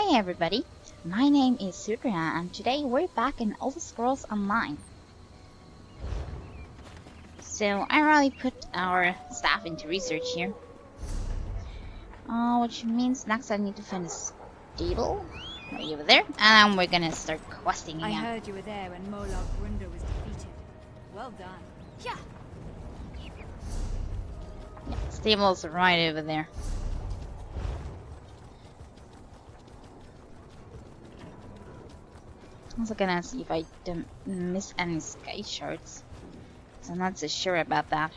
Hey everybody, my name is Sukrina and today we're back in Elder Scrolls Online. So I really put our staff into research here. Which means next I need to find a stable right over there, and we're gonna start questing again. I heard you were there when Molag Grunder was defeated. Well done. Yeah. Stable's right over there. I'm also gonna see if I don't miss any sky shards. So I'm not so sure about that.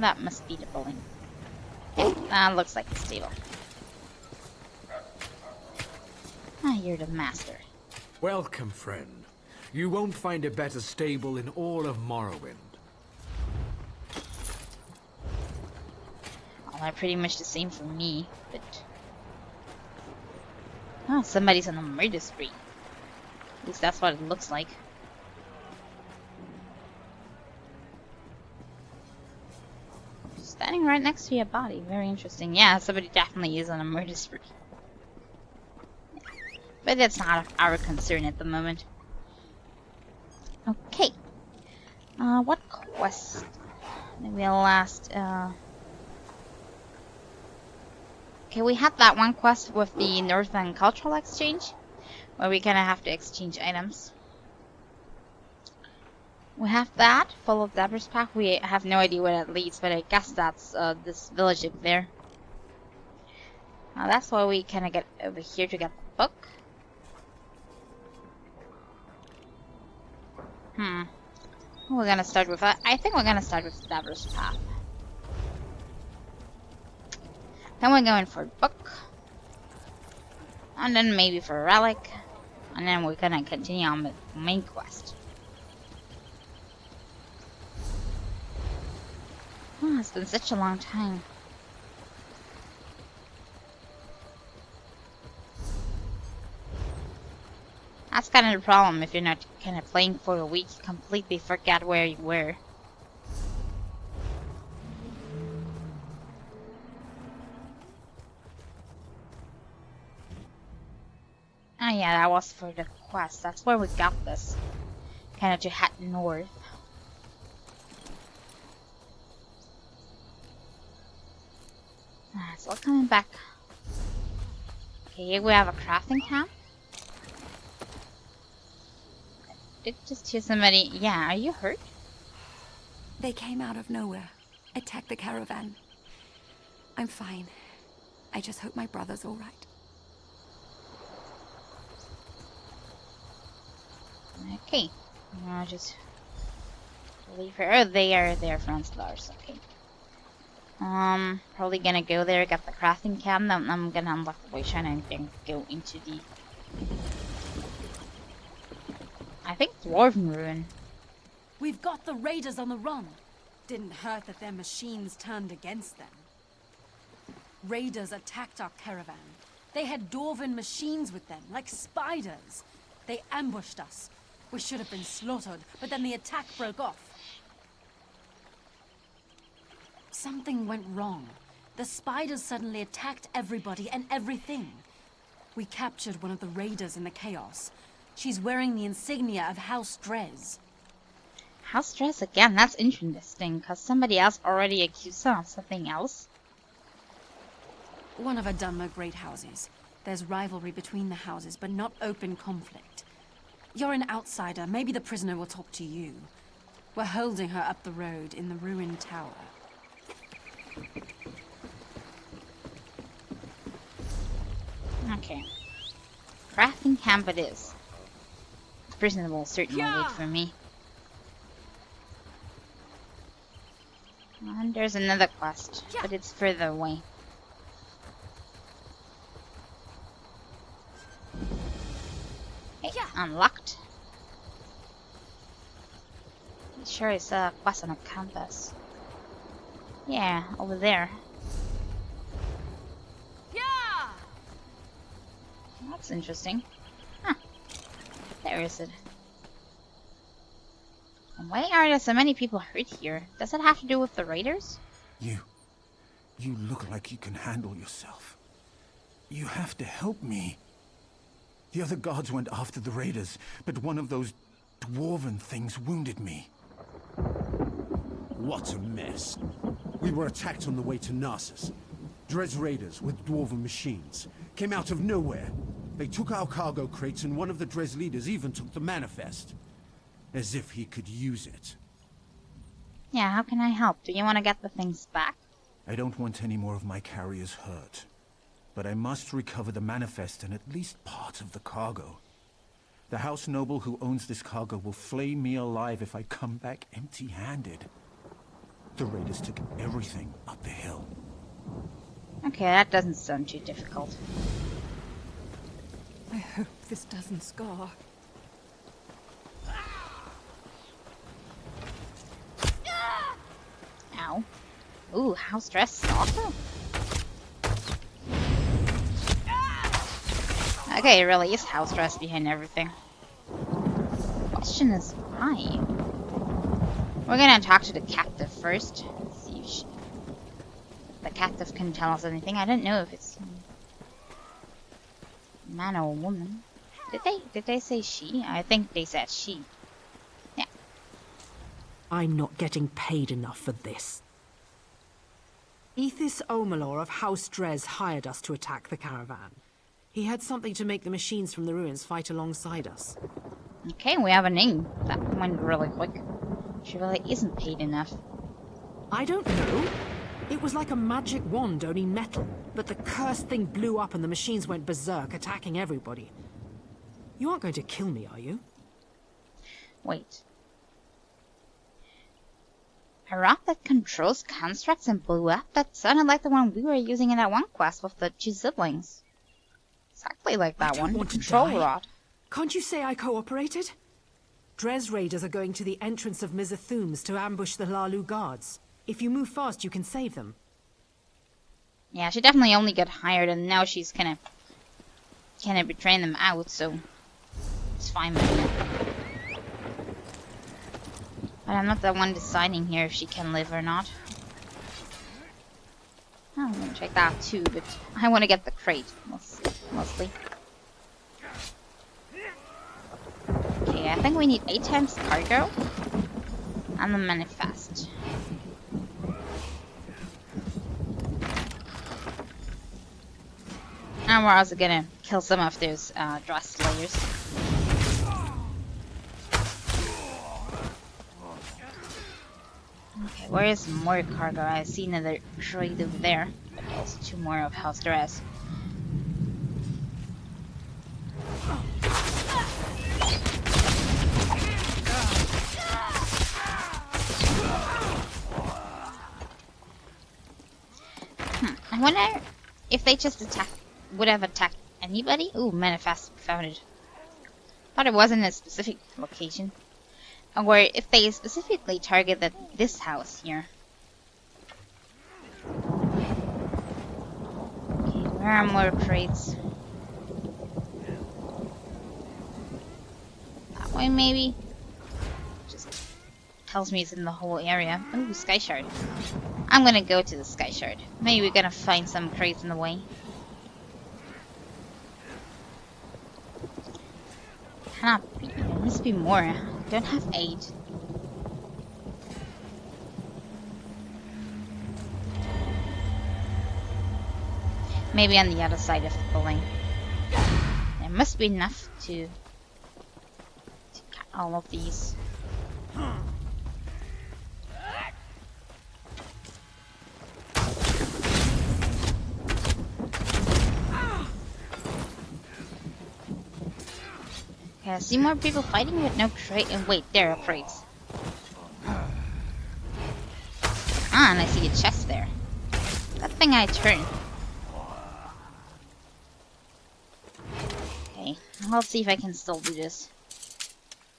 That must be the building. Yeah, that looks like the stable. Ah, you're the master. Welcome, friend. You won't find a better stable in all of Morrowind. Well, they're pretty much the same for me, but... Oh, somebody's on a murder spree. At least that's what it looks like. Standing right next to your body. Very interesting. Yeah, somebody definitely is on a murder spree. But that's not our concern at the moment. Okay. What quest? Maybe the last, Okay, we had that one quest with the Northern Cultural Exchange, where we kind of have to exchange items. We have that, follow Deborah's path. We have no idea where that leads, but I guess that's this village up there. That's why we kind of get over here to get the book. We're gonna start with I think we're gonna start with Deborah's path. Then we're going for a book. And then maybe for a relic. And then we're gonna continue on with the main quest. Oh, it's been such a long time. That's kind of the problem if you're not kind of playing for a week. You completely forget where you were. Oh yeah, that was for the quest. That's where we got this. Kind of to head north. So we're coming back. Okay, here we have a crafting camp. Did just hear somebody. Yeah, are you hurt? They came out of nowhere, attacked the caravan. I'm fine. I just hope my brother's all right. Okay, I'll just leave her. Oh, they are their friends, Lars. Okay. Probably gonna go there, get the crafting camp. Then I'm gonna unlock the Wayshrine and then go into the, I think, Dwarven Ruin. We've got the raiders on the run. Didn't hurt that their machines turned against them. Raiders attacked our caravan. They had Dwarven machines with them, like spiders. They ambushed us. We should have been slaughtered, but then the attack broke off. Something went wrong. The spiders suddenly attacked everybody and everything. We captured one of the raiders in the chaos. She's wearing the insignia of House Drez. House Drez again? That's interesting, because somebody else already accused her of something else. One of our Dunmer great houses. There's rivalry between the houses, but not open conflict. You're an outsider. Maybe the prisoner will talk to you. We're holding her up the road in the ruined tower. Okay. Crafting camp it is. The prisoner will certainly wait for me. And there's another quest, but it's further away. Okay, unlocked. Sure is a quest on a compass. Yeah, over there. Yeah! That's interesting. Huh. There is it. Why are there so many people hurt here? Does it have to do with the raiders? You look like you can handle yourself. You have to help me. The other guards went after the raiders, but one of those dwarven things wounded me. What a mess. We were attacked on the way to Narcissus. Dres raiders with dwarven machines came out of nowhere. They took our cargo crates and one of the Dres leaders even took the manifest. As if he could use it. Yeah, how can I help? Do you want to get the things back? I don't want any more of my carriers hurt. But I must recover the manifest and at least part of the cargo. The house noble who owns this cargo will flay me alive if I come back empty-handed. The raiders took everything up the hill. Okay, that doesn't sound too difficult. I hope this doesn't scar. Ow. Ooh, house dress also. Okay, it really is house dress behind everything. Question is why? We're gonna talk to the captive first. See if the captive can tell us anything. I don't know if it's a man or a woman. Did they say she? I think they said she. Yeah. I'm not getting paid enough for this. Ethis Omalor of House Dres hired us to attack the caravan. He had something to make the machines from the ruins fight alongside us. Okay, we have a name. That went really quick. She really isn't paid enough. I don't know. It was like a magic wand, only metal. But the cursed thing blew up and the machines went berserk, attacking everybody. You aren't going to kill me, are you? Wait. A rock that controls constructs and blew up? That sounded like the one we were using in that one quest with the two siblings. Exactly like that one. The control rod. Can't you say I cooperated? Dres raiders are going to the entrance of Mizathums to ambush the Lalu guards. If you move fast, you can save them. Yeah, she definitely only got hired, and now she's kinda betraying them out, so it's fine with me. But I'm not the one deciding here if she can live or not. I'm gonna check that too, but I want to get the crate mostly. Okay, I think we need 8 times cargo and the manifest. And we're also gonna kill some of those Dross slayers. Okay, where is more cargo? I see another crate over there, but also 2 more of House Dres. I wonder if they just would have attacked anybody? Ooh, manifest found it. Thought it wasn't a specific location. Or if they specifically targeted this house here. Okay, where are more crates? That way maybe? Just tells me it's in the whole area. Ooh, Sky Shard. I'm gonna go to the Sky Shard. Maybe we're gonna find some crates in the way. Cannot be. There must be more. I don't have 8. Maybe on the other side of the building. There must be enough to cut all of these. Okay, I see more people fighting with no crate. And wait, there are crates. Ah, and I see a chest there. That thing I turned. Okay, I'll see if I can still do this. It's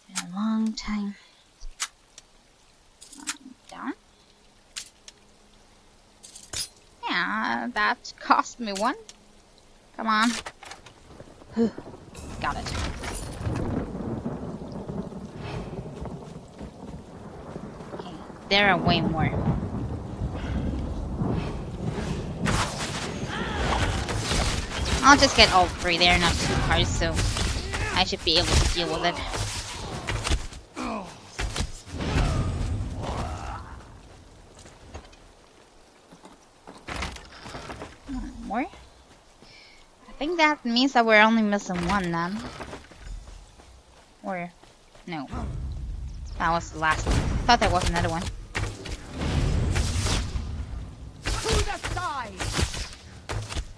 been a long time. Down. Yeah, that cost me 1. Come on. Whew. Got it. Okay, there are way more. I'll just get all three. They're not too hard, so I should be able to deal with it. More? I think that means that we're only missing one then. Or, no. That was the last one. I thought there was another one.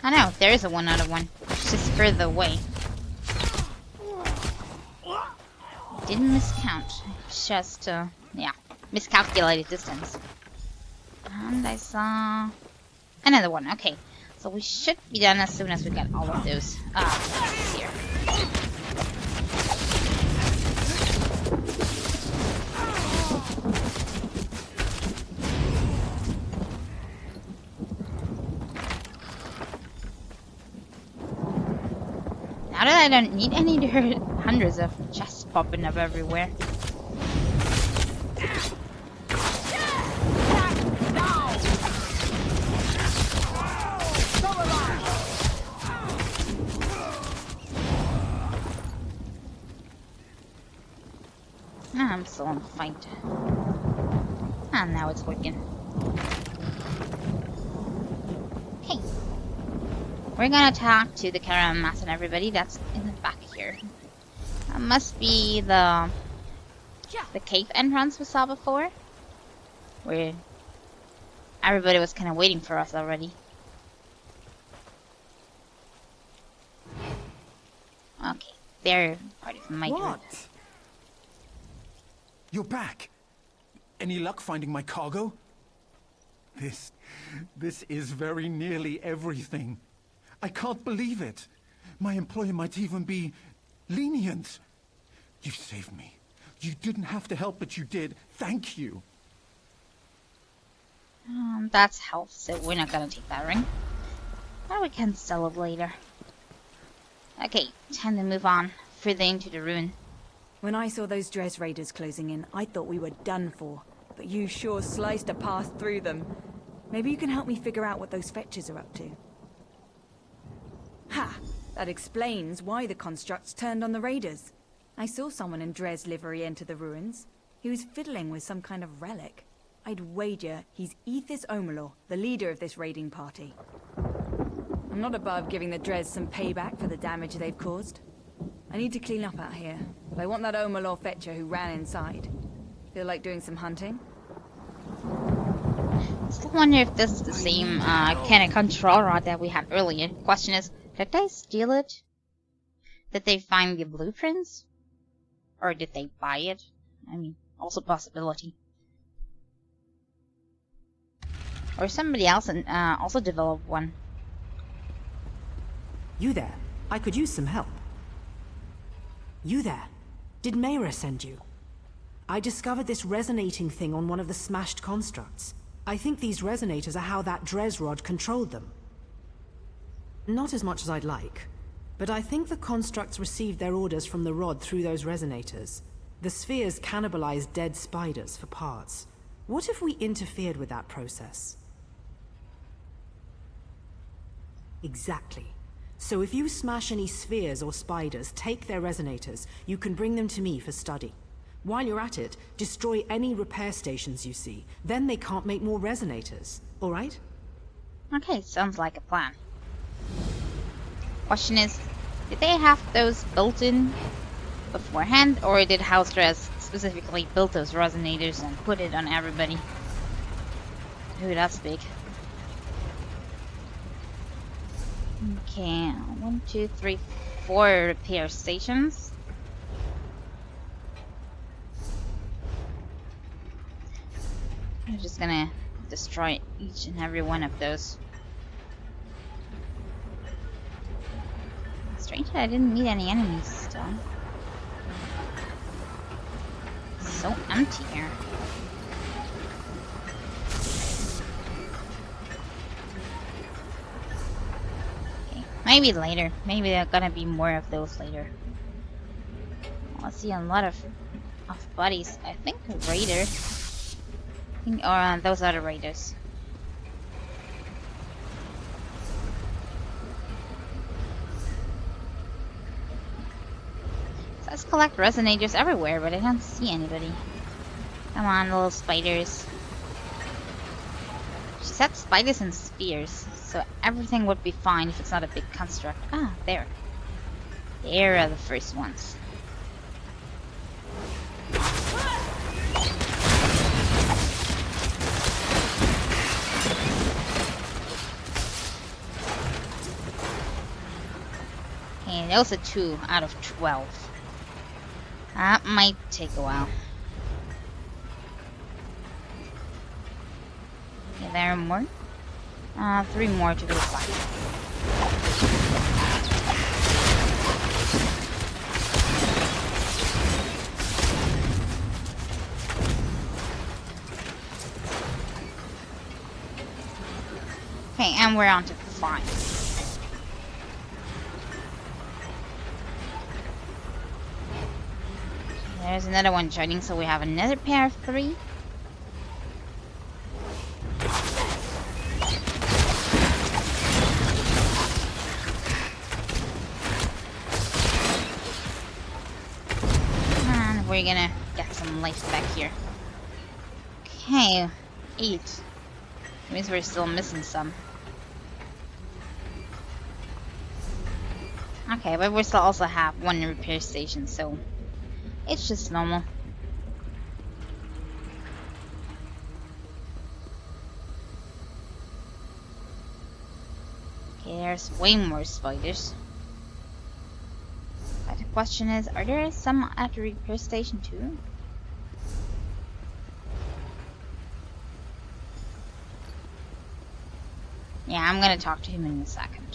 I know, there is one other one. It's just further away. Didn't miscount. It's just, yeah, miscalculated distance. And I saw another one. Okay, so we should be done as soon as we get all of those here. Now that I don't need any, there are hundreds of chests popping up everywhere. I'm still in the fight. And now it's working. Okay. We're gonna talk to the caravan mass and everybody that's in the back here. That must be the cave entrance we saw before. Where everybody was kind of waiting for us already. Okay, they're part of my group. What? You're back. Any luck finding my cargo? This is very nearly everything. I can't believe it. My employer might even be lenient. You saved me. You didn't have to help, but you did. Thank you. That's health, so we're not gonna take that ring. But we can sell it later. Okay, time to move on further into the ruin. When I saw those Dres raiders closing in, I thought we were done for. But you sure sliced a path through them. Maybe you can help me figure out what those fetchers are up to. Ha! That explains why the constructs turned on the raiders. I saw someone in Dres livery enter the ruins. He was fiddling with some kind of relic. I'd wager he's Ethis Omalor, the leader of this raiding party. I'm not above giving the Dres some payback for the damage they've caused. I need to clean up out here, but I want that Omalor fetcher who ran inside. Feel like doing some hunting? Still wonder if this is the same kind of control rod that we had earlier. Question is, did they steal it? Did they find the blueprints? Or did they buy it? I mean, also possibility. Or somebody else also developed one. You there? I could use some help. You there? Did Mayra send you? I discovered this resonating thing on one of the smashed constructs. I think these resonators are how that Dres rod controlled them. Not as much as I'd like, but I think the constructs received their orders from the rod through those resonators. The spheres cannibalized dead spiders for parts. What if we interfered with that process? Exactly. So if you smash any spheres or spiders, take their resonators, you can bring them to me for study. While you're at it, destroy any repair stations you see. Then they can't make more resonators. All right? Okay, sounds like a plan. Question is, did they have those built in beforehand, or did House Dress specifically build those resonators and put it on everybody? Ooh, that's big. Okay, 1, 2, 3, 4 repair stations. I'm just gonna destroy each and every one of those. Strange that I didn't meet any enemies still. So empty here. Okay, maybe later. Maybe there are gonna be more of those later. I see a lot of bodies. I think a raider. Or those are the raiders. just collect resonators everywhere, but I don't see anybody. Come on, little spiders. She said spiders and spheres, so everything would be fine if it's not a big construct. Ah, there. There are the first ones. Okay, those are 2 out of 12. That might take a while. Okay, there are more. 3 more to go by. Okay, and we're on to 5. There's another one joining, so we have another pair of 3. And we're gonna get some life back here. Okay, 8. Means we're still missing some. Okay, but we still also have 1 repair station, so it's just normal. Okay, there's way more spiders. But the question is, are there some at the repair station too? Yeah, I'm gonna talk to him in a second.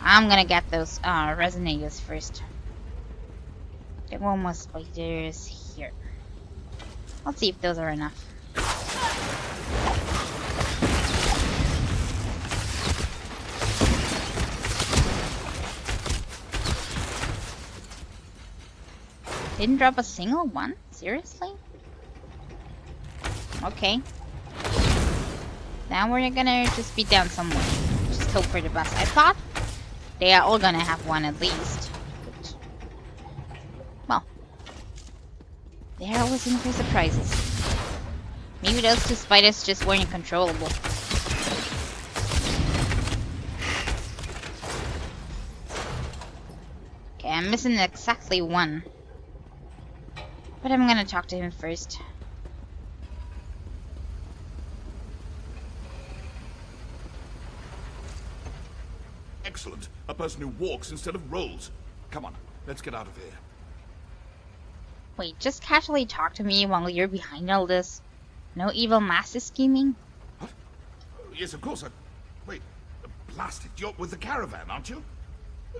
I'm gonna get those resonators first. Get 1 more spiders here. Let's see if those are enough. Didn't drop a single one? Seriously? Okay. Now we're gonna just beat down someone. Just hope for the best. I thought they are all gonna have 1 at least. But, well, they're always in for surprises. Maybe those 2 spiders just weren't controllable. Okay, I'm missing exactly 1. But I'm gonna talk to him first. Excellent. A person who walks instead of rolls. Come on, let's get out of here. Wait, just casually talk to me while you're behind all this? No evil master scheming? What? Yes, of course. Wait, blast it. You're with the caravan, aren't you?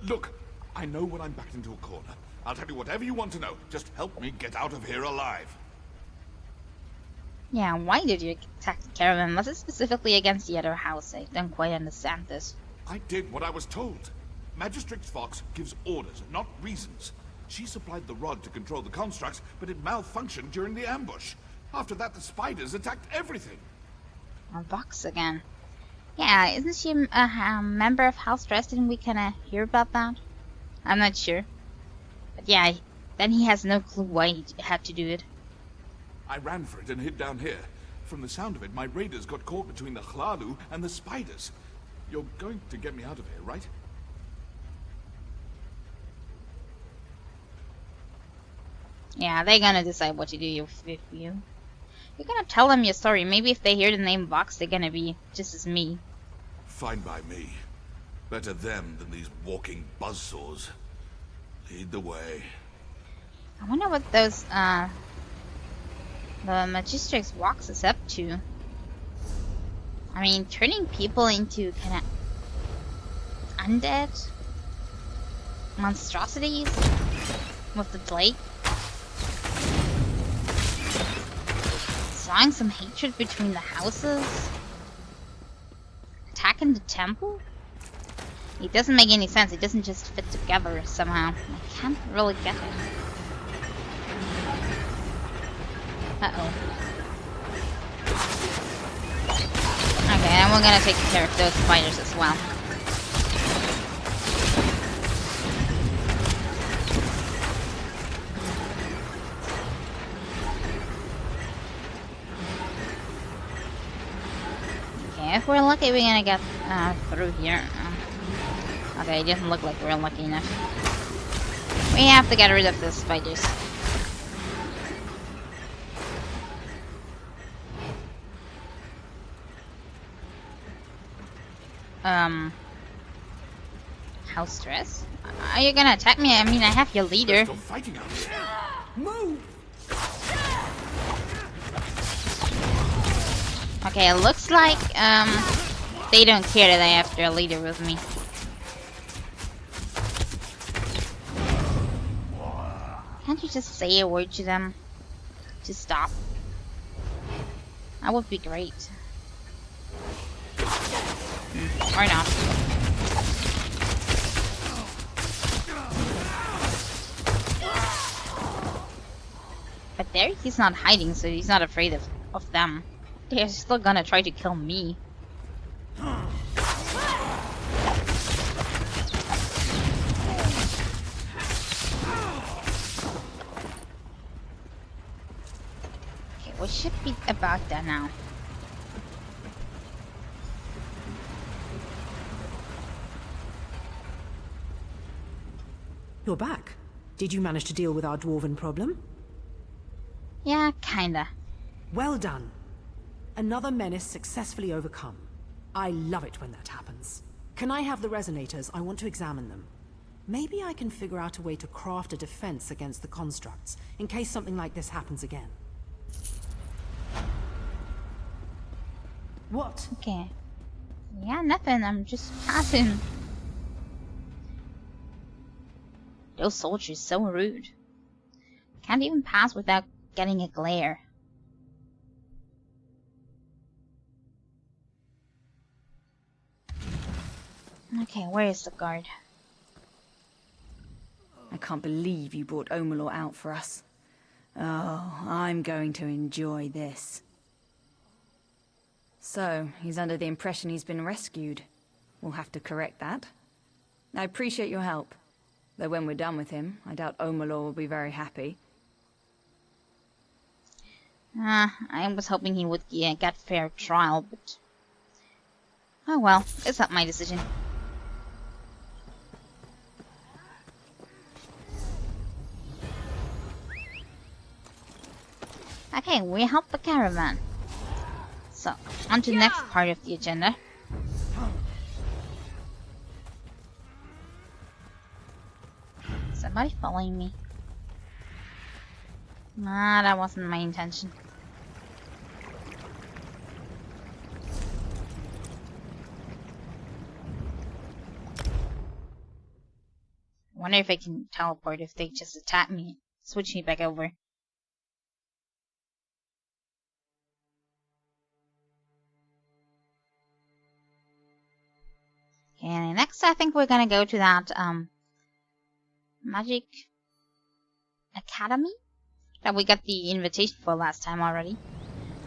Look, I know when I'm backed into a corner. I'll tell you whatever you want to know. Just help me get out of here alive. Yeah, why did you attack the caravan? Was it specifically against the other house? I don't quite understand this. I did what I was told. Magistrix Fox gives orders, not reasons. She supplied the rod to control the constructs, but it malfunctioned during the ambush. After that, the spiders attacked everything. A Vox again. Yeah, isn't she a member of House Dress? Didn't we kind of hear about that? I'm not sure. But yeah, then he has no clue why he had to do it. I ran for it and hid down here. From the sound of it, my raiders got caught between the Chlalu and the spiders. You're going to get me out of here, right? Yeah, they're gonna decide what to do with you. You're gonna tell them your story. Maybe if they hear the name Vox, they're gonna be just as me. Fine by me. Better them than these walking buzzsaws. Lead the way. I wonder what those, the Magistrix Vox is up to. I mean, turning people into kind of undead monstrosities with the blade. Sowing some hatred between the houses. Attacking the temple? It doesn't make any sense. It doesn't just fit together somehow. I can't really get it. Uh-oh. Okay, and we're gonna take care of those spiders as well. Okay, if we're lucky, we're gonna get through here. Okay, it doesn't look like we're lucky enough. We have to get rid of the spiders. How stress? Are you gonna attack me? I mean, I have your leader. They're still fighting out here. Move! Okay, it looks like they don't care that I have their leader with me. Can't you just say a word to them to stop? That would be great. Or not. But there, he's not hiding, so he's not afraid of them. They're still gonna try to kill me. Okay, we should be about that now. You're back. Did you manage to deal with our dwarven problem? Yeah, kinda. Well done. Another menace successfully overcome. I love it when that happens. Can I have the resonators? I want to examine them. Maybe I can figure out a way to craft a defense against the constructs, in case something like this happens again. What? Okay. Yeah, nothing. I'm just passing. Those soldiers so rude. Can't even pass without getting a glare. Okay, where is the guard? I can't believe you brought Omalor out for us. Oh, I'm going to enjoy this. So, he's under the impression he's been rescued. We'll have to correct that. I appreciate your help. Though when we're done with him, I doubt Omalor will be very happy. I was hoping he would get fair trial, but... Oh well, it's not my decision. Okay, we helped the caravan. So, on to the next part of the agenda. Somebody following me? Nah, that wasn't my intention. Wonder if I can teleport if they just attack me. Switch me back over. Okay, next I think we're gonna go to that Magic Academy that we got the invitation for last time already.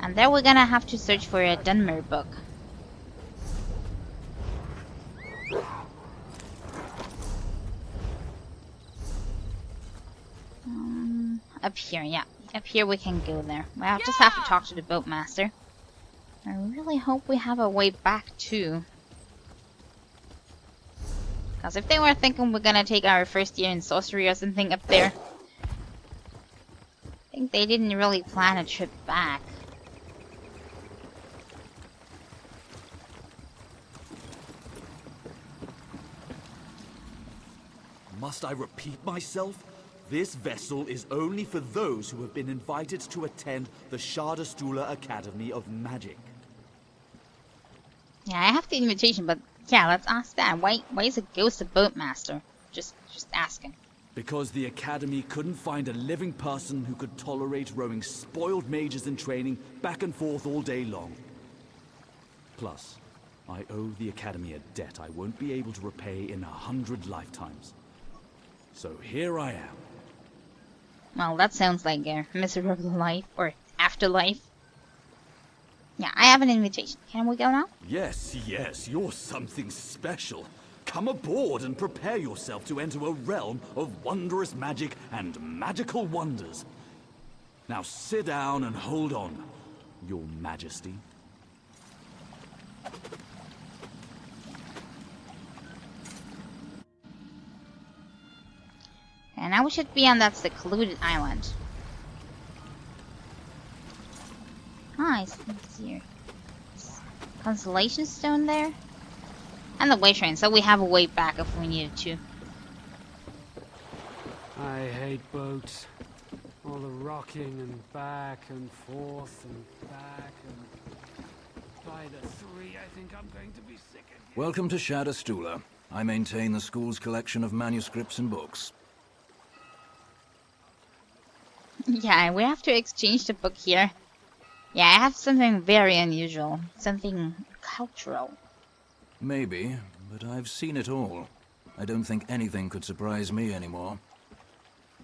And there we're gonna have to search for a Dunmer book. Up here, yeah. Up here we can go there. Well, just have to talk to the boatmaster. I really hope we have a way back too. Because if they were thinking we're gonna take our first year in sorcery or something up there, I think they didn't really plan a trip back. Must I repeat myself? This vessel is only for those who have been invited to attend the Shardastula Academy of Magic. Yeah, I have the invitation, but yeah, let's ask that. Why is a ghost a boatmaster? Just asking. Because the Academy couldn't find a living person who could tolerate rowing spoiled mages in training back and forth all day long. Plus, I owe the Academy a debt I won't be able to repay in 100 lifetimes. So here I am. Well, that sounds like a miserable life, or afterlife. Yeah, I have an invitation. Can we go now? Yes, you're something special. Come aboard and prepare yourself to enter a realm of wondrous magic and magical wonders. Now sit down and hold on, Your Majesty. now we should be on that secluded island. Nice. Let's see here. Constellation stone there. And the way train, so we have a way back if we needed to. I hate boats. All the rocking and back and forth and back and... By the 3, I think I'm going to be sick again. Welcome to Shadowstula. I maintain the school's collection of manuscripts and books. Yeah, we have to exchange the book here. Yeah, I have something very unusual. Something cultural. Maybe, but I've seen it all. I don't think anything could surprise me anymore.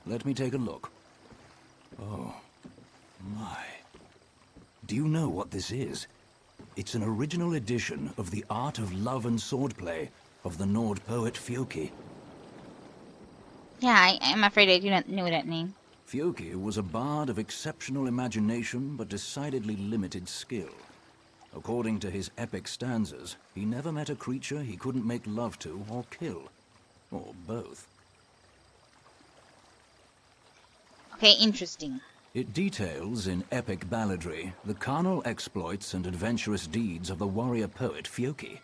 Let me take a look. Oh, my. Do you know what this is? It's an original edition of the Art of Love and Swordplay of the Nord poet Fjoki. Yeah, I'm afraid I do not know that name. Fjoki was a bard of exceptional imagination but decidedly limited skill. According to his epic stanzas, he never met a creature he couldn't make love to or kill. Or both. Okay, interesting. It details in epic balladry the carnal exploits and adventurous deeds of the warrior poet Fjoki.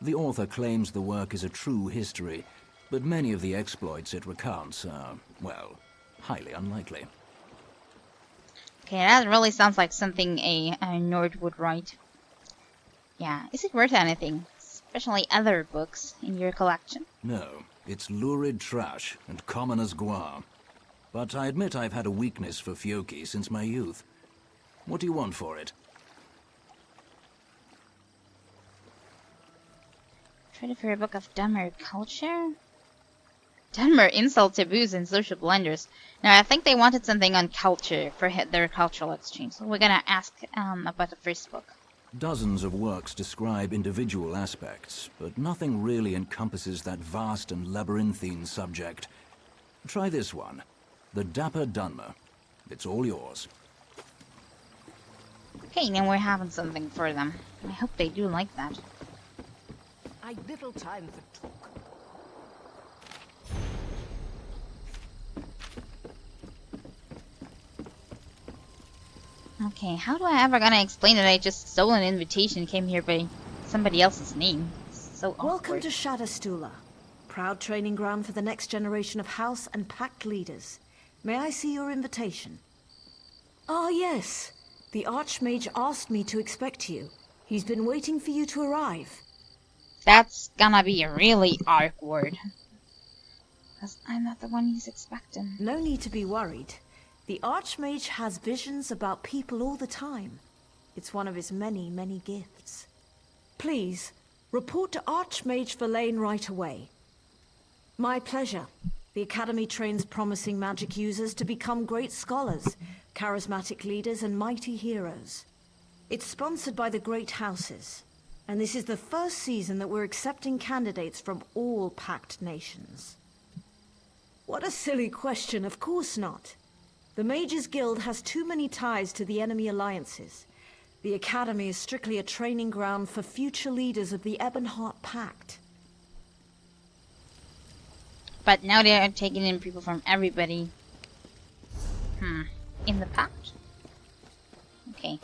The author claims the work is a true history, but many of the exploits it recounts are, well, highly unlikely. Okay, that really sounds like something a Nord would write. Yeah, is it worth anything? Especially other books in your collection? No, it's lurid trash and common as guar. But I admit I've had a weakness for Fjoki since my youth. What do you want for it? Traded for a book of Dunmer culture? Dunmer insult taboos and social blunders. Now, I think they wanted something on culture for their cultural exchange. So we're gonna ask about the first book. Dozens of works describe individual aspects, but nothing really encompasses that vast and labyrinthine subject. Try this one. The Dapper Dunmer. It's all yours. Okay, now we're having something for them. I hope they do like that. I little time for talk. Okay, how do I ever gonna explain that I just stole an invitation, came here by somebody else's name? It's so awkward. Welcome to Shadowstula, proud training ground for the next generation of House and Pact leaders. May I see your invitation? Ah, yes. The Archmage asked me to expect you. He's been waiting for you to arrive. That's gonna be really awkward. Because I'm not the one he's expecting. No need to be worried. The Archmage has visions about people all the time. It's one of his many, many gifts. Please, report to Archmage Verlaine right away. My pleasure. The Academy trains promising magic users to become great scholars, charismatic leaders, and mighty heroes. It's sponsored by the Great Houses, and this is the first season that we're accepting candidates from all Pact nations. What a silly question, of course not. The Mages Guild has too many ties to the enemy alliances. The Academy is strictly a training ground for future leaders of the Ebonheart Pact. But now they're taking in people from everybody. In the pact? Okay.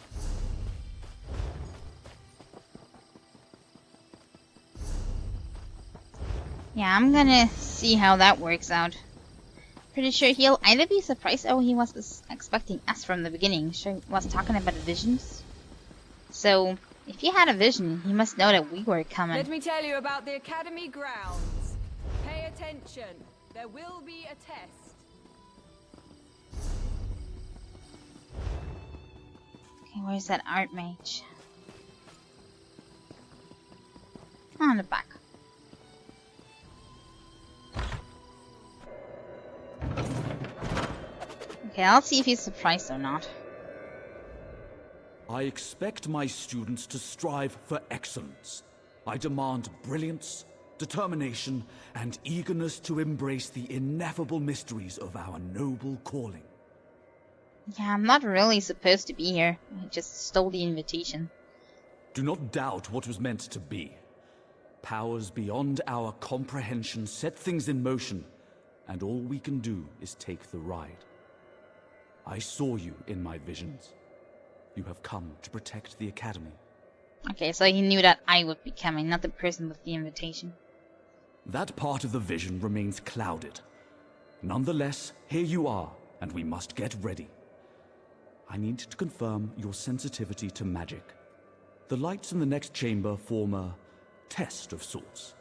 Yeah, I'm gonna see how that works out. Pretty sure he'll either be surprised. Oh, he was expecting us from the beginning. Sure, he was talking about the visions. So, if he had a vision, he must know that we were coming. Let me tell you about the Academy grounds. Pay attention. There will be a test. Okay, where's that art mage? On the back. Okay, I'll see if he's surprised or not. I expect my students to strive for excellence. I demand brilliance, determination, and eagerness to embrace the ineffable mysteries of our noble calling. Yeah, I'm not really supposed to be here. I just stole the invitation. Do not doubt what was meant to be. Powers beyond our comprehension set things in motion, and all we can do is take the ride. I saw you in my visions. You have come to protect the Academy. Okay, so he knew that I would be coming, not the person with the invitation. That part of the vision remains clouded. Nonetheless, here you are, and we must get ready. I need to confirm your sensitivity to magic. The lights in the next chamber form a test of sorts.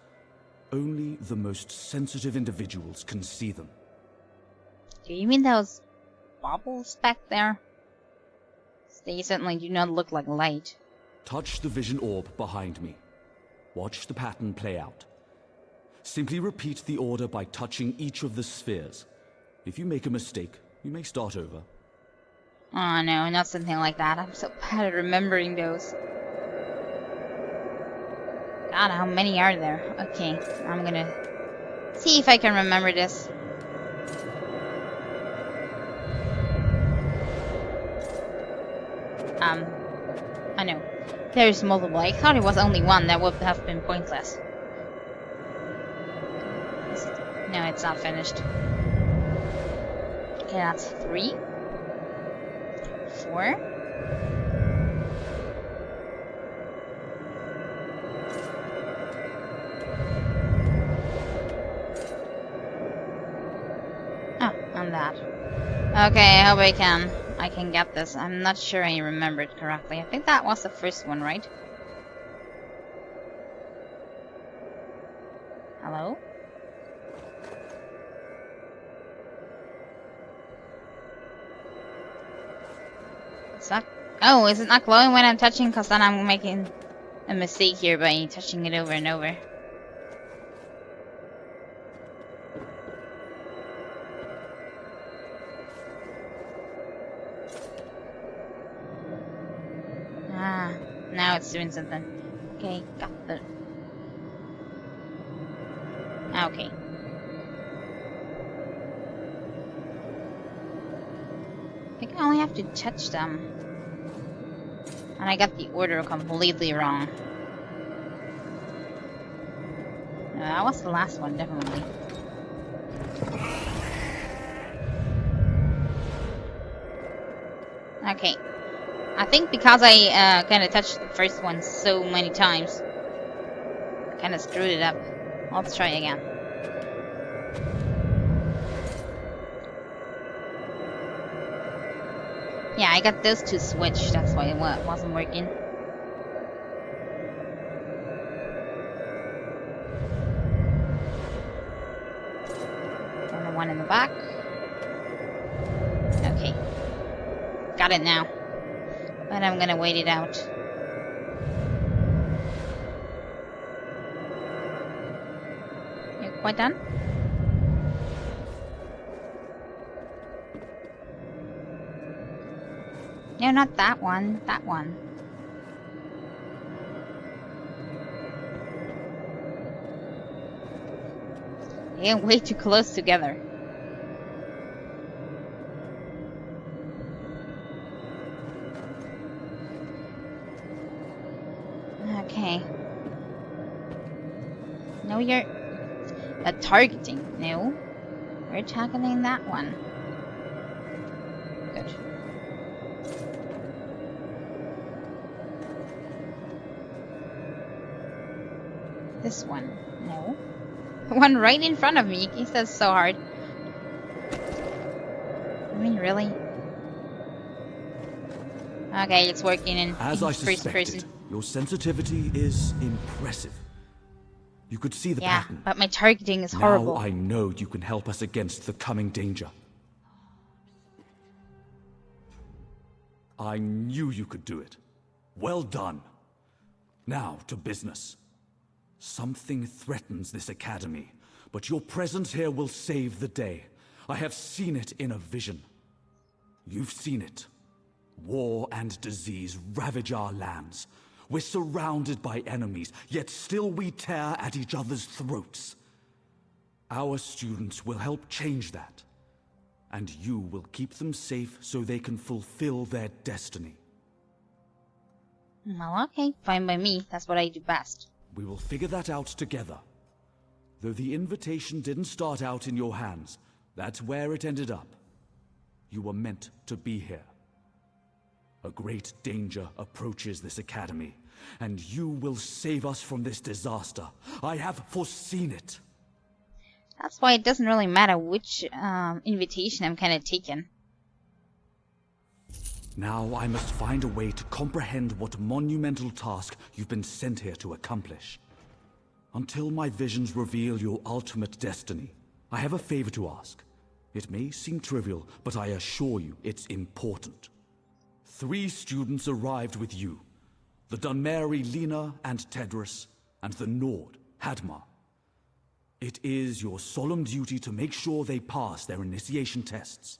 Only the most sensitive individuals can see them. Do you mean those bubbles back there? They certainly do not look like light. Touch the vision orb behind me. Watch the pattern play out. Simply repeat the order by touching each of the spheres. If you make a mistake, you may start over. Oh no, not something like that. I'm so bad at remembering those. God, how many are there? Okay, I'm gonna see if I can remember this. I know. There's multiple. I thought it was only one. That would have been pointless. No, it's not finished. Okay, that's 3. 4. Oh, and that. Okay, I hope I can get this. I'm not sure I remembered correctly. I think that was the first one, right? Hello? It's not... Oh, is it not glowing when I'm touching? Because then I'm making a mistake here by touching it over and over. Ah, now it's doing something. Okay, got the... Okay. I think I only have to touch them. And I got the order completely wrong. No, that was the last one, definitely. Okay. I think because I kind of touched the first one so many times, I kind of screwed it up. Let's try again. Yeah, I got those two switched, that's why it wasn't working. And the one in the back. Okay. Got it now. But I'm gonna wait it out. You're quite done? No, not that one. That one. They're way too close together. Okay. No, you're... targeting. No. We're tackling that one. Good. This one. No. The one right in front of me. He says so hard. I mean, really? Okay, it's working in first person. Your sensitivity is impressive. You could see the pattern. But my targeting is horrible. Now I know you can help us against the coming danger. I knew you could do it. Well done. Now to business. Something threatens this academy, but your presence here will save the day. I have seen it in a vision. You've seen it. War and disease ravage our lands. We're surrounded by enemies, yet still we tear at each other's throats. Our students will help change that. And you will keep them safe so they can fulfill their destiny. Well, okay. Fine by me. That's what I do best. We will figure that out together. Though the invitation didn't start out in your hands, that's where it ended up. You were meant to be here. A great danger approaches this academy, and you will save us from this disaster. I have foreseen it. That's why it doesn't really matter which invitation I'm kind of taking. Now I must find a way to comprehend what monumental task you've been sent here to accomplish. Until my visions reveal your ultimate destiny, I have a favor to ask. It may seem trivial, but I assure you it's important. 3 students arrived with you. The Dunmeri, Lena and Tedros, and the Nord, Hadmar. It is your solemn duty to make sure they pass their initiation tests.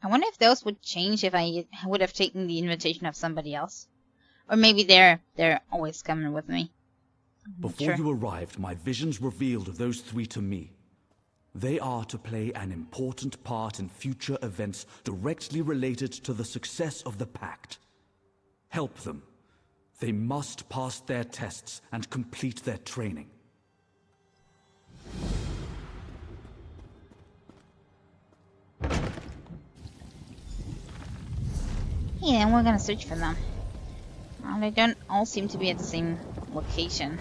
I wonder if those would change if I would have taken the invitation of somebody else. Or maybe they're always coming with me. Before you arrived, my visions revealed those 3 to me. They are to play an important part in future events directly related to the success of the Pact. Help them. They must pass their tests and complete their training. Yeah, and we're gonna search for them. They don't all seem to be at the same location.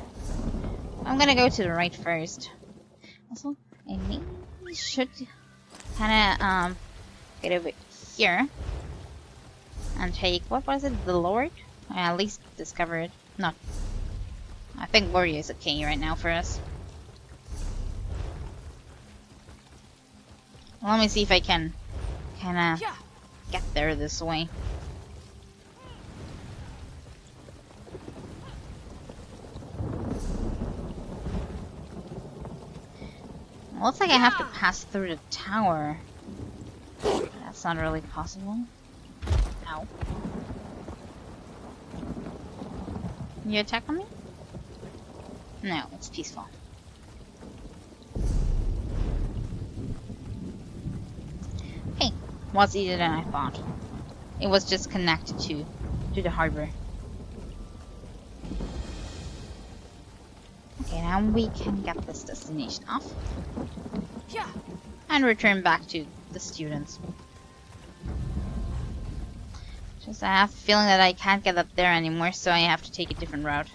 I'm gonna go to the right first. Also, I think we should kinda get over here and take, what was it, the Lord? At least discover it. No, I think Warrior is okay right now for us. Let me see if I can kinda get there this way. Looks like I have to pass through the tower. That's not really possible. Ow. You attack on me? No, it's peaceful. Hey, was easier than I thought. It was just connected to the harbor. Okay, now we can get this destination off. Yeah. And return back to the students. Just I have a feeling that I can't get up there anymore, so I have to take a different route.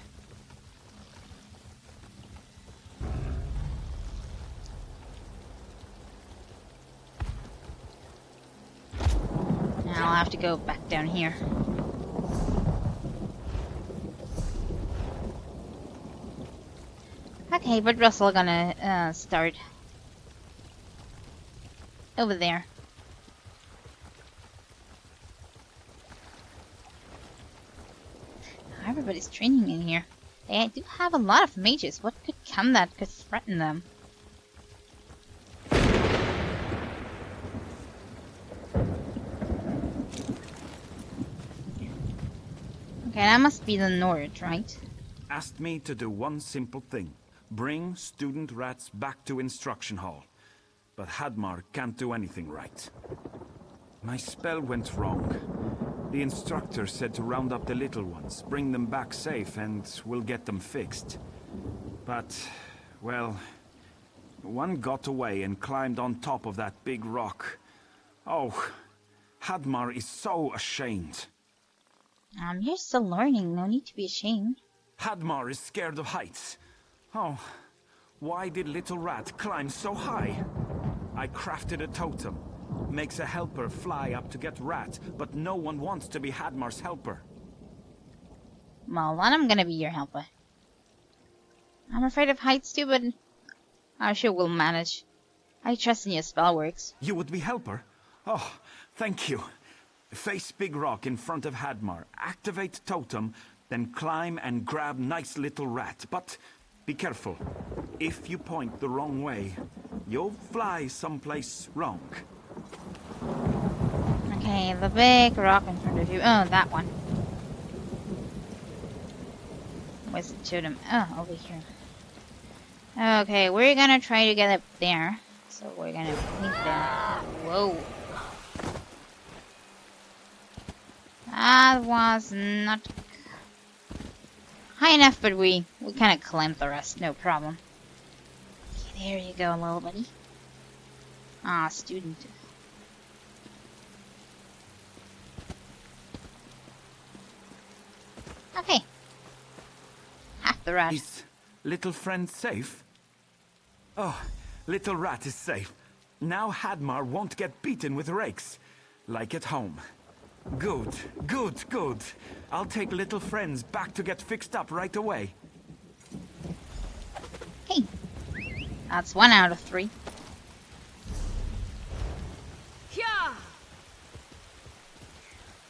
Now I'll have to go back down here. Okay, but Russell gonna start over there. Everybody's training in here. They do have a lot of mages. What could come that could threaten them? Okay, that must be the Nord, right? Asked me to do one simple thing. Bring student rats back to instruction hall. But Hadmar can't do anything right. My spell went wrong. The instructor said to round up the little ones, bring them back safe, and we'll get them fixed. But, well, one got away and climbed on top of that big rock. Oh, Hadmar is so ashamed. You're still learning. No need to be ashamed. Hadmar is scared of heights. Oh, why did Little Rat climb so high? I crafted a totem. Makes a helper fly up to get Rat, but no one wants to be Hadmar's helper. Well, then I'm gonna be your helper. I'm afraid of heights too, but I'm sure we'll manage. I trust in your spell works. You would be helper? Oh, thank you. Face big rock in front of Hadmar, activate totem, then climb and grab nice little rat. But be careful. If you point the wrong way, you'll fly someplace wrong. Okay, the big rock in front of you. Oh, that one. Where's the totem? Oh, over here. Okay, we're gonna try to get up there. So we're gonna think that. Whoa. That was not High enough, but we kind of claimed the rest, no problem. Okay, there you go, little buddy. Ah, student. Okay. Half the rat. Is little friend safe? Oh, little rat is safe. Now Hadmar won't get beaten with rakes. Like at home. Good, good, good. I'll take little friends back to get fixed up right away. Hey. That's 1 out of 3.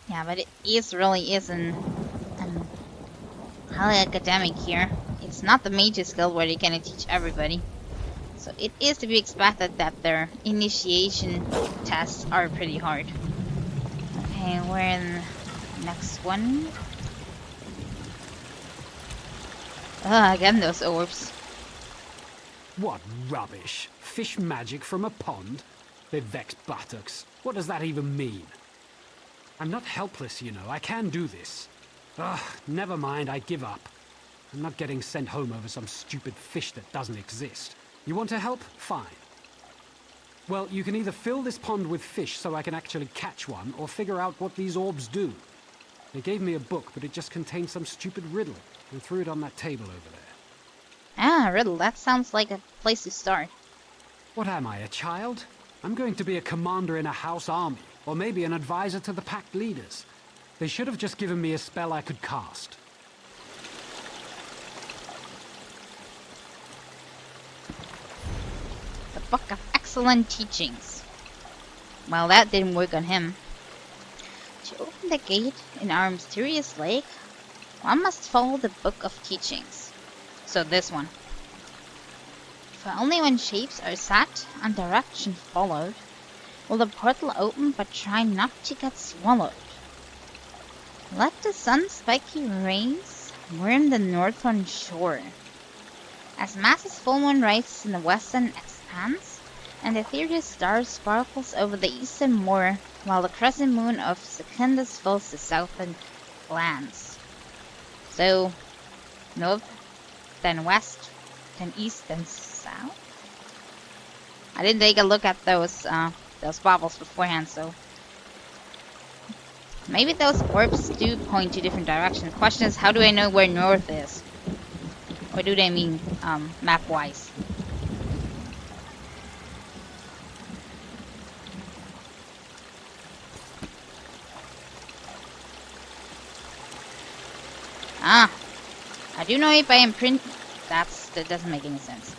Yeah, but it really is an highly academic here. It's not the Mages Guild where they're gonna teach everybody. So it is to be expected that their initiation tests are pretty hard. Okay, we're in the next one. Again, those orbs. What rubbish. Fish magic from a pond? They vex buttocks. What does that even mean? I'm not helpless, you know. I can do this. Ugh, never mind, I give up. I'm not getting sent home over some stupid fish that doesn't exist. You want to help? Fine. Well, you can either fill this pond with fish so I can actually catch one, or figure out what these orbs do. They gave me a book, but it just contained some stupid riddle, and threw it on that table over there. Ah, riddle. That sounds like a place to start. What am I, a child? I'm going to be a commander in a house army, or maybe an advisor to the pact leaders. They should have just given me a spell I could cast. The Book of Excellent Teachings. Well, that didn't work on him. To open the gate in our mysterious lake, one must follow the Book of Teachings. So this one. For only when shapes are set and direction followed, will the portal open, but try not to get swallowed. Let the sun's spiky rays warm the northern shore. As Mass's full moon rises in the western expanse, and the ethereal star sparkles over the eastern moor, while the crescent moon of Secundus fills the southern lands. So, north, then west, then east, then south? I didn't take a look at those bubbles beforehand, so... Maybe those orbs do point to different directions. The question is, how do I know where north is? Or do they mean, map-wise? Ah! I do know if I imprint... That doesn't make any sense.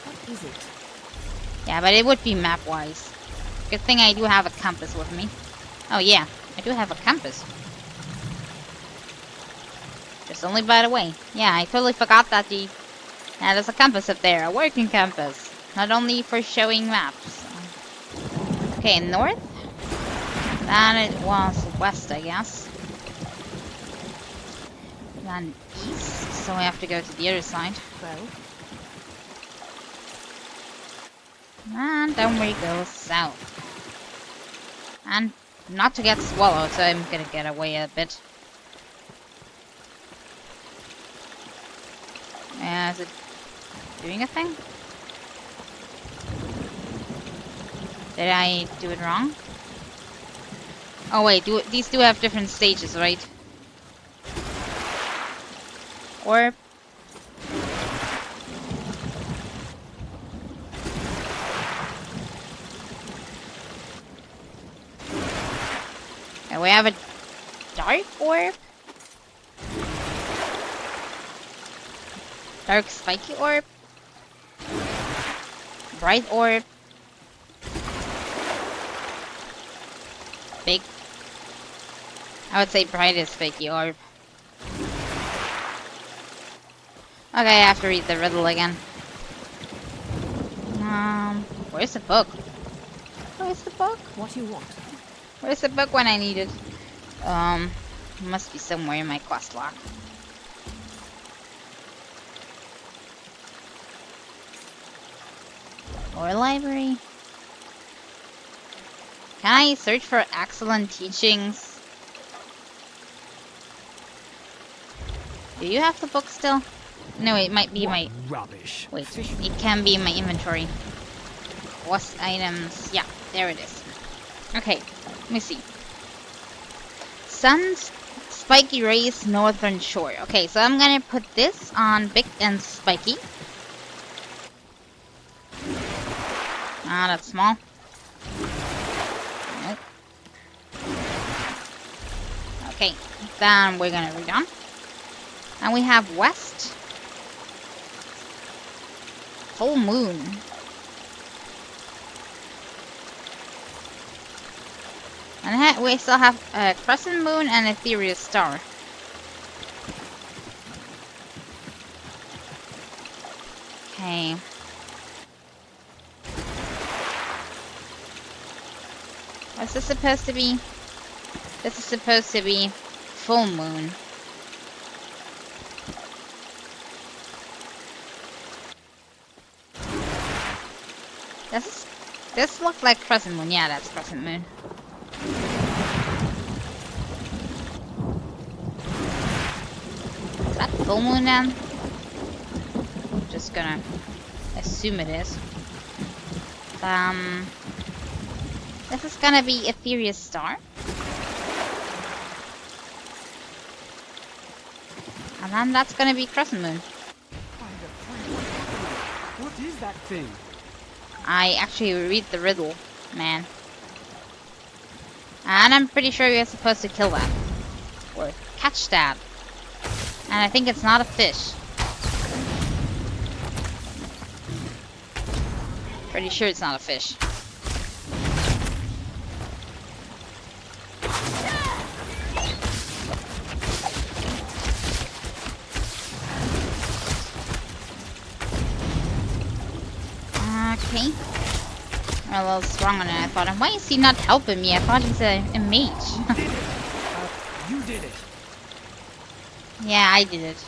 What is it? Yeah, but it would be map-wise. Good thing I do have a compass with me. Oh yeah, I do have a compass. Just only by the way. Yeah, I totally forgot that there's a compass up there, a working compass. Not only for showing maps. Okay, north. Then it was west, I guess. Then east, so I have to go to the other side. Well, And then we go south. And not to get swallowed, so I'm gonna get away a bit. Is it doing a thing? Did I do it wrong? Oh wait, these do have different stages, right? Or... Okay, we have a dark orb. Dark spiky orb. Bright orb. Big. I would say bright is spiky orb. Okay, I have to read the riddle again. Where's the book? Where's the book? what do you want? Where's the book when I need it? It must be somewhere in my quest log. Or library. Can I search for excellent teachings? Do you have the book still? No, it might be my... Rubbish. Wait, it can be in my inventory. What's items? Yeah, there it is. Okay, let me see. Sun's Spiky Rays Northern Shore. Okay, so I'm gonna put this on Big and Spiky. Ah, that's small. Nope. Okay, then we're gonna read on. And we have West. Full Moon. And we still have a Crescent Moon and Ethereal Star. Okay. What's this supposed to be? This is supposed to be Full Moon. This looks like Crescent Moon. Yeah, that's Crescent Moon. Is that Full Moon then? Just gonna assume it is. This is gonna be Ethereal Star. And then that's gonna be Crescent Moon. What is that thing? I actually read the riddle, man. And I'm pretty sure you're supposed to kill that. Or catch that. And I think it's not a fish. Pretty sure it's not a fish. Okay. We're a little stronger than I thought. And why is he not helping me? I thought he's a mage. You did it. Yeah, I did it.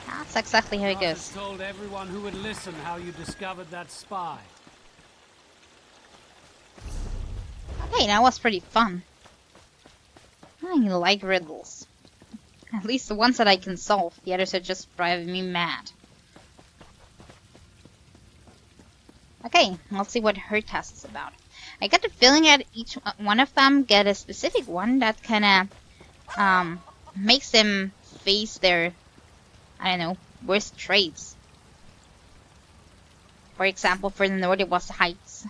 That's exactly how it goes. Told everyone who would listen how you discovered that spy. Okay, that was pretty fun. I like riddles. At least the ones that I can solve. The others are just driving me mad. Okay, let's see what her test is about. I get the feeling that each one of them get a specific one that kind of makes them face their, I don't know, worst traits. For example, for the Nord it was the heights.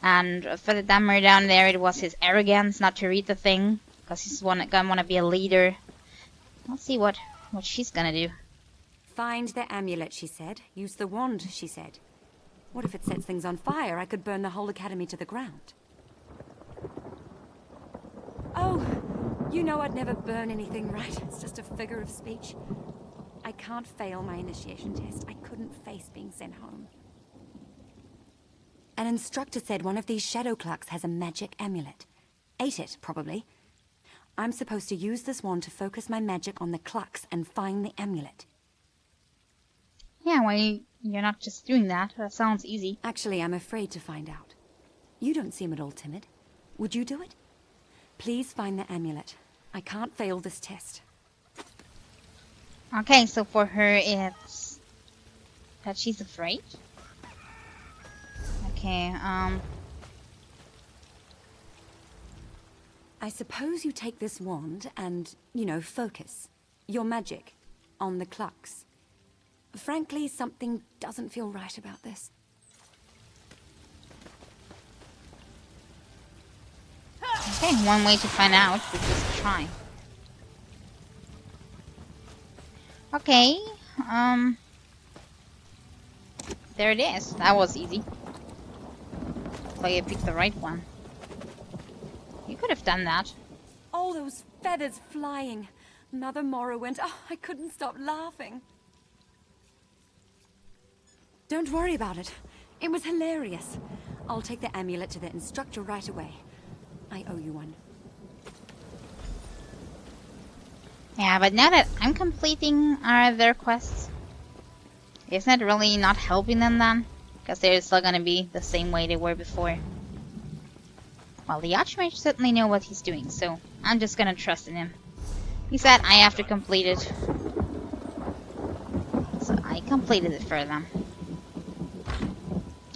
And for the Dammer down there it was his arrogance not to read the thing. Because he's gonna want to be a leader. Let's see what she's gonna do. Find the amulet, she said. Use the wand, she said. What if it sets things on fire? I could burn the whole academy to the ground. Oh, you know I'd never burn anything, right? It's just a figure of speech. I can't fail my initiation test. I couldn't face being sent home. An instructor said one of these shadow clerks has a magic amulet. Ate it, probably. I'm supposed to use this wand to focus my magic on the clucks and find the amulet. Yeah, why you're not just doing that? That sounds easy. Actually, I'm afraid to find out. You don't seem at all timid. Would you do it? Please find the amulet. I can't fail this test. Okay, so for her it's that she's afraid. Okay, I suppose you take this wand and, focus your magic on the clucks. Frankly, something doesn't feel right about this. Okay, one way to find out is just try. Okay, there it is. That was easy. So you picked the right one. You could have done that. Oh, those feathers flying. Mother Morrowind. Oh, I couldn't stop laughing. Don't worry about it. It was hilarious. I'll take the amulet to the instructor right away. I owe you one. Yeah, but now that I'm completing their quests, isn't it really not helping them then? Because they're still gonna be the same way they were before. Well, the Archmage certainly know what he's doing, so I'm just gonna trust in him. He said I have to complete it. I completed it for them.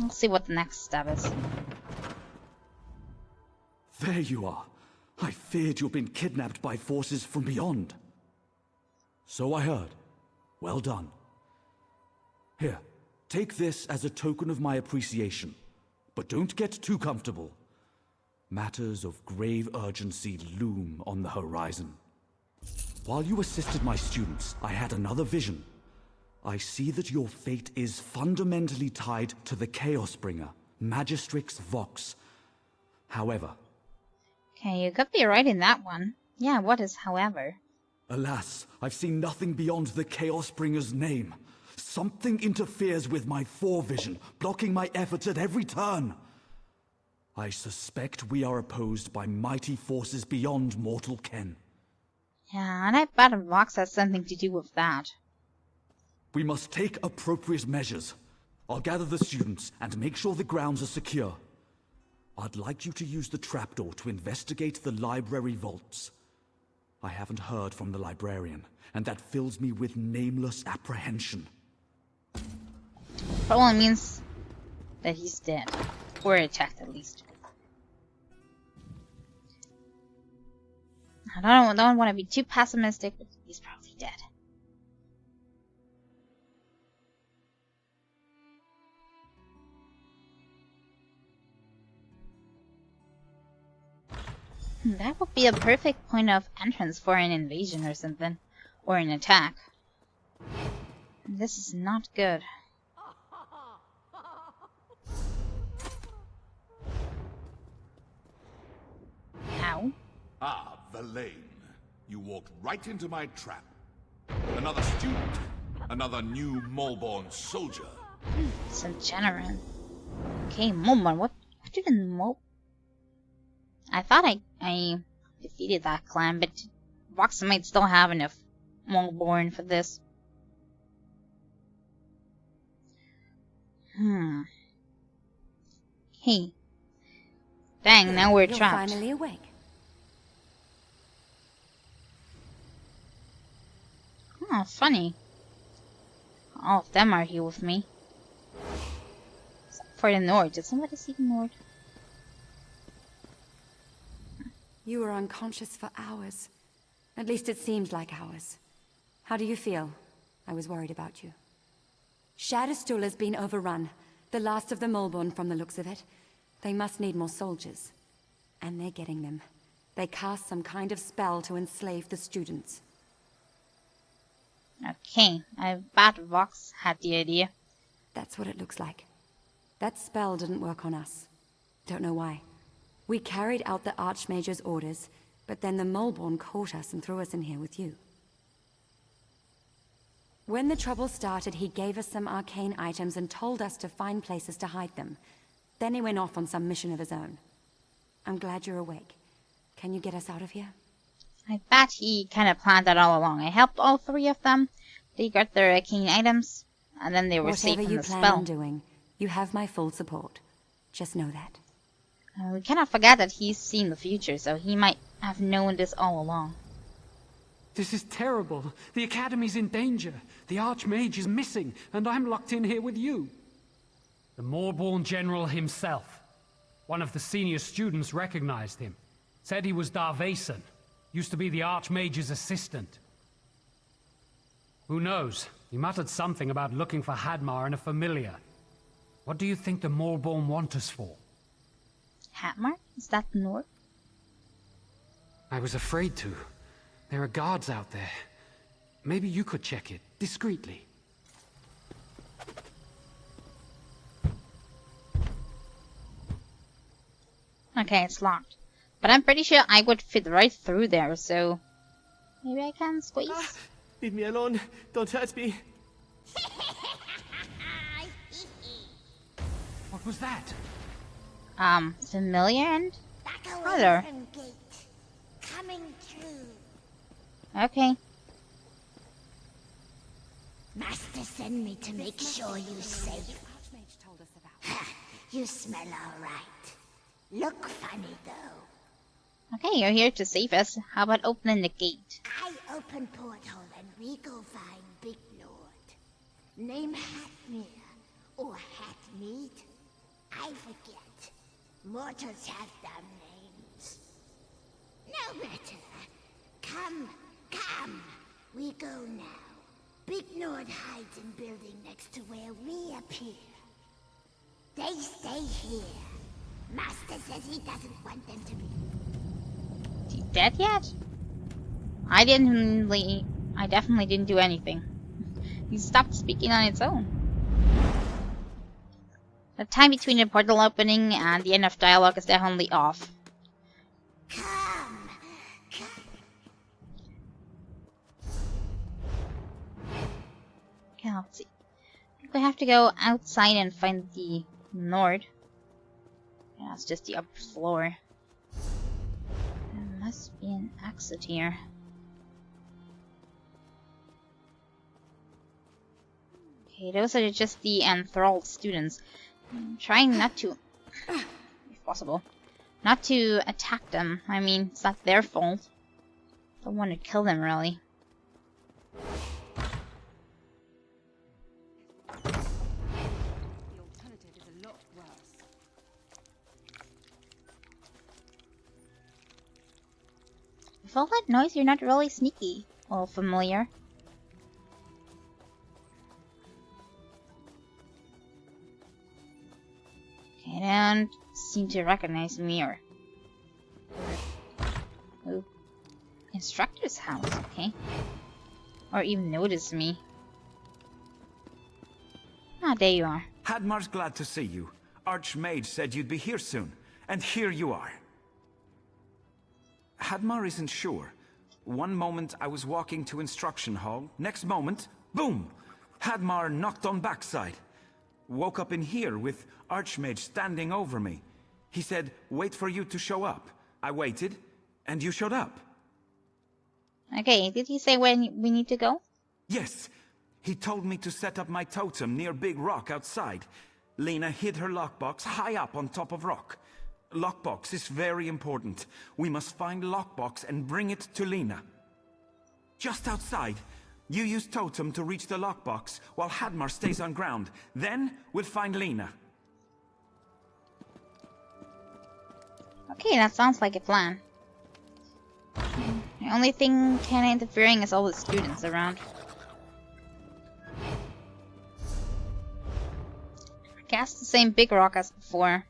Let's see what the next step is. There you are. I feared you'd been kidnapped by forces from beyond. So I heard. Well done. Here, take this as a token of my appreciation. But don't get too comfortable. Matters of grave urgency loom on the horizon. While you assisted my students, I had another vision. I see that your fate is fundamentally tied to the Chaosbringer, Magistrix Vox. However... Okay, you could be right in that one. Yeah, what is however? Alas, I've seen nothing beyond the Chaosbringer's name. Something interferes with my forevision, blocking my efforts at every turn. I suspect we are opposed by mighty forces beyond mortal ken. Yeah, and I bet Vox has something to do with that. We must take appropriate measures. I'll gather the students and make sure the grounds are secure. I'd like you to use the trapdoor to investigate the library vaults. I haven't heard from the librarian, and that fills me with nameless apprehension. Probably means that he's dead. Or attacked, at least. I don't want to be too pessimistic, but he's probably dead. That would be a perfect point of entrance for an invasion or something. Or an attack. This is not good. How? Ah, Verlaine. You walked right into my trap. Another student. Another new Molborn soldier. Some general. Okay, Molborn. What did the Mol... I thought I defeated that clan, but Vox might still have enough Molborn for this. Hey. Dang, now we're You're trapped. finally awake. Oh, funny. All of them are here with me. Except for the Nord. Did somebody see the Nord? You were unconscious for hours. At least it seemed like hours. How do you feel? I was worried about you. Shadowstool has been overrun. The last of the Molborn from the looks of it. They must need more soldiers. And they're getting them. They cast some kind of spell to enslave the students. Okay, I bet Vox had the idea. That's what it looks like. That spell didn't work on us. Don't know why. We carried out the Archmage's orders, but then the Molborn caught us and threw us in here with you. When the trouble started, he gave us some arcane items and told us to find places to hide them. Then he went off on some mission of his own. I'm glad you're awake. Can you get us out of here? I bet he kind of planned that all along. I helped all three of them. They got their arcane items, and then they were safe from the Whatever you plan spell. on doing, you have my full support. Just know that. We cannot forget that he's seen the future, so he might have known this all along. This is terrible. The Academy's in danger. The Archmage is missing, and I'm locked in here with you. The Morborn General himself. One of the senior students recognized him. Said he was Darvason. Used to be the Archmage's assistant. Who knows? He muttered something about looking for Hadmar and a familiar. What do you think the Morborn want us for? Hadmar? Is that the Nord? I was afraid to. There are guards out there. Maybe you could check it, discreetly. Okay, it's locked. But I'm pretty sure I would fit right through there, so... Maybe I can squeeze? Leave me alone. Don't hurt me. What was that? Familiar and... Back there. away from gate. Coming through. Okay. Master sent me to make sure you're safe. You smell all right. Look funny though. Okay, you're here to save us. How about opening the gate? I open porthole and we go find Big Lord. Name Hatmir, or Hatmead? I forget. Mortals have dumb names. No matter. Come, come. We go now. Big Nord hides in building next to where we appear. They stay here. Master says he doesn't want them to be. Is he dead yet? I definitely didn't do anything. He stopped speaking on its own. The time between the portal opening and the end of dialogue is definitely off. Come. Okay, let's see. We have to go outside and find the Nord. Yeah, it's just the upper floor. There must be an exit here. Okay, those are just the enthralled students. I'm trying not to, if possible, not to attack them. I mean, it's not their fault. Don't want to kill them, really. With all that noise, you're not really sneaky. Well, familiar. Okay, they don't seem to recognize me or... Oh. Instructor's house, okay. Or even notice me. Ah, there you are. Hadmar's glad to see you. Archmage said you'd be here soon, and here you are. Hadmar isn't sure. One moment I was walking to instruction hall, next moment, boom! Hadmar knocked on backside. Woke up in here with Archmage standing over me. He said, wait for you to show up. I waited, and you showed up. Okay, did he say when we need to go? Yes. He told me to set up my totem near Big Rock outside. Lena hid her lockbox high up on top of rock. Lockbox is very important. We must find lockbox and bring it to Lena. Just outside. You use totem to reach the lockbox while Hadmar stays on ground. Then we'll find Lena. Okay, that sounds like a plan. The only thing kinda interfering is all the students around. I guess the same big rock as before.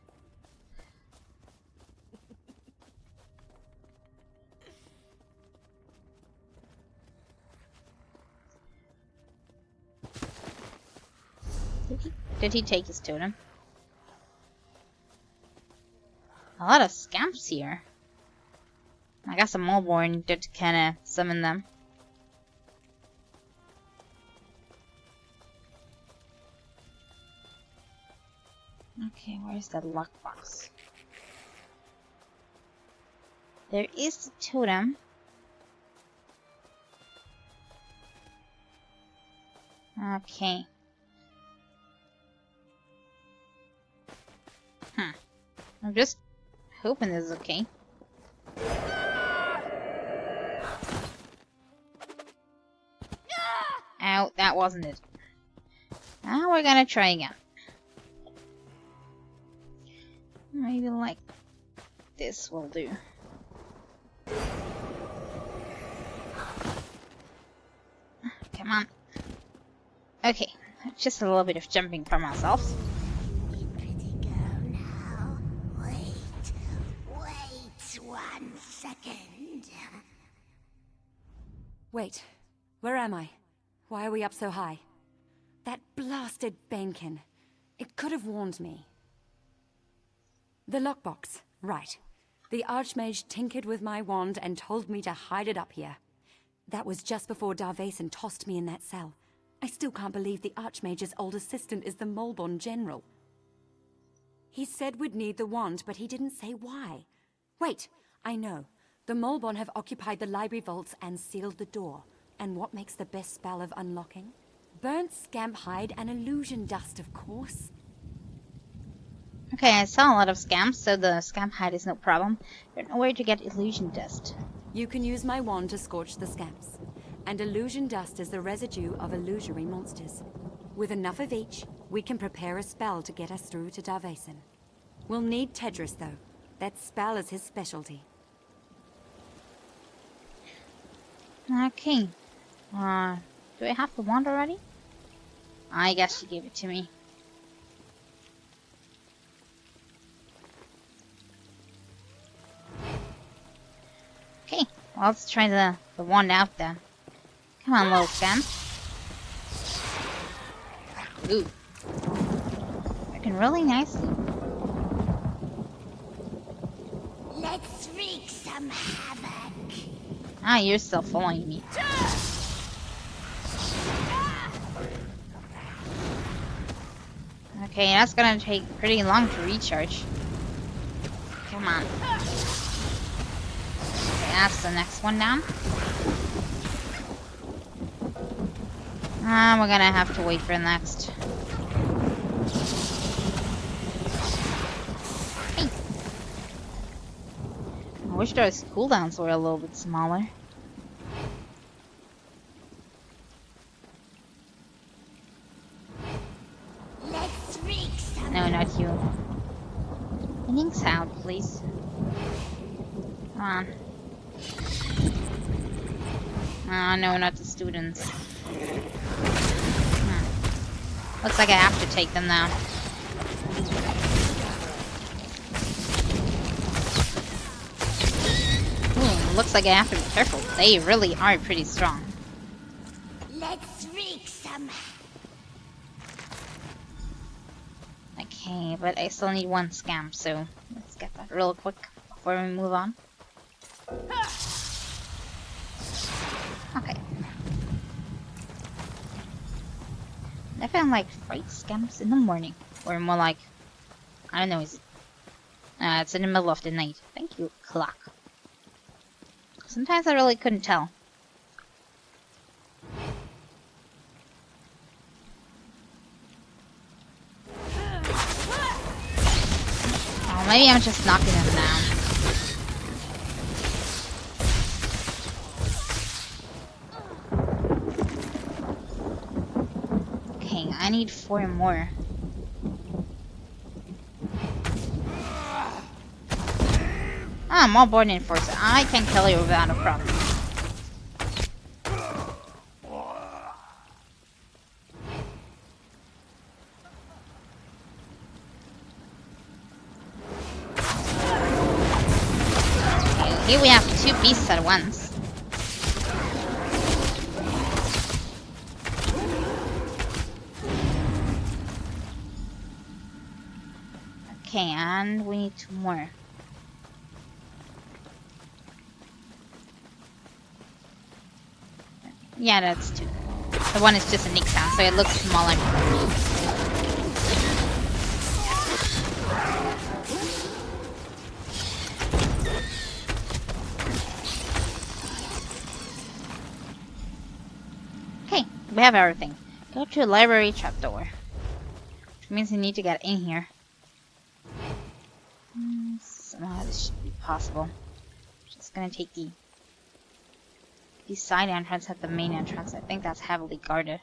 Did he take his totem? A lot of scamps here. I guess a Mulborn did kinda summon them. Okay, where's that lockbox? There is the totem. Okay. I'm just hoping this is okay. Ow, that wasn't it. Now we're gonna try again. Maybe like this will do. Come on. Okay, just a little bit of jumping from ourselves. Wait, where am I? Why are we up so high? That blasted Banekin. It could have warned me. The lockbox, right. The Archmage tinkered with my wand and told me to hide it up here. That was just before Darvason tossed me in that cell. I still can't believe the Archmage's old assistant is the Mulborn General. He said we'd need the wand, but he didn't say why. Wait, I know. The Mulborn have occupied the library vaults and sealed the door. And what makes the best spell of unlocking? Burnt scamp hide and illusion dust, of course. Okay, I saw a lot of scamps, so the scamp hide is no problem. Don't know where to get illusion dust. You can use my wand to scorch the scamps. And illusion dust is the residue of illusory monsters. With enough of each, we can prepare a spell to get us through to Darvason. We'll need Tedris, though. That spell is his specialty. Okay. Do I have the wand already? I guess she gave it to me. Okay, well, let's try the wand out then. Come on, little scamp. Ooh. Working really nicely. Let's wreak some havoc. Ah, you're still following me. Okay, that's gonna take pretty long to recharge. Come on. Okay, that's the next one down. We're gonna have to wait for the next. Hey. I wish those cooldowns were a little bit smaller. No, not you. Ending sound, please. Come on. Oh, no, not the students. Looks like I have to take them now. Ooh, looks like I have to be careful. They really are pretty strong. Let's wreak some. Okay, but I still need one scam, so let's get that real quick before we move on. Okay. I found like fight scams in the morning, or more like, I don't know, it's in the middle of the night. Thank you, clock. Sometimes I really couldn't tell. Oh, maybe I'm just knocking him down. Okay, I need 4 more. Ah, I'm all born enforcer. I can kill you without a problem. Okay, here we have 2 beasts at once. Okay, and we need 2 more. Yeah, that's 2. The one is just a nick sound, so it looks smaller. Okay, we have everything. Go to the library trapdoor. Which means we need to get in here. Somehow this should be possible. Just gonna take the side entrance at the main entrance. I think that's heavily guarded.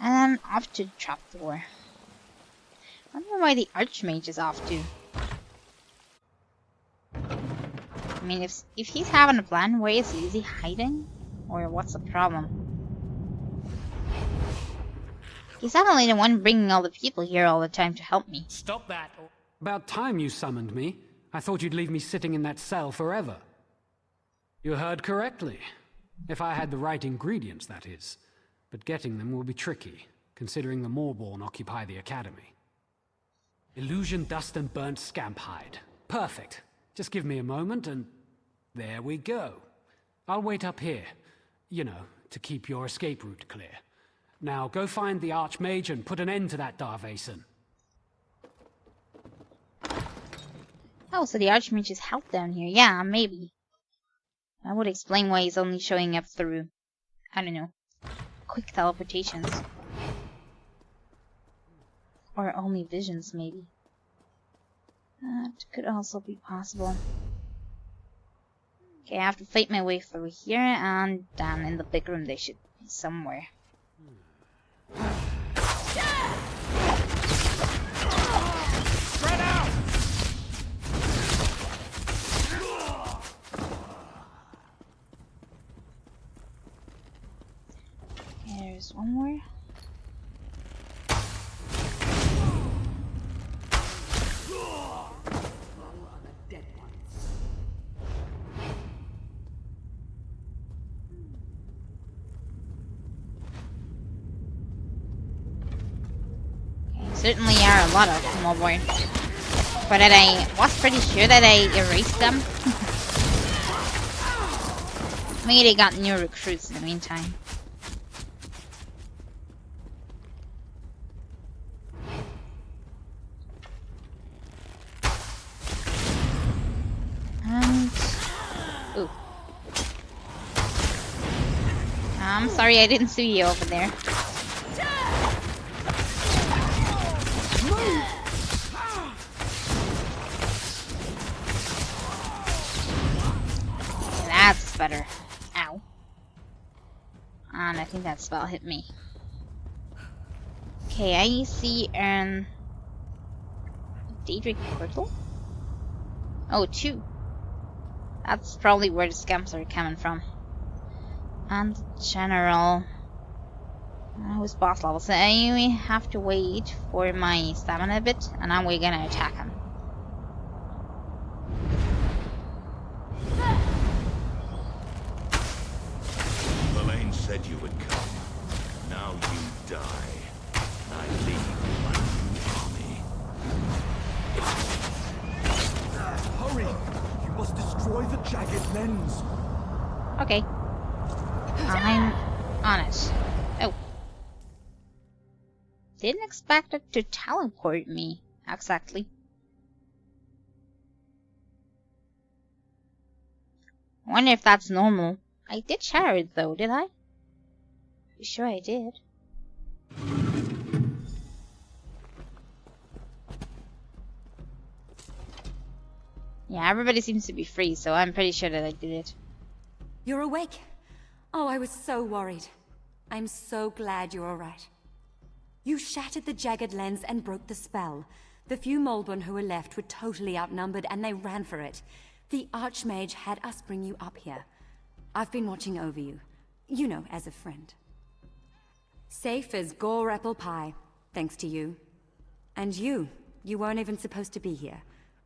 And then off to the trapdoor. I wonder why the Archmage is off too. I mean, if he's having a plan, where is he? Is he hiding? Or what's the problem? He's not only the one bringing all the people here all the time to help me. Stop that! About time you summoned me. I thought you'd leave me sitting in that cell forever. You heard correctly. If I had the right ingredients, that is. But getting them will be tricky, considering the Moorborn occupy the Academy. Illusion, dust, and burnt scamp hide. Perfect. Just give me a moment and... there we go. I'll wait up here. You know, to keep your escape route clear. Now, go find the Archmage and put an end to that Darvason. Oh, so the Archmage is help down here. Yeah, maybe. That would explain why he's only showing up through, I don't know, quick teleportations. Or only visions, maybe. That could also be possible. Okay, I have to fight my way through here, and down in the big room they should be somewhere. Spread out! Okay, there's one more. Certainly are a lot of Smallborn. But I was pretty sure that I erased them. Maybe they got new recruits in the meantime. And... ooh. I'm sorry I didn't see you over there. That's better. Ow. And I think that spell hit me. Okay, I see Daedric portal? Oh, 2. That's probably where the scamps are coming from. And general. Who's boss level? So I have to wait for my stamina a bit, and then we're gonna attack him. Elaine said you would come. Now you die. I leave my new army. Hurry! You must destroy the jagged lens. Okay. I'm on it. Oh. Didn't expect it to teleport me, exactly. Wonder if that's normal. I did share it though, did I? You sure I did? Yeah, everybody seems to be free, so I'm pretty sure that I did it. You're awake? Oh, I was so worried. I'm so glad you're alright. You shattered the jagged lens and broke the spell. The few Molborn who were left were totally outnumbered and they ran for it. The Archmage had us bring you up here. I've been watching over you. You know, as a friend. Safe as gore apple pie, thanks to you. And you weren't even supposed to be here.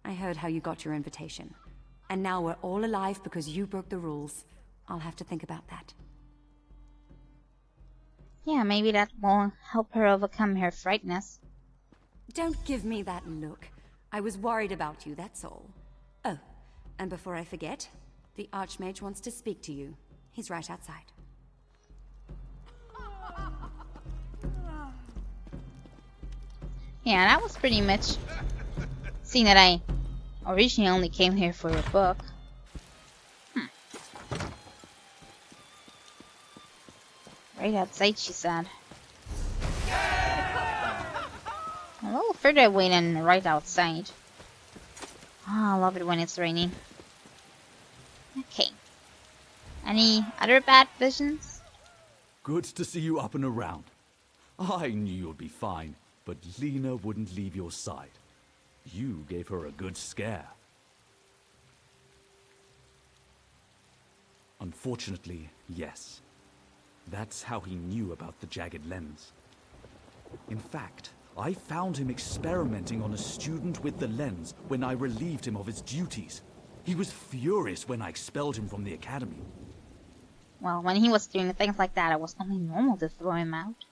I heard how you got your invitation. And now we're all alive because you broke the rules. I'll have to think about that. Yeah, maybe that will help her overcome her frightness. Don't give me that look. I was worried about you, that's all. Oh, and before I forget, the Archmage wants to speak to you. He's right outside. Yeah, that was pretty much... seeing that I originally only came here for a book. Right outside, she said. A little further away than right outside. Ah, I love it when it's raining. Okay. Any other bad visions? Good to see you up and around. I knew you'd be fine, but Lena wouldn't leave your side. You gave her a good scare. Unfortunately, yes. That's how he knew about the jagged lens. In fact, I found him experimenting on a student with the lens when I relieved him of his duties. He was furious when I expelled him from the academy. Well, when he was doing things like that, it was only normal to throw him out.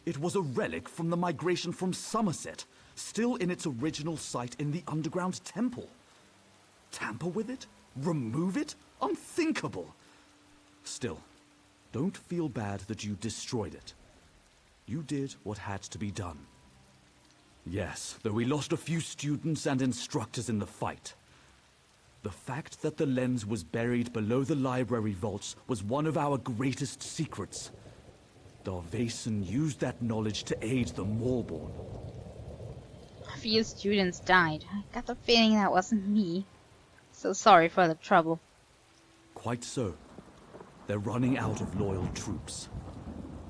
It was a relic from the migration from Somerset, still in its original site in the underground temple. Tamper with it? Remove it? Unthinkable! Still, don't feel bad that you destroyed it. You did what had to be done. Yes, though we lost a few students and instructors in the fight. The fact that the lens was buried below the library vaults was one of our greatest secrets. Darvason used that knowledge to aid the Malborn. A few students died. I got the feeling that wasn't me. So sorry for the trouble. Quite so. They're running out of loyal troops.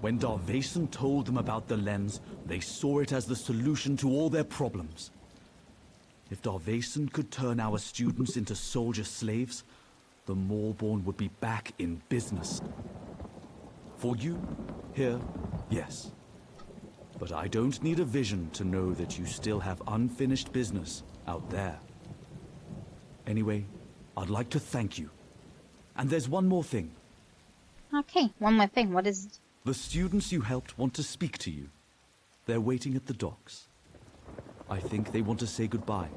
When Darvason told them about the lens, they saw it as the solution to all their problems. If Darvason could turn our students into soldier slaves, the Moorborn would be back in business. For you, here, yes. But I don't need a vision to know that you still have unfinished business out there. Anyway, I'd like to thank you. And there's one more thing. Okay, one more thing. What is it? The students you helped want to speak to you. They're waiting at the docks. I think they want to say goodbye.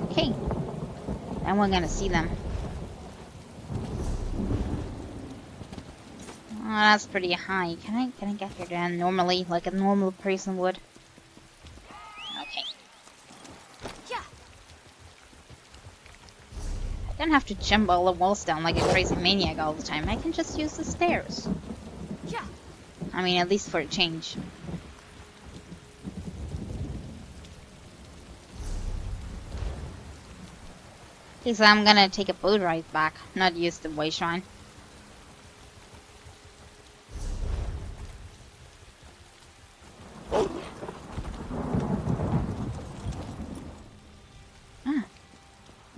Okay. And we're gonna see them. Oh, that's pretty high. Can I get here then normally, like a normal person would? Okay. I don't have to jump all the walls down like a crazy maniac all the time. I can just use the stairs. I mean, at least for a change. Okay, so I'm gonna take a boat ride back, not use the way shrine.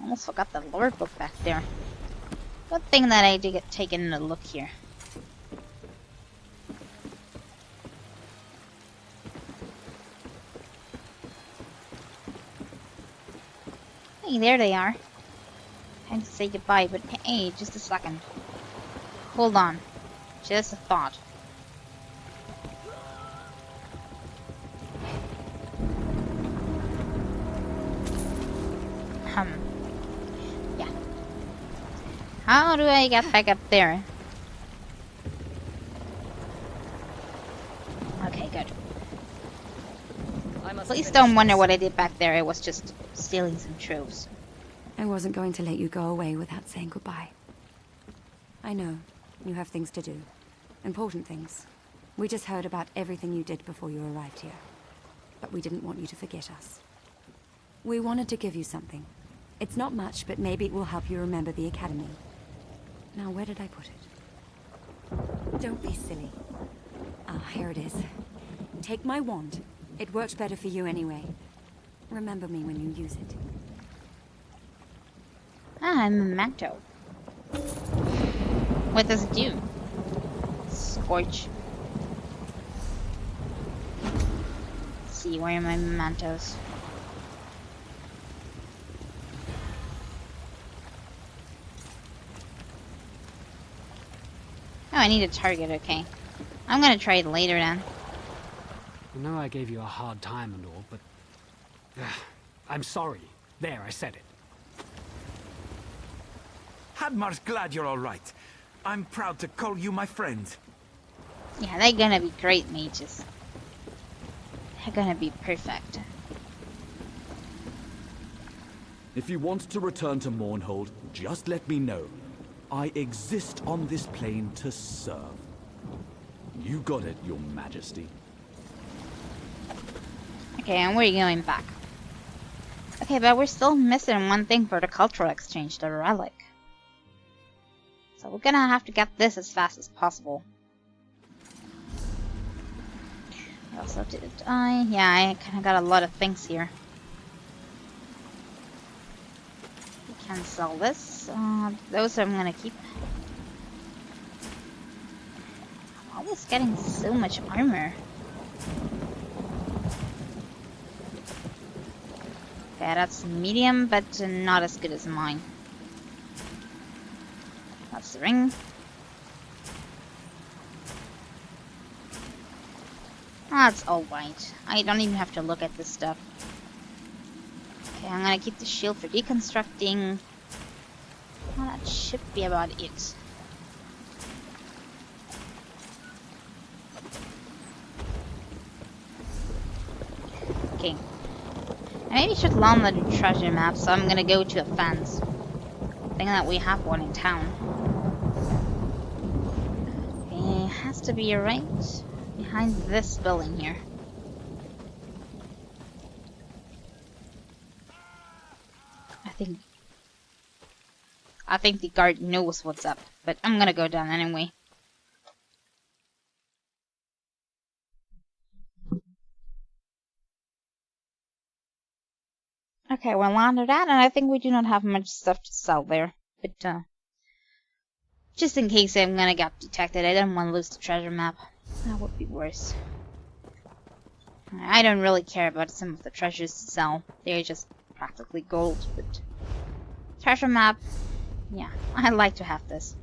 Almost forgot the lore book back there. Good thing that I did get taken a look here. Hey, there they are. Time to say goodbye, but hey, just a second. Hold on. Just a thought. Yeah. How do I get back up there? Okay, good. Please don't wonder what I did back there. I was just stealing some troves. I wasn't going to let you go away without saying goodbye. I know. You have things to do. Important things. We just heard about everything you did before you arrived here. But we didn't want you to forget us. We wanted to give you something. It's not much, but maybe it will help you remember the Academy. Now, where did I put it? Don't be silly. Ah, here it is. Take my wand. It worked better for you anyway. Remember me when you use it. Ah, I'm a manto. What does it do? Scorch. Let's see, where are my mementos? Oh, I need a target, okay. I'm gonna try it later then. I know I gave you a hard time and all, but... I'm sorry. There, I said it. Hadmar's glad you're all right. I'm proud to call you my friend. Yeah, they're gonna be great mages. They're gonna be perfect. If you want to return to Mournhold, just let me know. I exist on this plane to serve. You got it, Your Majesty. Okay, and we're going back. Okay, but we're still missing one thing for the cultural exchange, the relic. So we're gonna have to get this as fast as possible. Also, did I? Yeah, I kinda got a lot of things here. We can sell this. Those I'm gonna keep. I'm always getting so much armor. Okay, that's medium, but not as good as mine. That's the ring. That's alright. I don't even have to look at this stuff. Okay, I'm gonna keep the shield for deconstructing. Well, that should be about it. Okay. I maybe should learn the treasure map, so I'm gonna go to a fence. Thing that we have one in town. Okay, has to be right behind this building here. I think the guard knows what's up, but I'm gonna go down anyway. Okay, we're landed at, and I think we do not have much stuff to sell there. But, just in case I'm gonna get detected, I don't want to lose the treasure map. That would be worse. I don't really care about some of the treasures to sell. They're just practically gold, but... treasure map, yeah, I'd like to have this.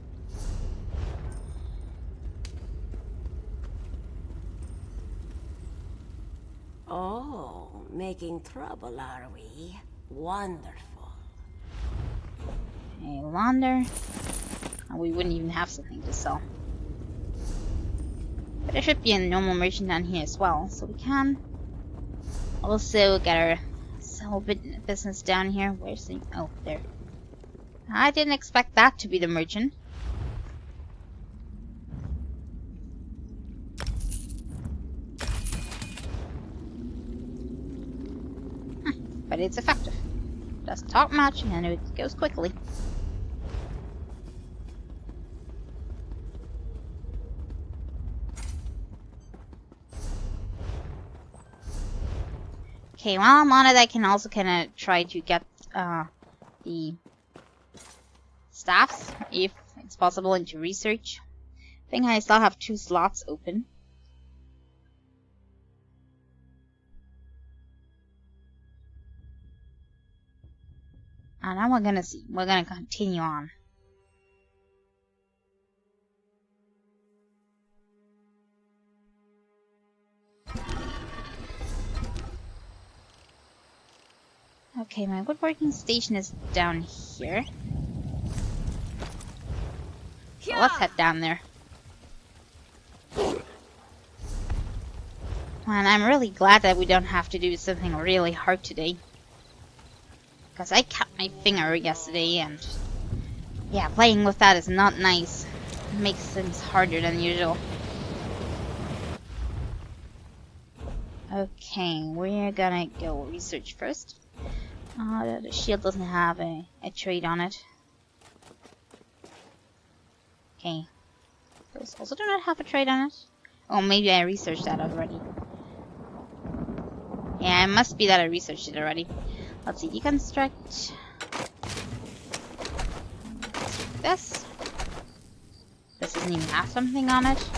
Oh, making trouble, are we? Wonderful. A launder. And we wouldn't even have something to sell. But there should be a normal merchant down here as well, so we can also get our sell business down here. Where's the... oh, there. I didn't expect that to be the merchant. But it's effective. Doesn't talk much and it goes quickly. Okay, while I'm on it, I can also kind of try to get the staffs, if it's possible, into research. I think I still have 2 slots open. And now we're gonna see. We're gonna continue on. Okay, my woodworking station is down here. So let's head down there. And I'm really glad that we don't have to do something really hard today. Because I cut my finger yesterday and... yeah, playing with that is not nice. It makes things harder than usual. Okay, we're gonna go research first. The shield doesn't have a trait on it. Okay. Those also do not have a trait on it. Oh, maybe I researched that already. Yeah, it must be that I researched it already. Let's see, deconstruct. This. This doesn't even have something on it.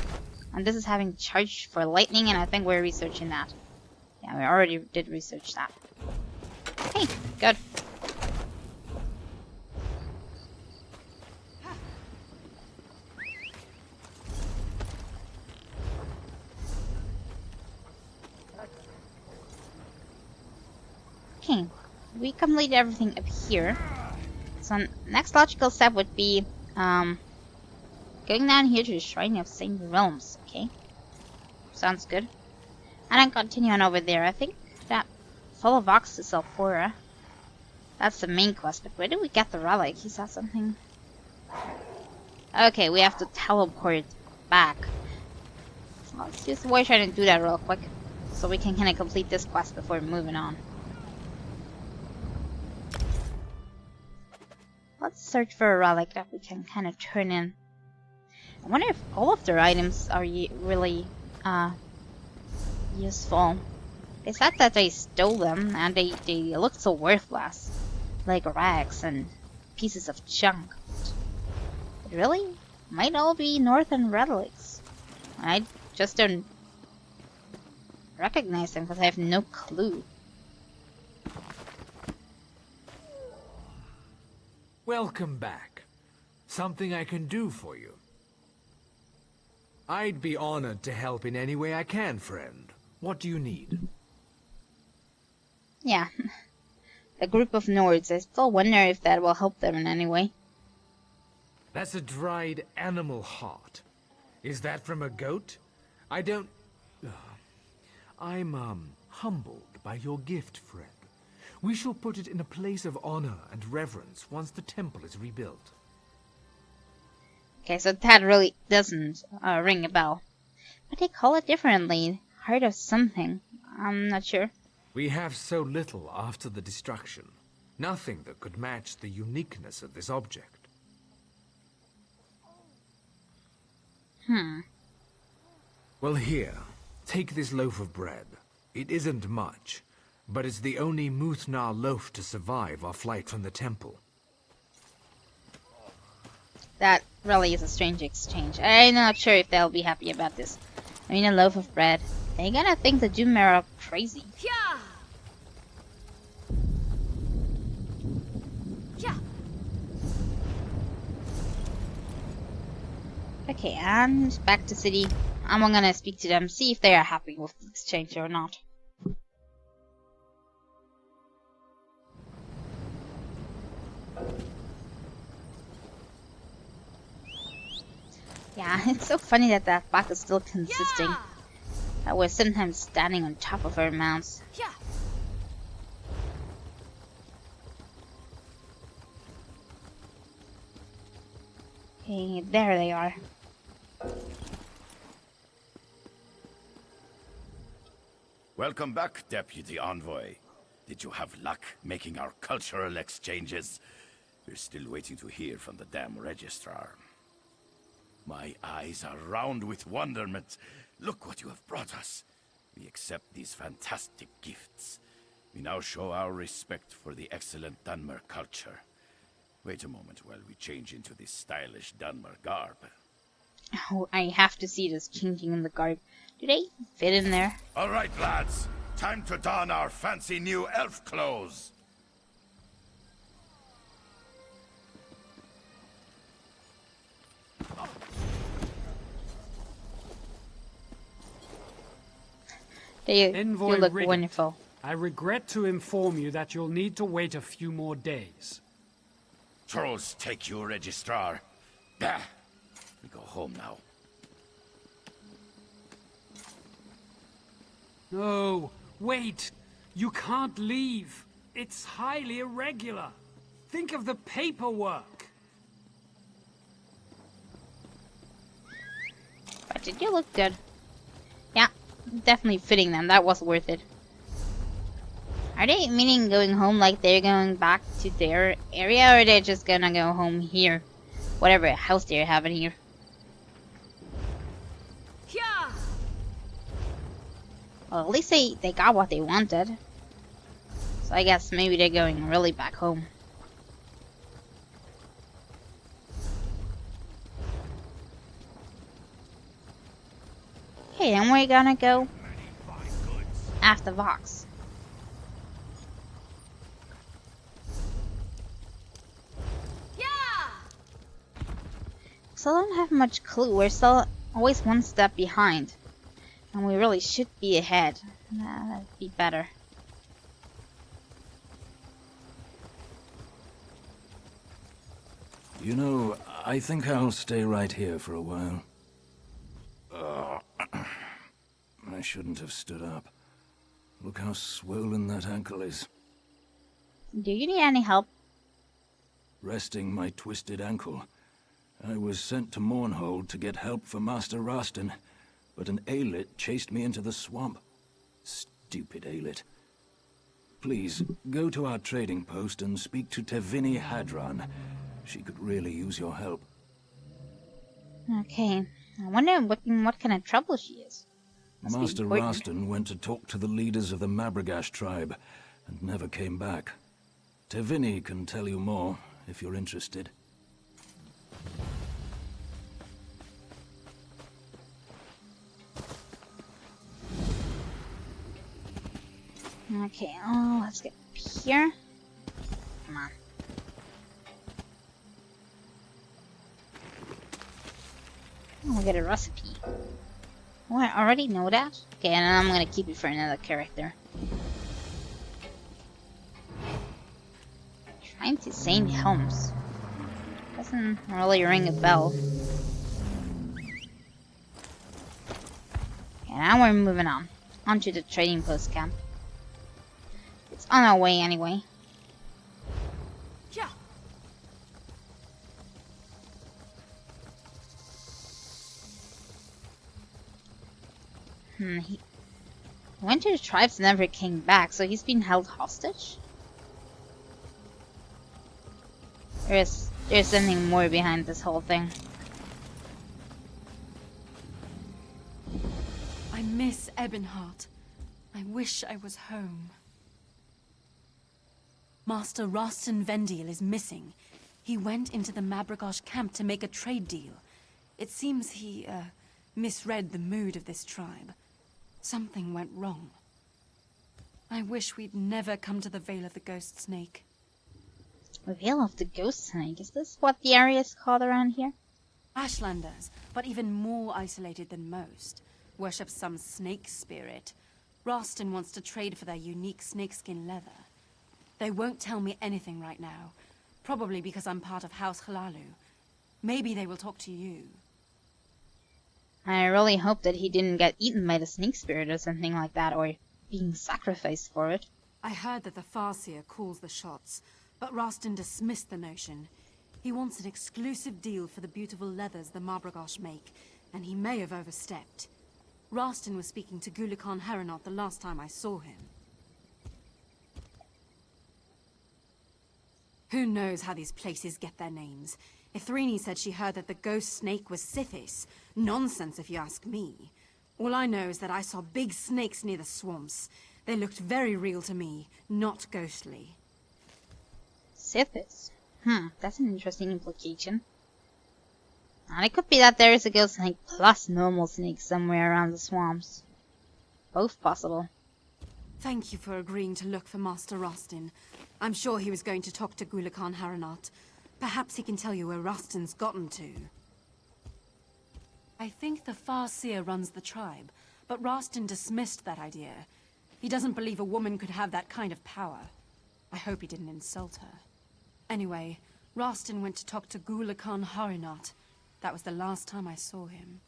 And this is having charge for lightning, and I think we're researching that. Yeah, we already did research that. Hey, good. Okay, we completed everything up here. So next logical step would be going down here to the Shrine of Saint Realms. Okay, sounds good. And then continue on over there. I think that full of Vox to Sulphura. That's the main quest, but where do we get the relic? He saw something. Okay, we have to teleport back. So let's use the voice try to do that real quick, so we can kind of complete this quest before moving on. Let's search for a relic that we can kind of turn in. I wonder if all of their items are really useful. They said that they stole them, and they look so worthless. Like rags and pieces of junk. But really? Might all be northern relics. I just don't recognize them because I have no clue. Welcome back. Something I can do for you? I'd be honored to help in any way I can, friend. What do you need? Yeah. A group of Nords. I still wonder if that will help them in any way. That's a dried animal heart. Is that from a goat? I don't... I'm, humbled by your gift, friend. We shall put it in a place of honor and reverence once the temple is rebuilt. Okay, so that really doesn't ring a bell. But they call it differently. Heart of something. I'm not sure. We have so little after the destruction. Nothing that could match the uniqueness of this object. Well, here, take this loaf of bread. It isn't much, but it's the only Muthnar loaf to survive our flight from the temple. That really is a strange exchange. I'm not sure if they'll be happy about this. I mean, a loaf of bread. They're gonna think the Doomare are crazy. Yeah. Yeah. Okay, and back to city. I'm gonna speak to them, see if they are happy with the exchange or not. Yeah, it's so funny that that buck is still consisting. Yeah. That we're sometimes standing on top of our mounts. Yeah. Okay, there they are. Welcome back, Deputy Envoy. Did you have luck making our cultural exchanges? We're still waiting to hear from the damn registrar. My eyes are round with wonderment. Look what you have brought us. We accept these fantastic gifts. We now show our respect for the excellent Dunmer culture. Wait a moment while we change into this stylish Dunmer garb. Oh, I have to see this changing in the garb. Do they fit in there? All right, lads. Time to don our fancy new elf clothes. They Envoy look Riggett, wonderful. I regret to inform you that you'll need to wait a few more days. Trolls take you, Registrar. Bah! We go home now. No, wait! You can't leave. It's highly irregular. Think of the paperwork. But did you look good? Yeah, definitely fitting them. That was worth it. Are they meaning going home like they're going back to their area, or they're just gonna go home here? Whatever house they're having here. Yeah. Well, at least they got what they wanted. So I guess maybe they're going really back home. Okay, then we're gonna go after Vox. So I don't have much clue. We're still always one step behind. And we really should be ahead. That'd be better. You know, I think I'll stay right here for a while. I shouldn't have stood up. Look how swollen that ankle is. Do you need any help? Resting my twisted ankle. I was sent to Mournhold to get help for Master Rastin, but an Aelit chased me into the swamp. Stupid Aelit. Please, go to our trading post and speak to Tevini Hadran. She could really use your help. Okay. I wonder what kind of trouble she is. Master Rastin went to talk to the leaders of the Mabragash tribe, and never came back. Tevini can tell you more, if you're interested. Okay, oh, let's get up here. Come on. Oh, we'll get a recipe. Oh, I already know that? Okay, and I'm gonna keep it for another character. Trying to St. Helms. Doesn't really ring a bell. Okay, now we're moving on. Onto the trading post camp. It's on our way anyway. Yeah. He went to the tribes and never came back, so he's been held hostage? There's something more behind this whole thing. I miss Ebonheart. I wish I was home. Master Rostin Vendiel is missing. He went into the Mabragosh camp to make a trade deal. It seems he, misread the mood of this tribe. Something went wrong. I wish we'd never come to the Vale of the Ghost Snake. The Vale of the Ghost Snake? Is this what the area is called around here? Ashlanders, but even more isolated than most, worship some snake spirit. Rostin wants to trade for their unique snakeskin leather. They won't tell me anything right now, probably because I'm part of House Halalu. Maybe they will talk to you. I really hope that he didn't get eaten by the snake spirit or something like that, or being sacrificed for it. I heard that the Farseer calls the shots, but Rostin dismissed the notion. He wants an exclusive deal for the beautiful leathers the Mabragosh make, and he may have overstepped. Rostin was speaking to Gulikan Heronot the last time I saw him. Who knows how these places get their names? Ithrini said she heard that the ghost snake was Sithis. Nonsense if you ask me. All I know is that I saw big snakes near the swamps. They looked very real to me, not ghostly. Sithis? That's an interesting implication. And it could be that there is a ghost snake plus normal snakes somewhere around the swamps. Both possible. Thank you for agreeing to look for Master Rostin. I'm sure he was going to talk to Gulikan Heronot. Perhaps he can tell you where Rostin's gotten to. I think the Farseer runs the tribe, but Rostin dismissed that idea. He doesn't believe a woman could have that kind of power. I hope he didn't insult her. Anyway, Rostin went to talk to Gulikan Heronot. That was the last time I saw him.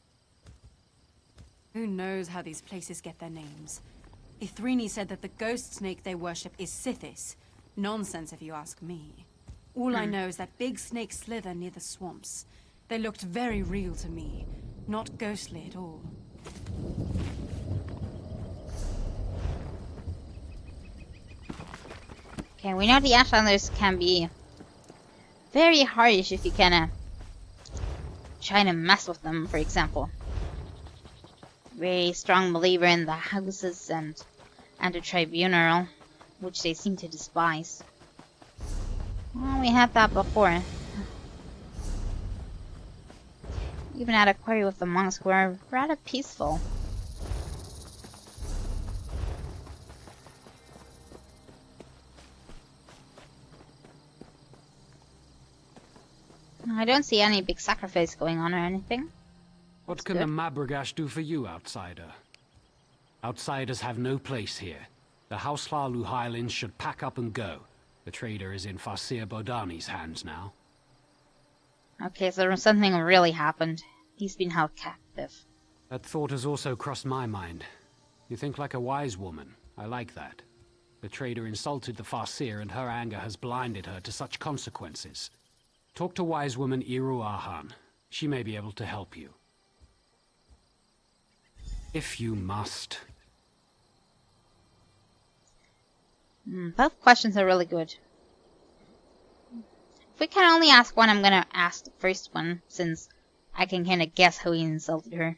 Who knows how these places get their names? Ithrini said that the ghost snake they worship is Sithis. Nonsense if you ask me. All I know is that big snakes slither near the swamps. They looked very real to me, not ghostly at all. Okay, we know the Ashlanders can be very harsh if you kinda try to mess with them, for example. Very strong believer in the houses and the tribunal, which they seem to despise. Well, we had that before. Even had a quarry with the monks who are rather peaceful. I don't see any big sacrifice going on or anything. What can the Mabragash do for you, outsider? Outsiders have no place here. The House Hlalu Highlands should pack up and go. The trader is in Farseer Bodani's hands now. Okay, so something really happened. He's been held captive. That thought has also crossed my mind. You think like a wise woman. I like that. The trader insulted the Farseer and her anger has blinded her to such consequences. Talk to wise woman Iru Ahan. She may be able to help you. If you must. Both questions are really good. If we can only ask one, I'm gonna ask the first one, since I can kinda guess how he insulted her.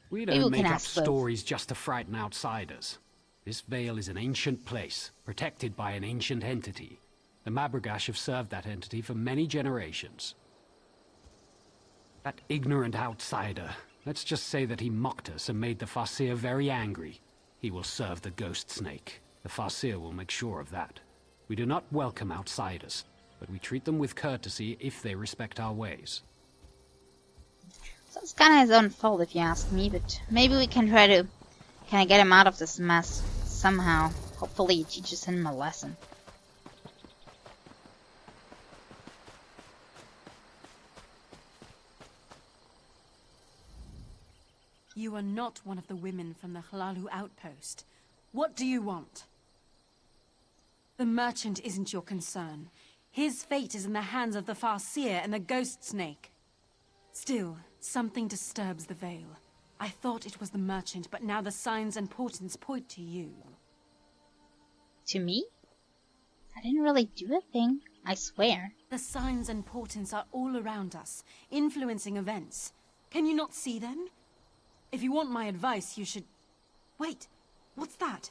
We don't make up stories just to frighten outsiders. This vale is an ancient place, protected by an ancient entity. The Mabragash have served that entity for many generations. That ignorant outsider, let's just say that he mocked us and made the Farseer very angry. He will serve the ghost snake. The Farseer will make sure of that. We do not welcome outsiders, but we treat them with courtesy if they respect our ways. So it's kinda his own fault if you ask me, but maybe we can try to kinda get him out of this mess somehow. Hopefully it teaches him a lesson. You are not one of the women from the Hlalu outpost. What do you want? The merchant isn't your concern. His fate is in the hands of the Farseer and the ghost snake. Still, something disturbs the Vale. I thought it was the merchant, but now the signs and portents point to you. To me? I didn't really do a thing. I swear. The signs and portents are all around us, influencing events. Can you not see them? If you want my advice, you should... Wait, what's that?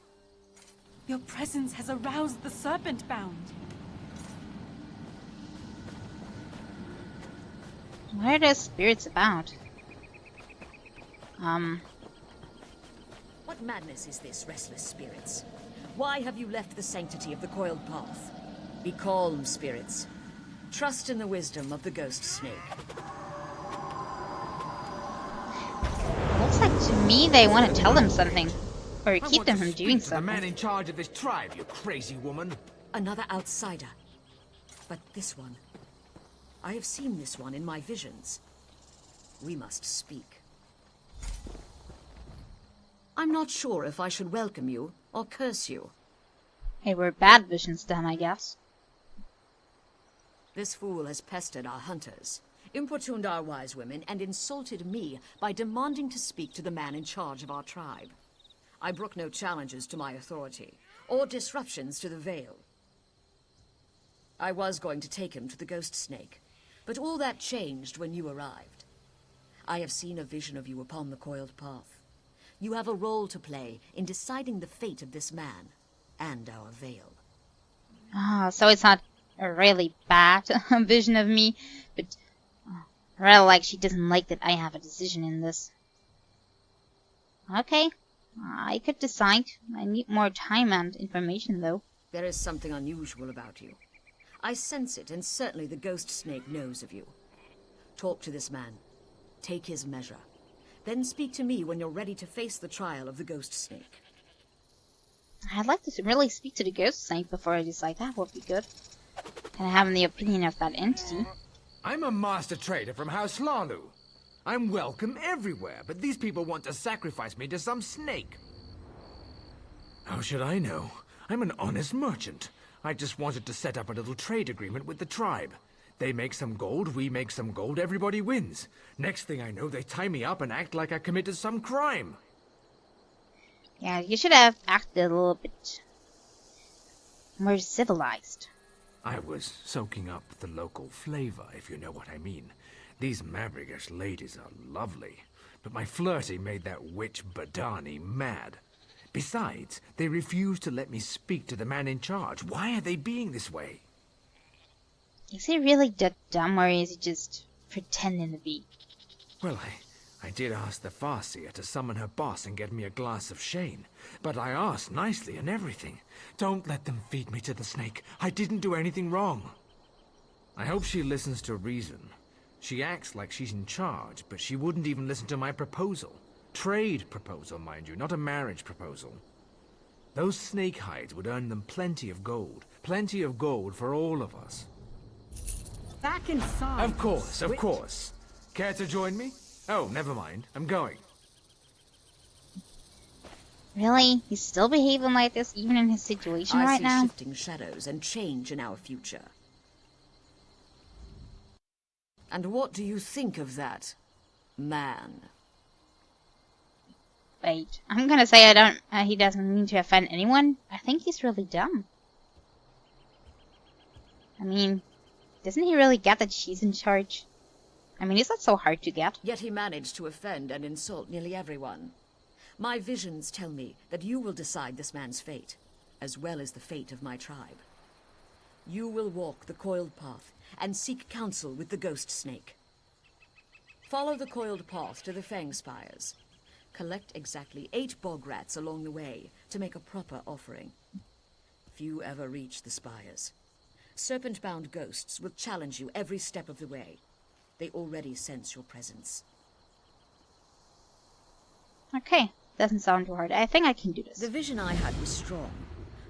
Your presence has aroused the serpent bound. What are those spirits about? What madness is this, restless spirits? Why have you left the sanctity of the coiled path? Be calm, spirits. Trust in the wisdom of the ghost snake. Looks like to me they want to tell them something. Or keep them from doing The something. man in charge of this tribe, you crazy woman. Another outsider. But this one... I have seen this one in my visions. We must speak. I'm not sure if I should welcome you or curse you. Hey, we're bad visions then, I guess. This fool has pestered our hunters, importuned our wise women, and insulted me by demanding to speak to the man in charge of our tribe. I brook no challenges to my authority, or disruptions to the veil. I was going to take him to the ghost snake, but all that changed when you arrived. I have seen a vision of you upon the coiled path. You have a role to play in deciding the fate of this man, and our veil. Ah, so it's not a really bad vision of me, but rather like she doesn't like that I have a decision in this. Okay, I could decide. I need more time and information, though. There is something unusual about you. I sense it, and certainly the ghost snake knows of you. Talk to this man. Take his measure. Then speak to me when you're ready to face the trial of the ghost snake. I'd like to really speak to the ghost snake before I decide. That would be good. Can I have the opinion of that entity? I'm a master trader from House Lalu. I'm welcome everywhere, but these people want to sacrifice me to some snake. How should I know? I'm an honest merchant. I just wanted to set up a little trade agreement with the tribe. They make some gold, we make some gold, everybody wins. Next thing I know, they tie me up and act like I committed some crime. Yeah, you should have acted a little bit more civilized. I was soaking up the local flavor, if you know what I mean. These Mabrigash ladies are lovely, but my flirting made that witch Badani mad. Besides, they refused to let me speak to the man in charge. Why are they being this way? Is he really that dumb, or is he just pretending to be? Well, I did ask the Farseer to summon her boss and get me a glass of Shane. But I asked nicely and everything. Don't let them feed me to the snake. I didn't do anything wrong. I hope she listens to reason. She acts like she's in charge, but she wouldn't even listen to my proposal. Trade proposal, mind you, not a marriage proposal. Those snake hides would earn them plenty of gold. Plenty of gold for all of us. Back inside. Of course, of course. Care to join me? Oh, never mind. I'm going. Really? He's still behaving like this even in his situation right now? I see shifting shadows and change in our future. And what do you think of that, man? Wait, I'm gonna say I don't. He doesn't mean to offend anyone. I think he's really dumb. I mean, doesn't he really get that she's in charge? I mean, is that so hard to get? Yet he managed to offend and insult nearly everyone. My visions tell me that you will decide this man's fate, as well as the fate of my tribe. You will walk the coiled path and seek counsel with the ghost snake. Follow the coiled path to the Fang Spires. Collect exactly 8 bog rats along the way to make a proper offering. Few ever reach the spires. Serpent-bound ghosts will challenge you every step of the way. They already sense your presence. Okay, doesn't sound too hard. I think I can do this. The vision I had was strong.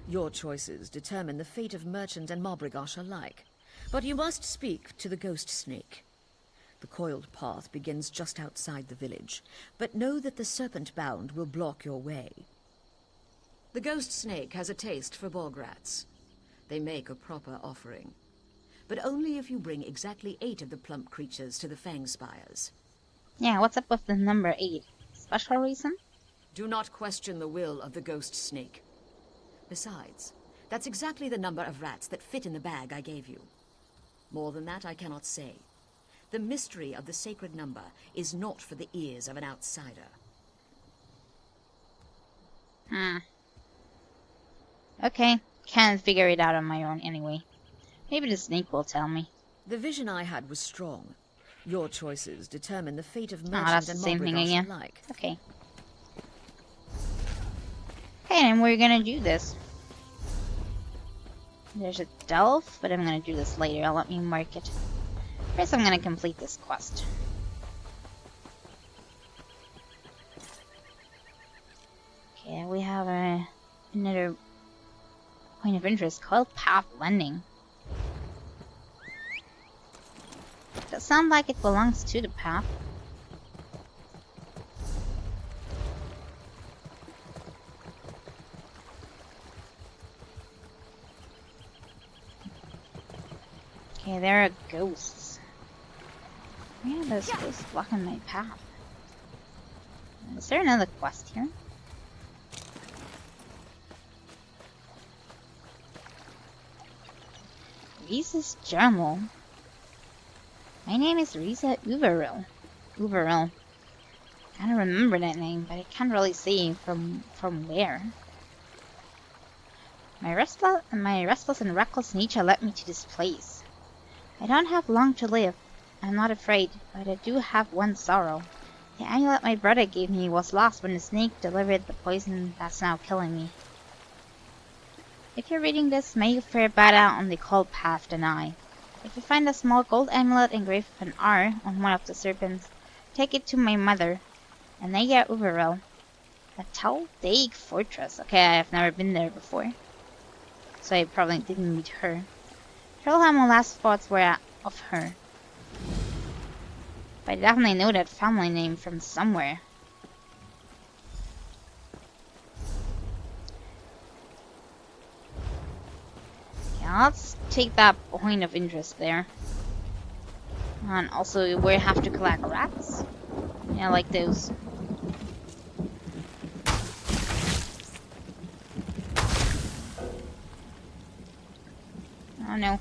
Your choices determine the fate of merchant and Mobrigosh alike. But you must speak to the ghost snake. The coiled path begins just outside the village, but know that the serpent-bound will block your way. The ghost snake has a taste for bog rats. They make a proper offering, but only if you bring exactly 8 of the plump creatures to the Fang Spires. Yeah, what's up with the number 8? Special reason? Do not question the will of the ghost snake. Besides, That's exactly the number of rats that fit in the bag I gave you. More than that, I cannot say. The mystery of the sacred number is not for the ears of an outsider. Okay, can't figure it out on my own anyway. Maybe the snake will tell me. The vision I had was strong. Your choices determine the fate of That's merchants the and same thing mob again. alike. Okay. Okay, and we're gonna do this. There's a delve, but I'm gonna do this later. Let me mark it. First, I'm gonna complete this quest. Okay, we have another point of interest called Path Landing. Does sound like it belongs to the path. Okay, there are ghosts. Where are those ghosts blocking my path? Is there another quest here? Risa's journal. My name is Risa Uberil. Uberil. I don't remember that name, but I can't really see from where. My restless and reckless nature led me to this place. I don't have long to live. I'm not afraid, but I do have one sorrow. The amulet my brother gave me was lost when the snake delivered the poison that's now killing me. If you're reading this, may you fare better on the cold path than I. If you find a small gold amulet engraved with an R on one of the serpents, take it to my mother, Anaya Uberil, at Taldaig Fortress. Okay, I have never been there before, so I probably didn't meet her. Tell her my last thoughts were of her. But I definitely know that family name from somewhere. Yeah, let's take that point of interest there. And also, we have to collect rats. Yeah, like those. Oh no.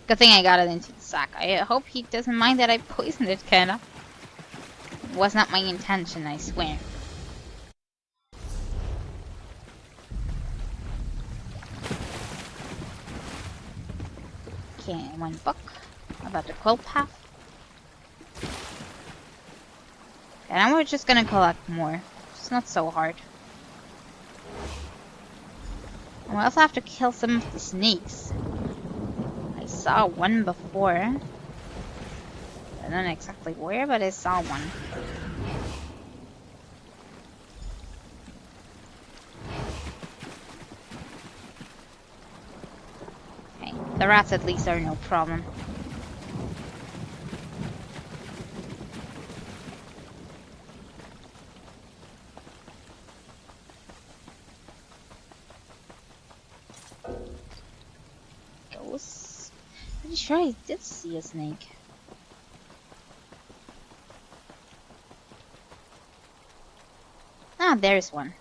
Good thing I got it into the sack. I hope he doesn't mind that I poisoned it, kinda. It was not my intention, I swear. Okay, one book about the quilt path. And now we're just gonna collect more. It's not so hard. And we also have to kill some of the snakes. I saw one before. I don't know exactly where, but I saw one. Okay, the rats at least are no problem. Pretty sure I did see a snake. Ah, there's one.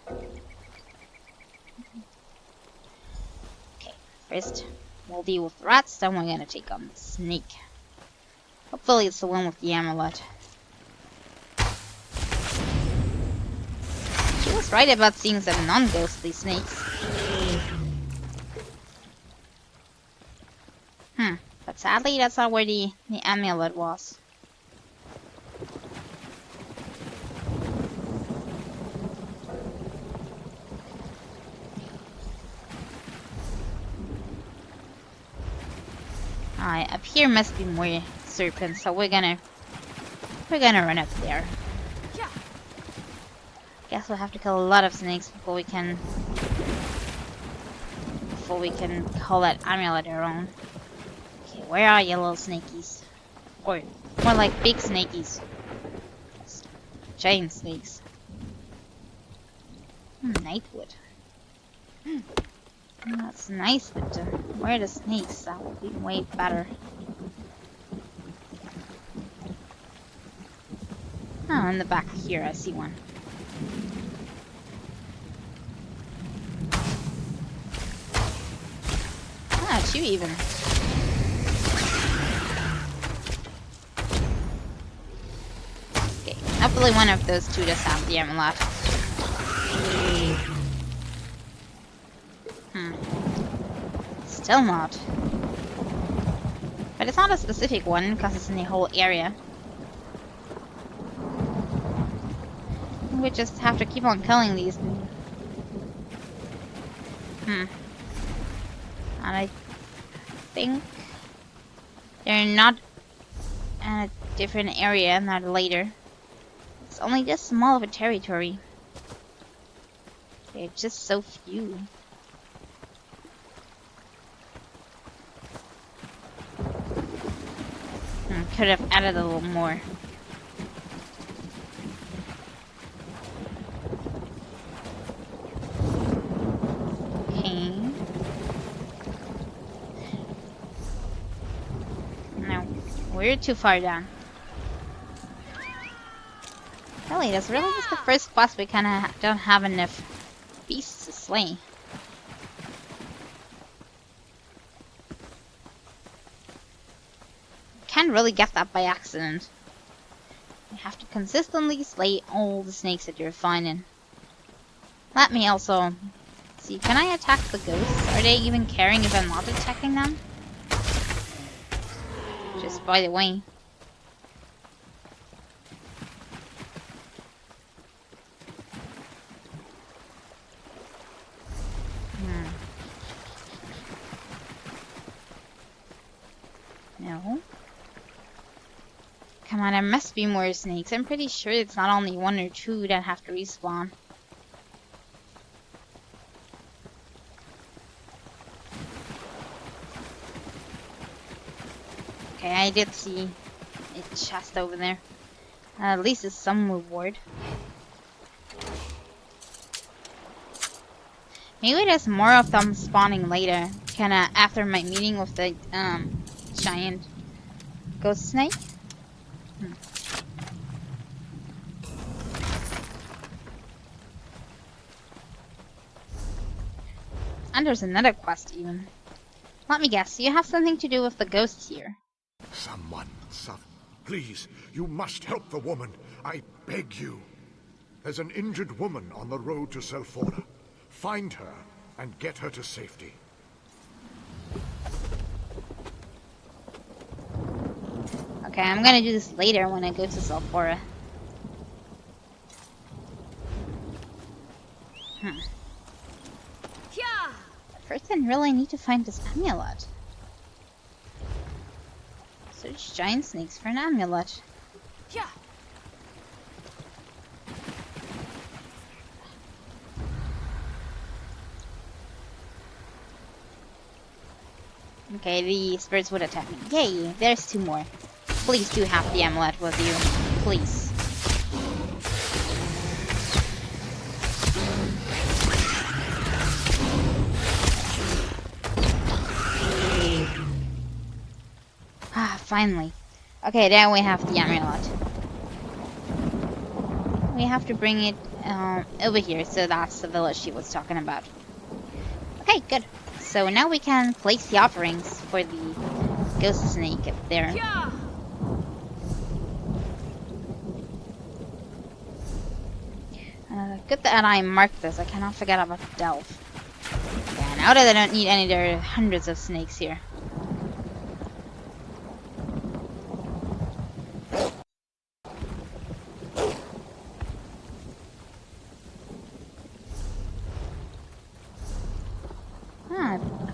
Okay, first we'll deal with rats, then we're gonna take on the snake. Hopefully it's the one with the amulet. She was right about seeing some non-ghostly snakes. But sadly, that's not where the amulet was. Alright, up here must be more serpents, so we're gonna run up there. Guess we'll have to kill a lot of snakes before we can call that amulet our own. Okay, where are you, little snakies? Or more like big snakies. Giant snakes. Nightwood. That's nice, but where are the snakes? That would be way better. Oh, in the back here, I see one. two even. Okay, hopefully one of those two does have the amulet. Still not. But it's not a specific one, because it's in the whole area. We just have to keep on killing these. And I think they're not in a different area, not later. It's only this small of a territory. They're just so few. Could have added a little more. Okay. No, we're too far down. Really, this really is the first boss we kinda don't have enough beasts to slay. Can't really get that by accident. You have to consistently slay all the snakes that you're finding. Let me also see, can I attack the ghosts? Are they even caring if I'm not attacking them? Just by the way. No. Come on, there must be more snakes. I'm pretty sure it's not only one or two that have to respawn. Okay, I did see a chest over there. At least it's some reward. Maybe there's more of them spawning later. Kinda after my meeting with the giant ghost snake. And there's another quest even. Let me guess, you have something to do with the ghosts here. Someone, please, you must help the woman. I beg you. There's an injured woman on the road to Selfora. Find her and get her to safety. Okay, I'm gonna do this later when I go to Selfora. First I really need to find this amulet. Search giant snakes for an amulet. Okay, the spirits would attack me. Yay, there's two more. Please do have the amulet with you. Please. Ah, finally. Okay, there we have the amulet. We have to bring it over here, so that's the village she was talking about. Okay, good. So now we can place the offerings for the ghost snake up there. Good that I marked this. I cannot forget about Delve. Yeah, now that I don't need any, there are hundreds of snakes here.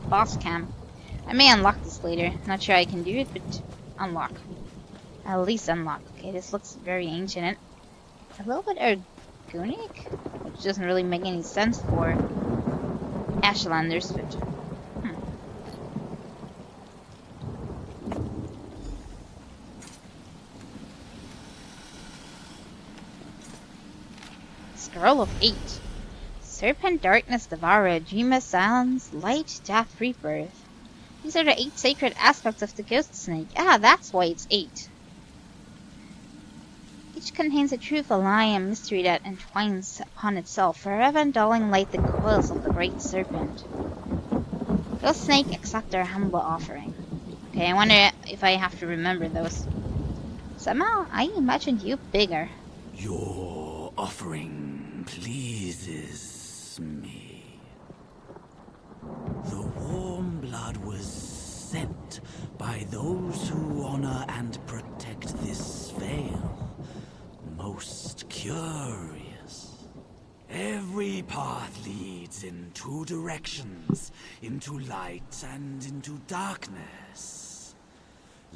Boss camp. I may unlock this later. Not sure I can do it, but unlock. At least unlock. Okay, this looks very ancient. A little bit organic, which doesn't really make any sense for Ashlanders, but Scroll of 8. Serpent, Darkness, Devourer, Dreamer, Silence, Light, Death, Rebirth. These are the 8 sacred aspects of the ghost snake. Ah, that's why it's 8. Each contains a truth, a lie, and mystery that entwines upon itself, forever indulging light the coils of the great serpent. Ghost Snake, accept our humble offering. Okay, I wonder if I have to remember those. Somehow, I imagined you bigger. Your offering pleases me. The warm blood was sent by those who honor and protect this veil. Most curious. Every path leads in two directions, into light and into darkness.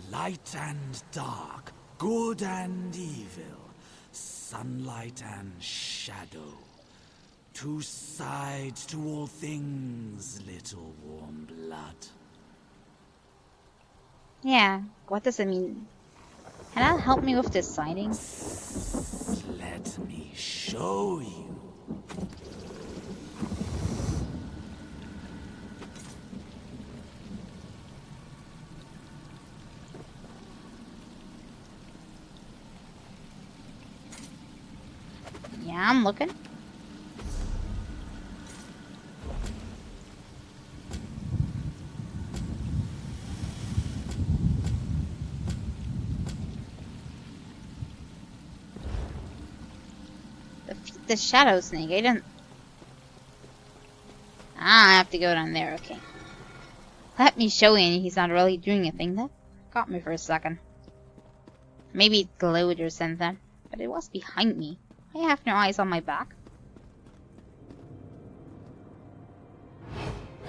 Light and dark, good and evil, sunlight and shadow. Two sides to all things, little warm blood. Yeah, what does it mean? Can that help me with deciding? Let me show you. Yeah, I'm looking. Defeat the Shadow Snake. I didn't... Ah, I have to go down there. Okay. Let me show you. He's not really doing a thing. That got me for a second. Maybe it glowed or something. But it was behind me. I have no eyes on my back.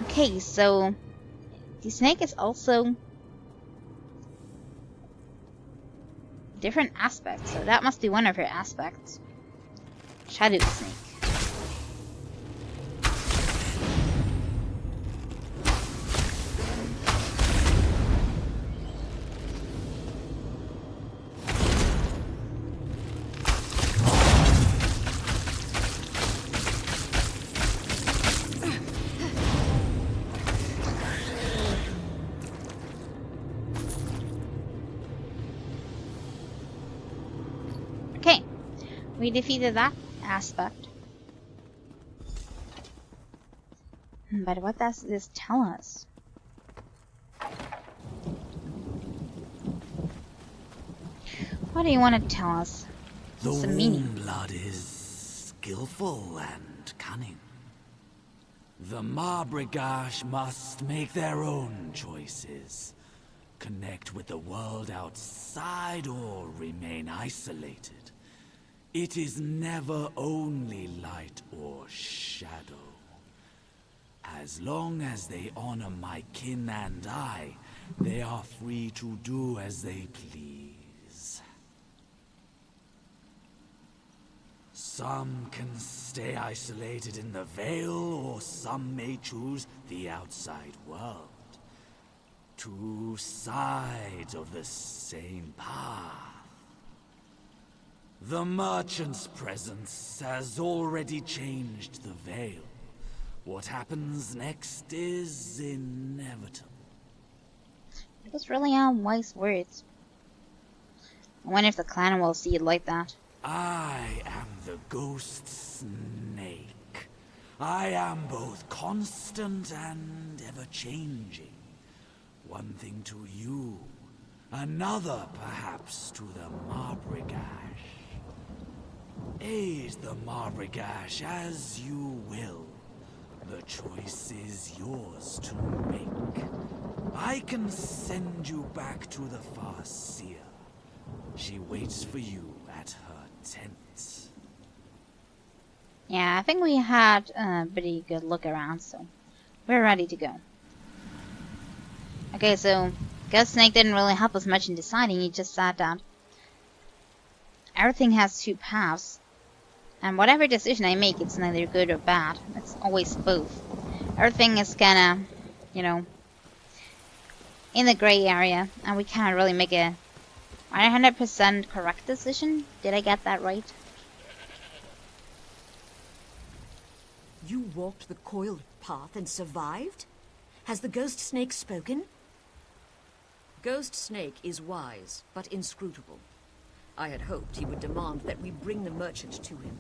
Okay, so... the snake is also... different aspects. So that must be one of her aspects. Shadow Snake. Okay, we defeated that aspect. But what does this tell us? What do you want to tell us? The What's the warm meaning? blood is skillful and cunning. The Marbrigash must make their own choices. Connect with the world outside or remain isolated. It is never only light or shadow. As long as they honor my kin and I, they are free to do as they please. Some can stay isolated in the Vale, or some may choose the outside world. Two sides of the same path. The merchant's presence has already changed the Vale. What happens next is inevitable. Those really wise words. I wonder if the clan will see it like that. I am the Ghost Snake. I am both constant and ever-changing. One thing to you, another perhaps to the Marbrigash. Aid the Marbrigash as you will. The choice is yours to make. I can send you back to the Farseer. She waits for you at her tent. Yeah, I think we had a pretty good look around, so we're ready to go. Okay, so Ghost Snake didn't really help us much in deciding. He just said that everything has two paths, and whatever decision I make, it's neither good or bad. It's always both. Everything is kinda, you know, in the gray area, and we can't really make a 100% correct decision. Did I get that right? You walked the coiled path and survived? Has the Ghost Snake spoken? Ghost Snake is wise, but inscrutable. I had hoped he would demand that we bring the merchant to him.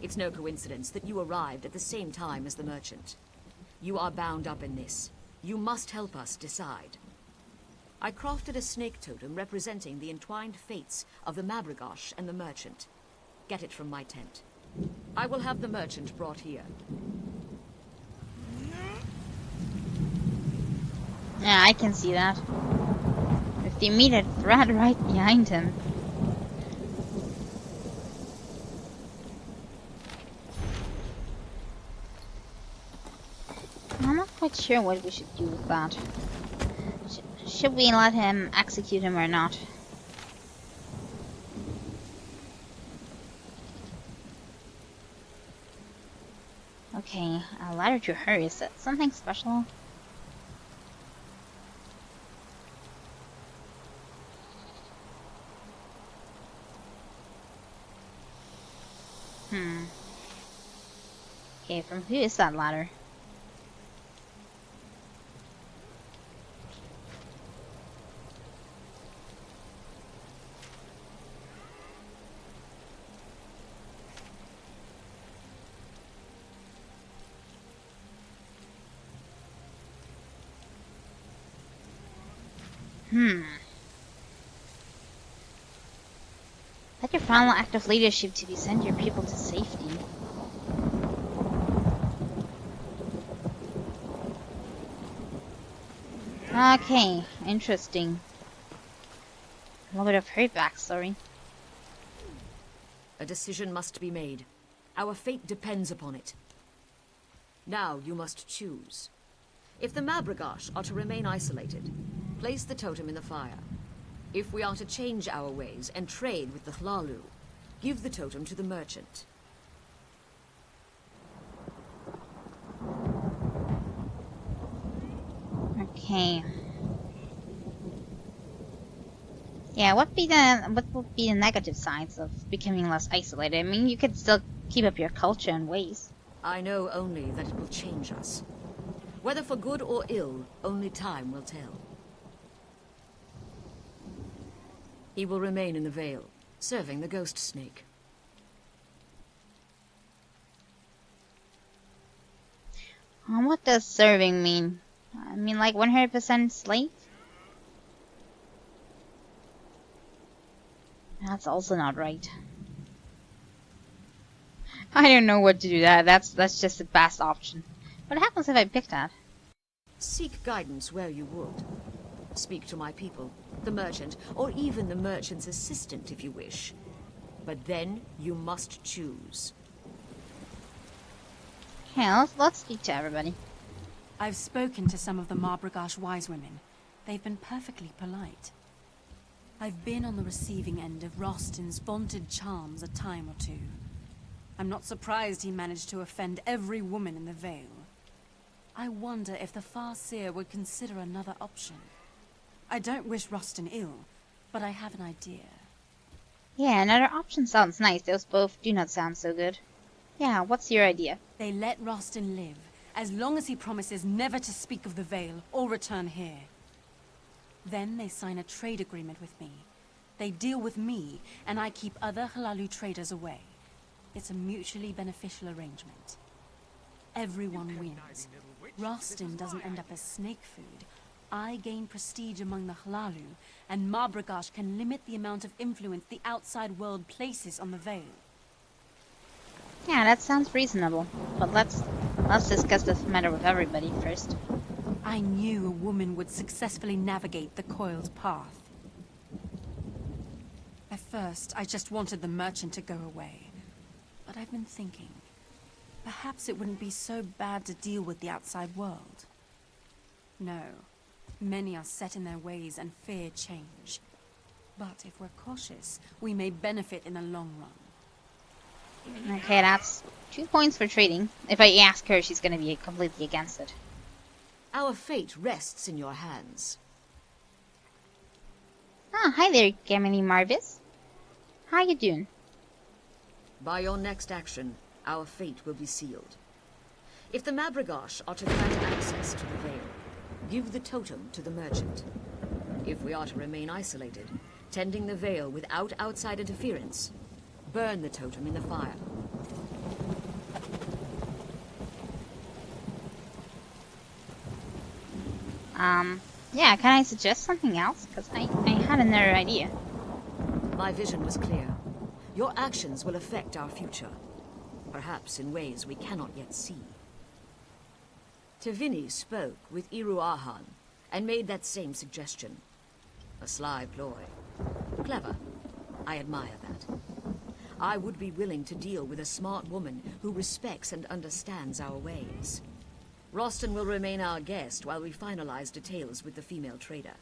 It's no coincidence that you arrived at the same time as the merchant. You are bound up in this. You must help us decide. I crafted a snake totem representing the entwined fates of the Mabragosh and the merchant. Get it from my tent. I will have the merchant brought here. Yeah, I can see that. With the immediate threat right behind him. I'm not quite sure what we should do with that. Should we let him execute him or not? Okay, a ladder to her. Is that something special? Okay, from who is that ladder? Let your final act of leadership to be send your people to safety. Okay, interesting. A little bit of her backstory. A decision must be made. Our fate depends upon it. Now you must choose. If the Mabragosh are to remain isolated, place the totem in the fire. If we are to change our ways and trade with the Hlalu, give the totem to the merchant. Okay. Yeah, what would be the negative sides of becoming less isolated? I mean, you could still keep up your culture and ways. I know only that it will change us. Whether for good or ill, only time will tell. He will remain in the Vale, serving the Ghost Snake. What does serving mean? I mean, like 100% slave? That's also not right. I don't know what to do. That's just the best option. What happens if I pick that? Seek guidance where you would. Speak to my people, the merchant, or even the merchant's assistant if you wish. But then you must choose. Yeah, let's speak to everybody. I've spoken to some of the Mabragosh wise women. They've been perfectly polite. I've been on the receiving end of Rostin's vaunted charms a time or two. I'm not surprised he managed to offend every woman in the Vale. I wonder if the Farseer would consider another option. I don't wish Rostin ill, but I have an idea. Yeah, another option sounds nice. Those both do not sound so good. Yeah, what's your idea? They let Rostin live, as long as he promises never to speak of the Vale or return here. Then they sign a trade agreement with me. They deal with me, and I keep other Hlalu traders away. It's a mutually beneficial arrangement. Everyone wins. Rostin doesn't end up as snake food. I gain prestige among the Hlalu, and Mabragosh can limit the amount of influence the outside world places on the Vale. Yeah, that sounds reasonable. But let's discuss this matter with everybody first. I knew a woman would successfully navigate the coiled path. At first, I just wanted the merchant to go away. But I've been thinking, perhaps it wouldn't be so bad to deal with the outside world. No, many are set in their ways and fear change. But if we're cautious, we may benefit in the long run. Okay, that's 2 points for trading. If I ask her, she's gonna be completely against it. Our fate rests in your hands. Ah, hi there, Gemini Marvis. How you doing? By your next action, our fate will be sealed. If the Mabragosh are to grant access to the Vale, give the totem to the merchant. If we are to remain isolated, tending the Vale without outside interference, burn the totem in the fire. Yeah, can I suggest something else? Because I had another idea. My vision was clear. Your actions will affect our future. Perhaps in ways we cannot yet see. Tevini spoke with Iru Ahan and made that same suggestion. A sly ploy. Clever. I admire that. I would be willing to deal with a smart woman who respects and understands our ways. Roston will remain our guest while we finalize details with the female trader.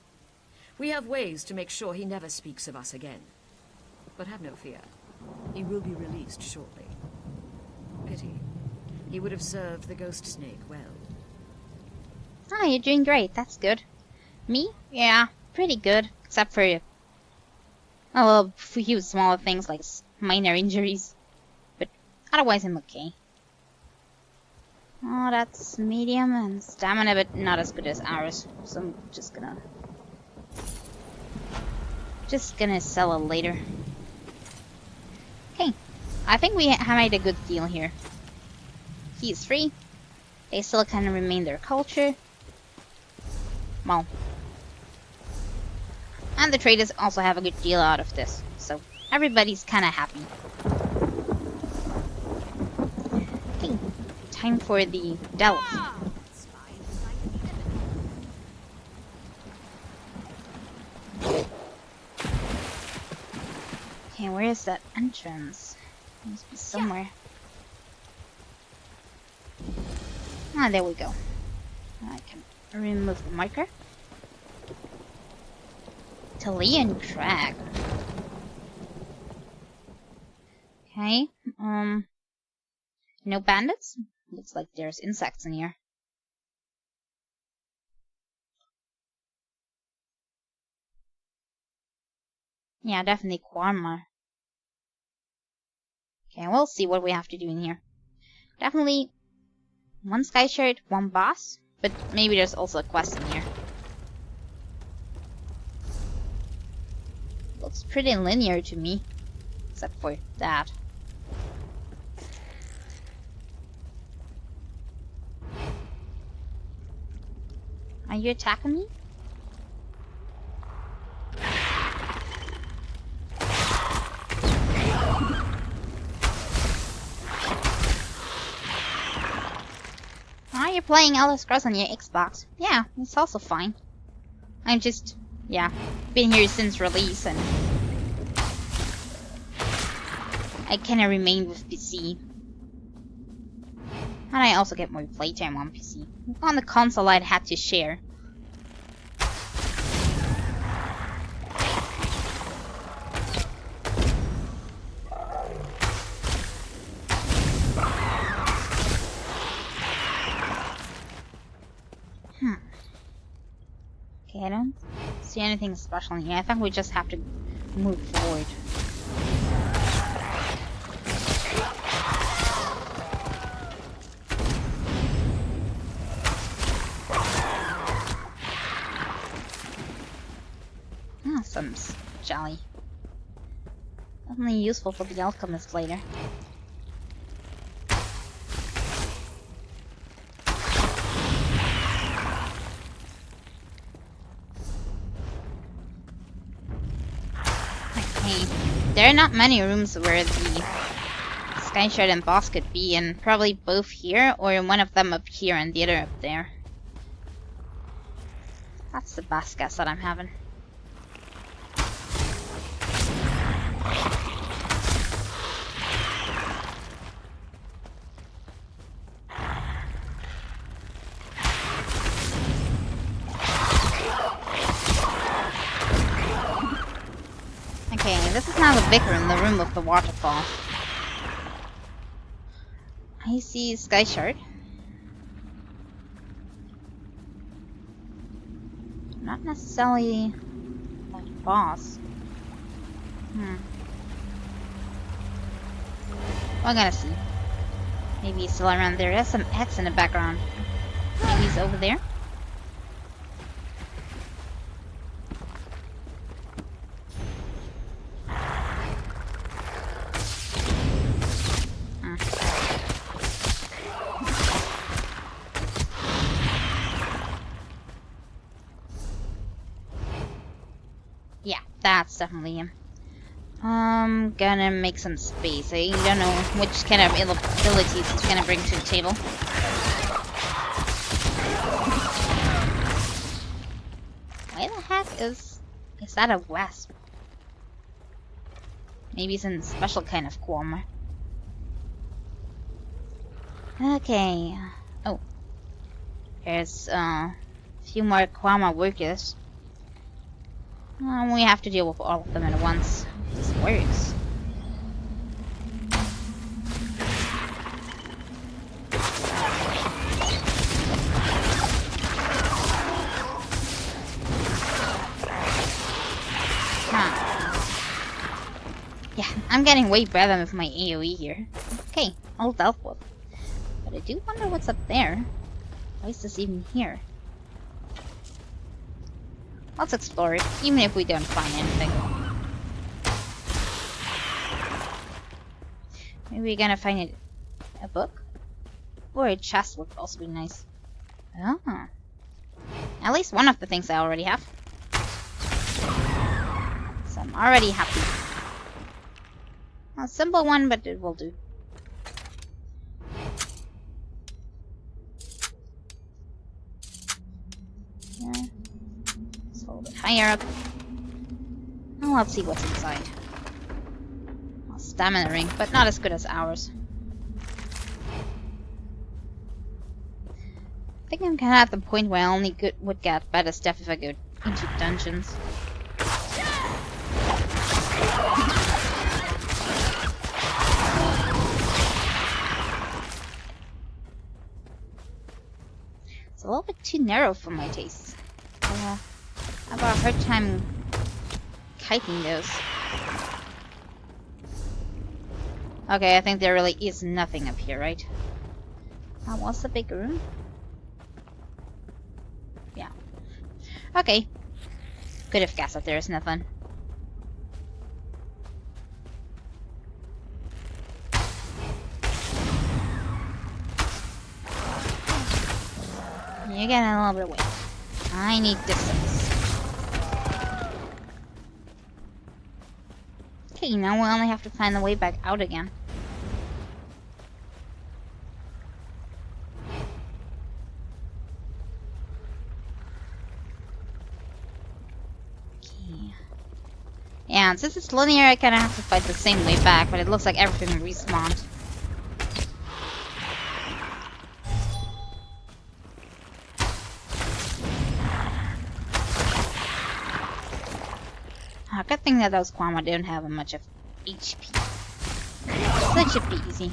We have ways to make sure he never speaks of us again. But have no fear. He will be released shortly. Pity. He would have served the ghost snake well. Ah, you're doing great. That's good. Me? Yeah, pretty good. Except for, oh, well, a few small things like minor injuries. But otherwise I'm okay. Oh, that's medium and stamina, but not as good as ours. So I'm just gonna sell it later. Okay, I think we have made a good deal here. He is free. They still can remain their culture. Well, and the traders also have a good deal out of this, so everybody's kind of happy. Okay, time for the delve. Okay, where is that entrance? It must be somewhere. Ah, there we go. I can remove the marker. Talian Crag. Okay, no bandits? Looks like there's insects in here. Yeah, definitely Quarma. Okay, we'll see what we have to do in here. Definitely one sky shirt, one boss, but maybe there's also a quest in here. Looks pretty linear to me, except for that. Are you attacking me? Ah, you're playing Elder Scrolls on your Xbox. Yeah, it's also fine. I'm just, yeah, been here since release and I kinda remain with PC. And I also get more playtime on PC. On the console I'd had to share. Okay, I don't see anything special in here. I think we just have to move forward. Ah, some jelly. Definitely useful for the alchemist later. Okay, there are not many rooms where the Sky Shard and boss could be, and probably both here, or one of them up here and the other up there. That's the best guess that I'm having. Okay, this is now the big room, the room of the waterfall. I see Sky Shard. Not necessarily that boss. We're gonna see. Maybe he's still around there. There's some X in the background. Maybe he's over there. Yeah, that's definitely him. Gonna make some space. I don't know which kind of abilities he's gonna bring to the table. Why the heck is that a wasp? Maybe it's a special kind of Quama. Okay. Oh. There's a few more Quama workers. We have to deal with all of them at once. This works. Yeah, I'm getting way better with my AoE here. Okay, all dealt with. But I do wonder what's up there. Why is this even here? Let's explore it, even if we don't find anything. Maybe we're gonna find a book? Or a chest would also be nice. Ah. At least one of the things I already have. So I'm already happy. A simple one, but it will do. Yeah. It's a little bit higher up. Now let's see what's inside. A stamina ring, but not as good as ours. I think I'm kinda at the point where I only would get better stuff if I go into dungeons. It's a little bit too narrow for my tastes. I have a hard time kiting those. Okay, I think there really is nothing up here, right? That was the big room? Yeah. Okay. Could have guessed that there is nothing. You're getting a little bit away. I need distance. Okay, now we only have to find the way back out again. Okay. Yeah, and since it's linear, I kinda have to fight the same way back, but it looks like everything respawned. Good thing that those Quama don't have much of HP. So it should be easy.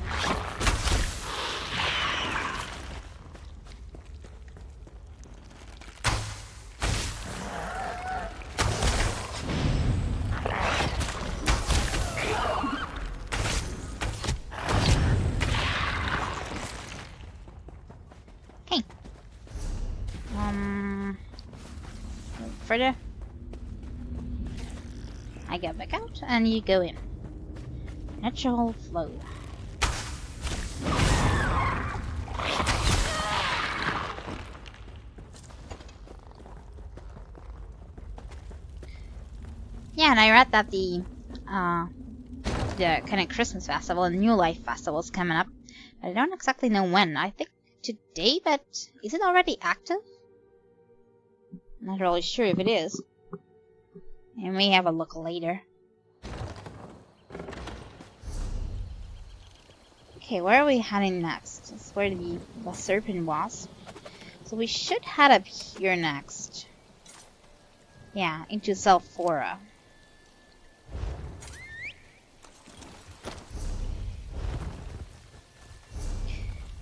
Okay. Further. I go back out, and you go in. Natural flow. Yeah, and I read that the kind of Christmas festival and New Life festival is coming up. I don't exactly know when. I think today, but is it already active? Not really sure if it is. I may have a look later. Okay, where are we heading next? That's where the serpent was. So we should head up here next. Yeah, into Selphora.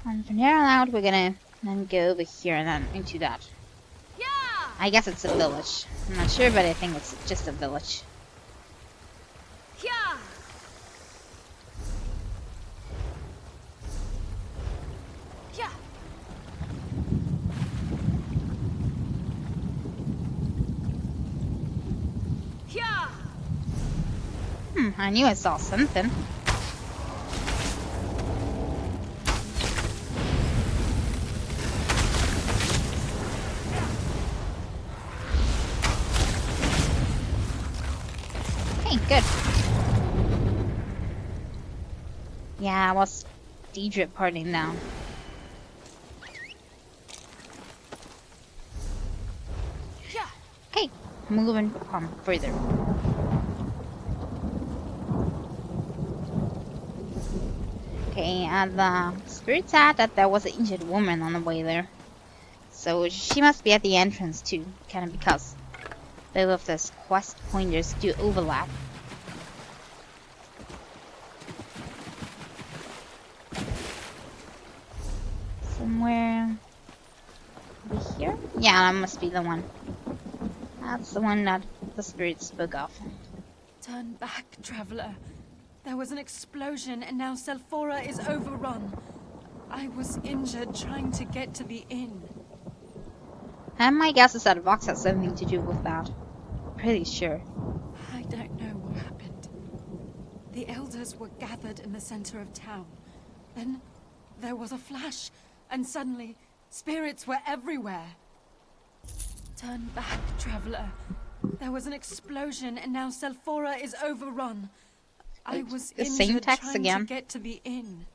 And from there on out, we're gonna then go over here and then into that. I guess it's a village. I'm not sure, but I think it's just a village. I knew I saw something. Okay, good. Yeah, I was Deidre parting down. Okay, moving on further. Okay, and the spirit said that there was an injured woman on the way there. So she must be at the entrance too, kind of because both of those quest pointers do overlap. Somewhere over here? Yeah, that must be the one. That's the one that the spirit spoke of. Turn back, traveler. There was an explosion and now Selphora is overrun. I was injured trying to get to the inn. And my guess is that Vox has something to do with that. Pretty sure. I don't know what happened. The elders were gathered in the center of town. Then there was a flash, and suddenly spirits were everywhere. Turn back, traveler. There was an explosion and now Selphora is overrun. I was The same injured text trying again. to get to the inn.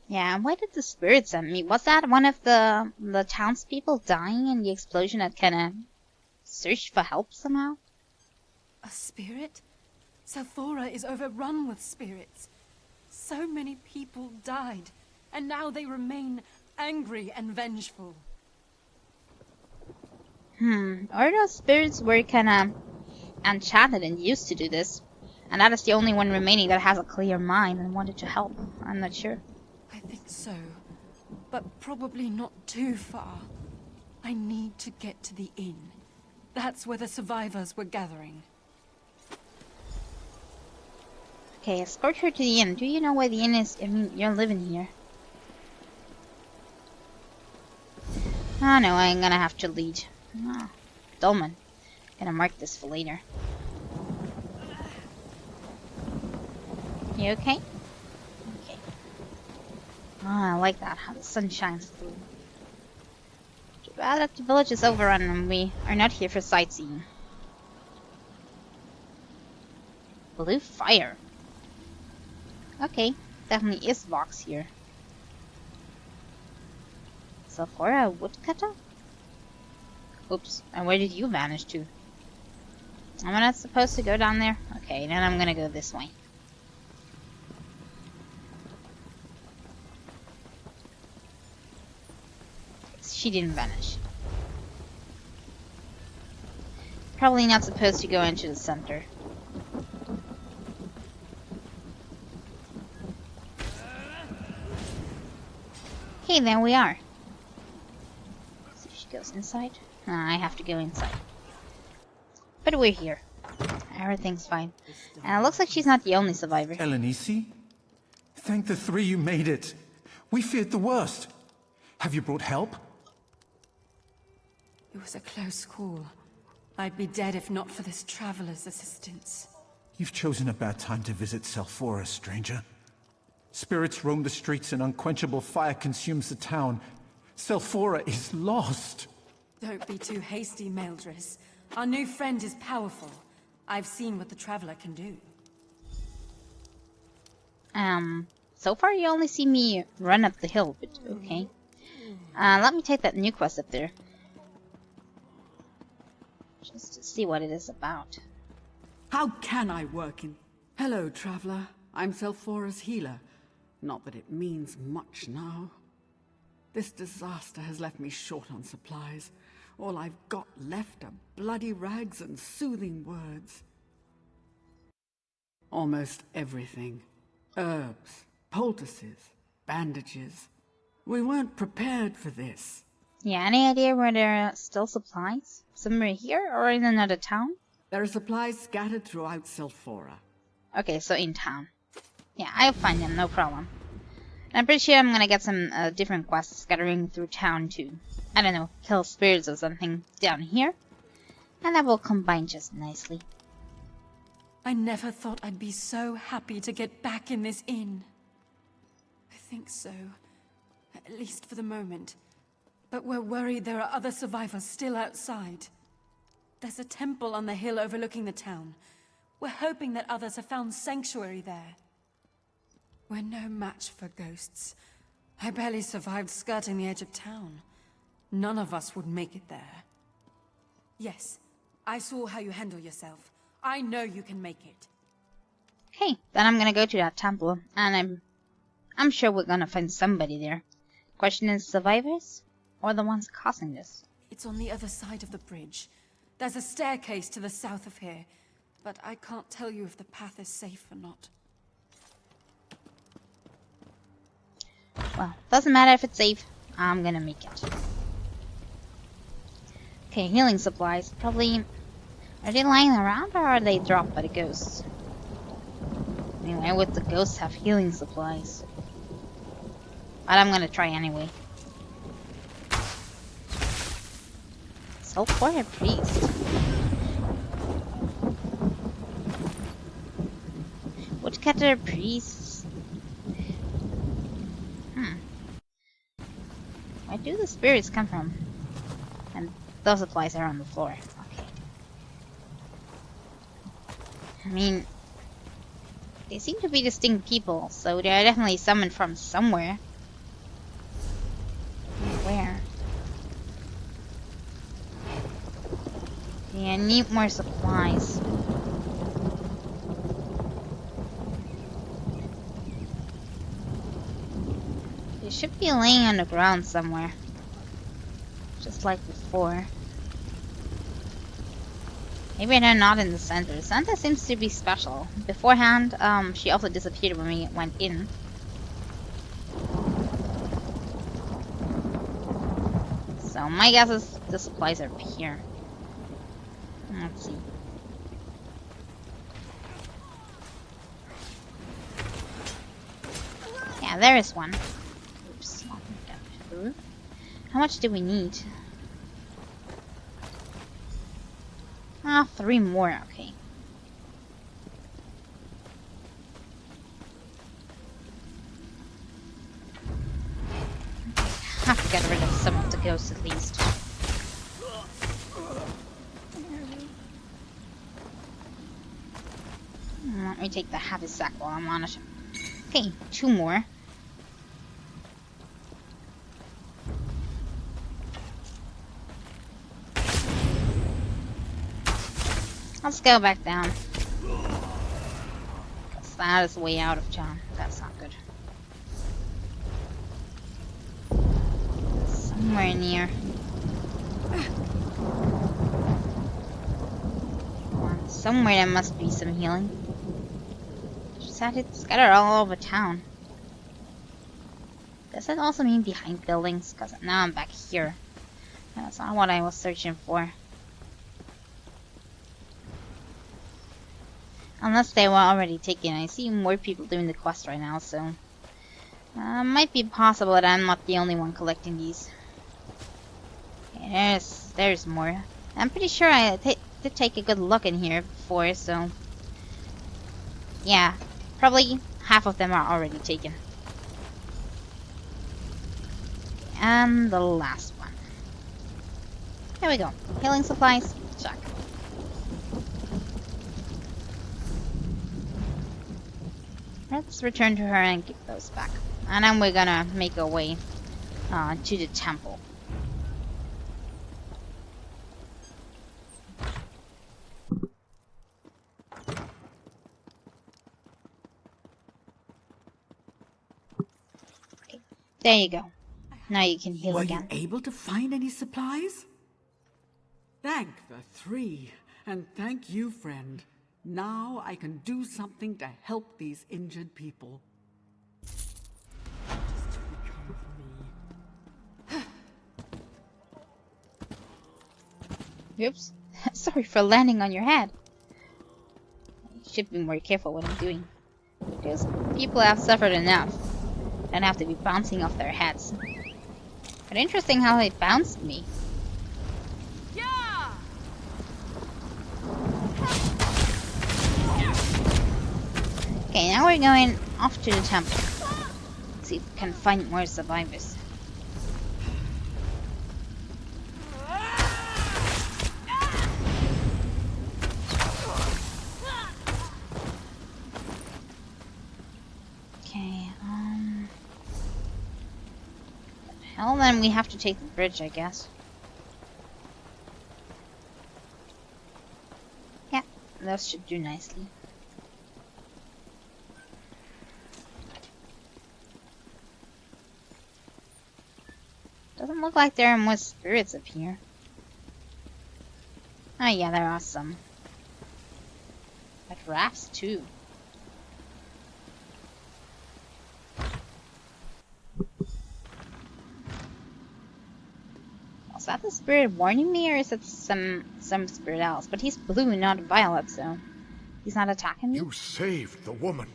Yeah, why did the spirit send me? Was that one of the townspeople dying in the explosion that kinda searched for help somehow? A spirit? Selphora is overrun with spirits. So many people died, and now they remain angry and vengeful. Or those spirits were kinda enchanted and used to do this. And that is the only one remaining that has a clear mind and wanted to help. I'm not sure. I think so, but probably not too far. I need to get to the inn. That's where the survivors were gathering. Okay, escort her to the inn. Do you know where the inn is? I mean, you're living here. Oh no, I'm gonna have to lead. Oh, Dolman. Gonna mark this for later. You okay? Okay. Ah, I like that, how the sun shines through. Too bad that the village is overrun and we are not here for sightseeing. Blue fire. Okay, definitely is Vox here. Selphora woodcutter? Oops, and where did you vanish to? Am I not supposed to go down there? Okay, then I'm gonna go this way. She didn't vanish. Probably not supposed to go into the center. Okay, there we are. Let's see if she goes inside. I have to go inside. But we're here. Everything's fine. And it looks like she's not the only survivor. Elenisi? Thank the three you made it. We feared the worst. Have you brought help? It was a close call. I'd be dead if not for this traveler's assistance. You've chosen a bad time to visit Selphora, stranger. Spirits roam the streets and unquenchable fire consumes the town. Selphora is lost. Don't be too hasty, Meldris. Our new friend is powerful. I've seen what the traveler can do. So far you only see me run up the hill, but okay. Let me take that new quest up there. Just to see what it is about. How can I work in... Hello, traveler. I'm Selphora's healer. Not that it means much now. This disaster has left me short on supplies. All I've got left are bloody rags and soothing words. Almost everything. Herbs, poultices, bandages. We weren't prepared for this. Yeah, any idea where there are still supplies? Somewhere here or in another town? There are supplies scattered throughout Selphora. Okay, so in town. Yeah, I'll find them, no problem. And I'm pretty sure I'm gonna get some different quests scattering through town too. I don't know, kill spirits or something down here. And that will combine just nicely. I never thought I'd be so happy to get back in this inn. I think so. At least for the moment. But we're worried there are other survivors still outside. There's a temple on the hill overlooking the town. We're hoping that others have found sanctuary there. We're no match for ghosts. I barely survived skirting the edge of town. None of us would make it there. Yes, I saw how you handle yourself. I know you can make it. Okay, then I'm gonna go to that temple, and I'm sure we're gonna find somebody there. Question is, survivors? Or the ones causing this? It's on the other side of the bridge. There's a staircase to the south of here, but I can't tell you if the path is safe or not. Well, doesn't matter if it's safe. I'm gonna make it. Okay, healing supplies. Probably... Are they lying around or are they dropped by the ghosts? I mean, why would the ghosts have healing supplies? But I'm gonna try anyway. Sulphur priest. Woodcutter priests. Where do the spirits come from? And those supplies are on the floor. Okay. I mean, they seem to be distinct people, so they are definitely summoned from somewhere. Where? Yeah, I need more supplies. They should be laying on the ground somewhere. Just like before. Maybe they're not in the center. The center seems to be special. Beforehand, she also disappeared when we went in. So my guess is the supplies are here. Let's see. Yeah, there is one. Oops. How much do we need? Ah, 3 more, okay. Have to get rid of some of the ghosts at least. Let me take the heavy sack while I'm on it. Okay, 2 more. Let's go back down. Because that is way out of town. That's not good. Somewhere near. Somewhere there must be some healing. Just had it scattered all over town. Does that also mean behind buildings? Because now I'm back here. That's not what I was searching for. Unless they were already taken. I see more people doing the quest right now, so... might be possible that I'm not the only one collecting these. Okay, there's more. I'm pretty sure I did take a good look in here before, so... Yeah, probably half of them are already taken. And the last one. There we go. Healing supplies, check. Let's return to her and give those back. And then we're gonna make our way to the temple. Okay, there you go. Now you can heal again. Were you able to find any supplies? Thank the 3, and thank you, friend. Now I can do something to help these injured people. Oops. Sorry for landing on your head. I should be more careful what I'm doing. Because people have suffered enough and have to be bouncing off their heads. But interesting how they bounced me. Okay, now we're going off to the temple. Let's see if we can find more survivors. Well, then we have to take the bridge, I guess. Yeah, that should do nicely. Doesn't look like there are more spirits up here. Oh yeah, there are some. Like rafts too. Is that the spirit warning me, or is it some spirit else? But he's blue, not violet, so he's not attacking me. You saved the woman.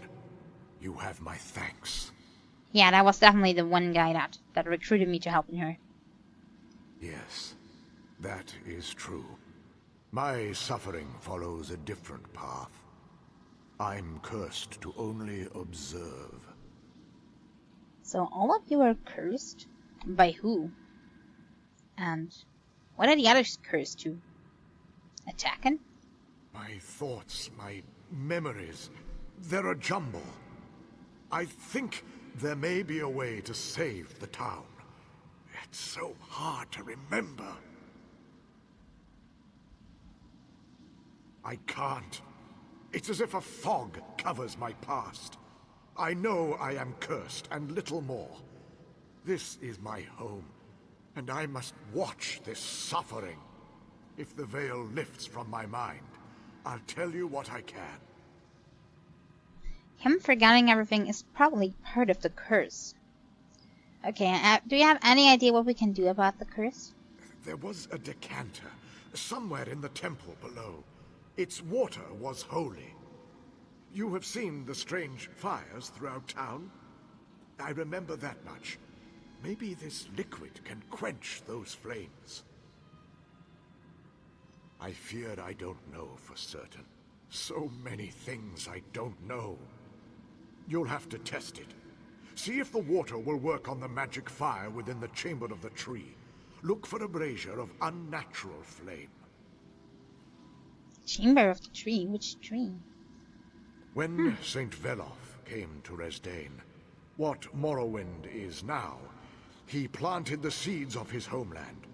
You have my thanks. Yeah, that was definitely the one guy that recruited me to helping her. Yes, that is true. My suffering follows a different path. I'm cursed to only observe. So all of you are cursed? By who? And what are the others cursed to? Attacking? My thoughts, my memories, they're a jumble. I think there may be a way to save the town. It's so hard to remember. I can't. It's as if a fog covers my past. I know I am cursed, and little more. This is my home, and I must watch this suffering. If the veil lifts from my mind, I'll tell you what I can. Him forgetting everything is probably part of the curse. Okay, do you have any idea what we can do about the curse? There was a decanter, somewhere in the temple below. Its water was holy. You have seen the strange fires throughout town? I remember that much. Maybe this liquid can quench those flames. I fear I don't know for certain. So many things I don't know. You'll have to test it. See if the water will work on the magic fire within the chamber of the tree. Look for a brazier of unnatural flame. Chamber of the tree? Which tree? When Saint Veloth came to Resdain, what Morrowind is now, he planted the seeds of his homeland.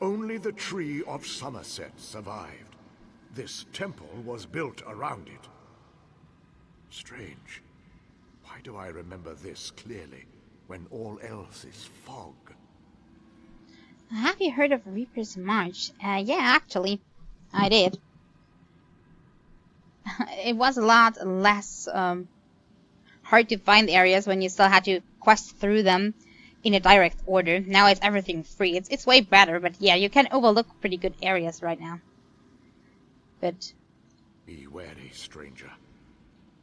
Only the Tree of Somerset survived. This temple was built around it. Strange. Why do I remember this clearly, when all else is fog? Have you heard of Reaper's March? Yeah, actually, I did. It was a lot less hard to find areas when you still had to quest through them in a direct order. Now it's everything free. It's way better, but yeah, you can overlook pretty good areas right now. But be wary, stranger.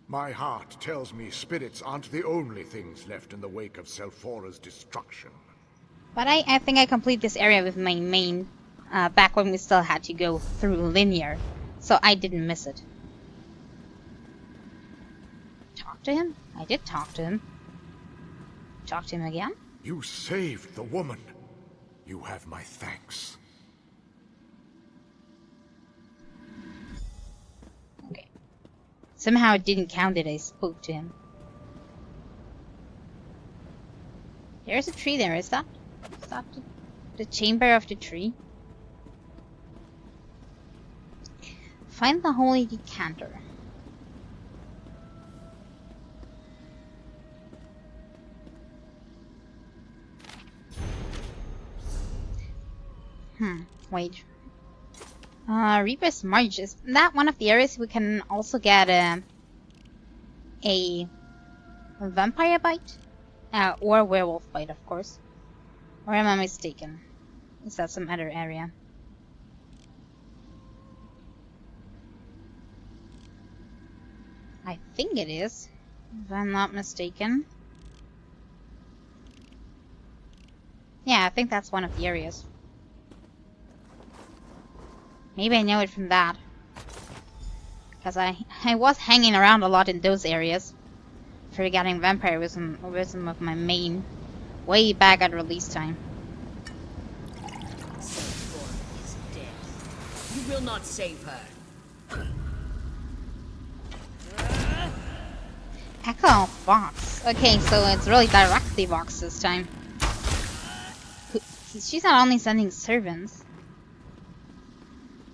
My heart tells me spirits aren't the only things left in the wake of Selfora's destruction. But I think I complete this area with my main back when we still had to go through linear, so I didn't miss it. Talk to him? I did talk to him. Talk to him again? You saved the woman. You have my thanks. Okay. Somehow it didn't count that I spoke to him. There's a tree there, is that? Is that the chamber of the tree? Find the holy decanter. Wait. Reaper's March, is that one of the areas we can also get a vampire bite? Or a werewolf bite, of course. Or am I mistaken? Is that some other area? I think it is, if I'm not mistaken. Yeah, I think that's one of the areas. Maybe I know it from that. Because I was hanging around a lot in those areas. Forgetting vampirism of my main way back at release time. Selfora is dead. You will not save her. Echo Vox. Okay, so it's really directly Vox this time. She's not only sending servants.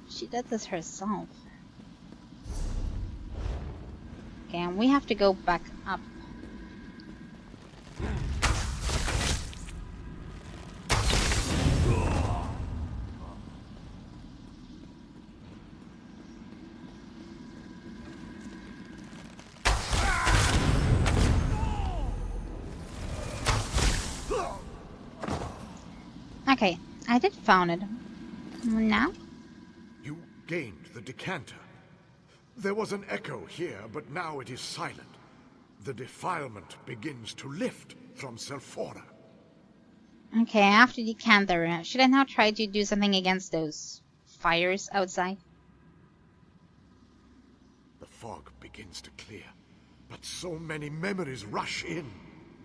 She did this herself. Okay, and we have to go back up. Okay, I did found it. Now? You gained the decanter. There was an echo here, but now it is silent. The defilement begins to lift from Selphora. Okay, after decanter, should I now try to do something against those fires outside? The fog begins to clear, but so many memories rush in.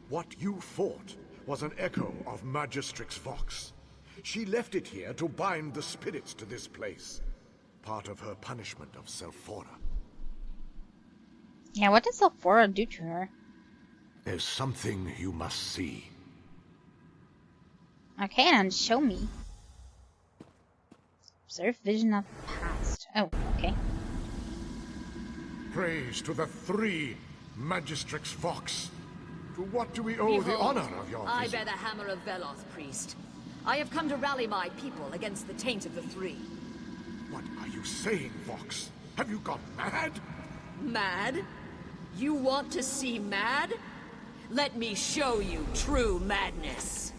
What you fought was an echo of Magistrix Vox. She left it here to bind the spirits to this place. Part of her punishment of Selphora. Yeah, what does Selphora do to her? There's something you must see. Okay, then show me. Observe vision of the past. Oh, okay. Praise to the three Magistrix Vox. To what do we owe the Behold, honor of your I visit? bear the hammer of Veloth, priest. I have come to rally my people against the taint of the three. What are you saying, Vox? Have you gone mad? Mad? You want to see mad? Let me show you true madness.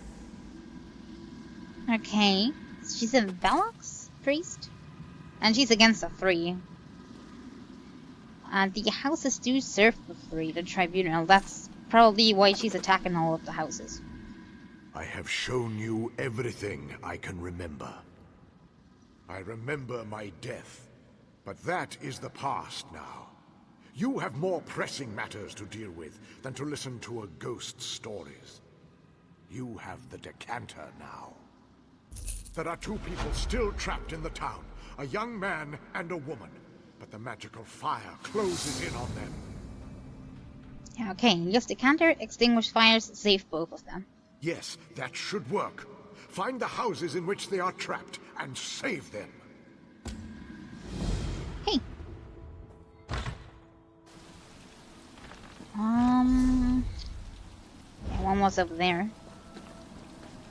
Okay. She's a Velox priest? And she's against the three. The houses do serve the three, the tribunal. That's probably why she's attacking all of the houses. I have shown you everything I can remember. I remember my death, but that is the past now. You have more pressing matters to deal with than to listen to a ghost's stories. You have the decanter now. There are two people still trapped in the town, a young man and a woman, but the magical fire closes in on them. Okay, use decanter, extinguish fires, save both of them. Yes, that should work. Find the houses in which they are trapped and save them. Hey. Yeah, one was over there.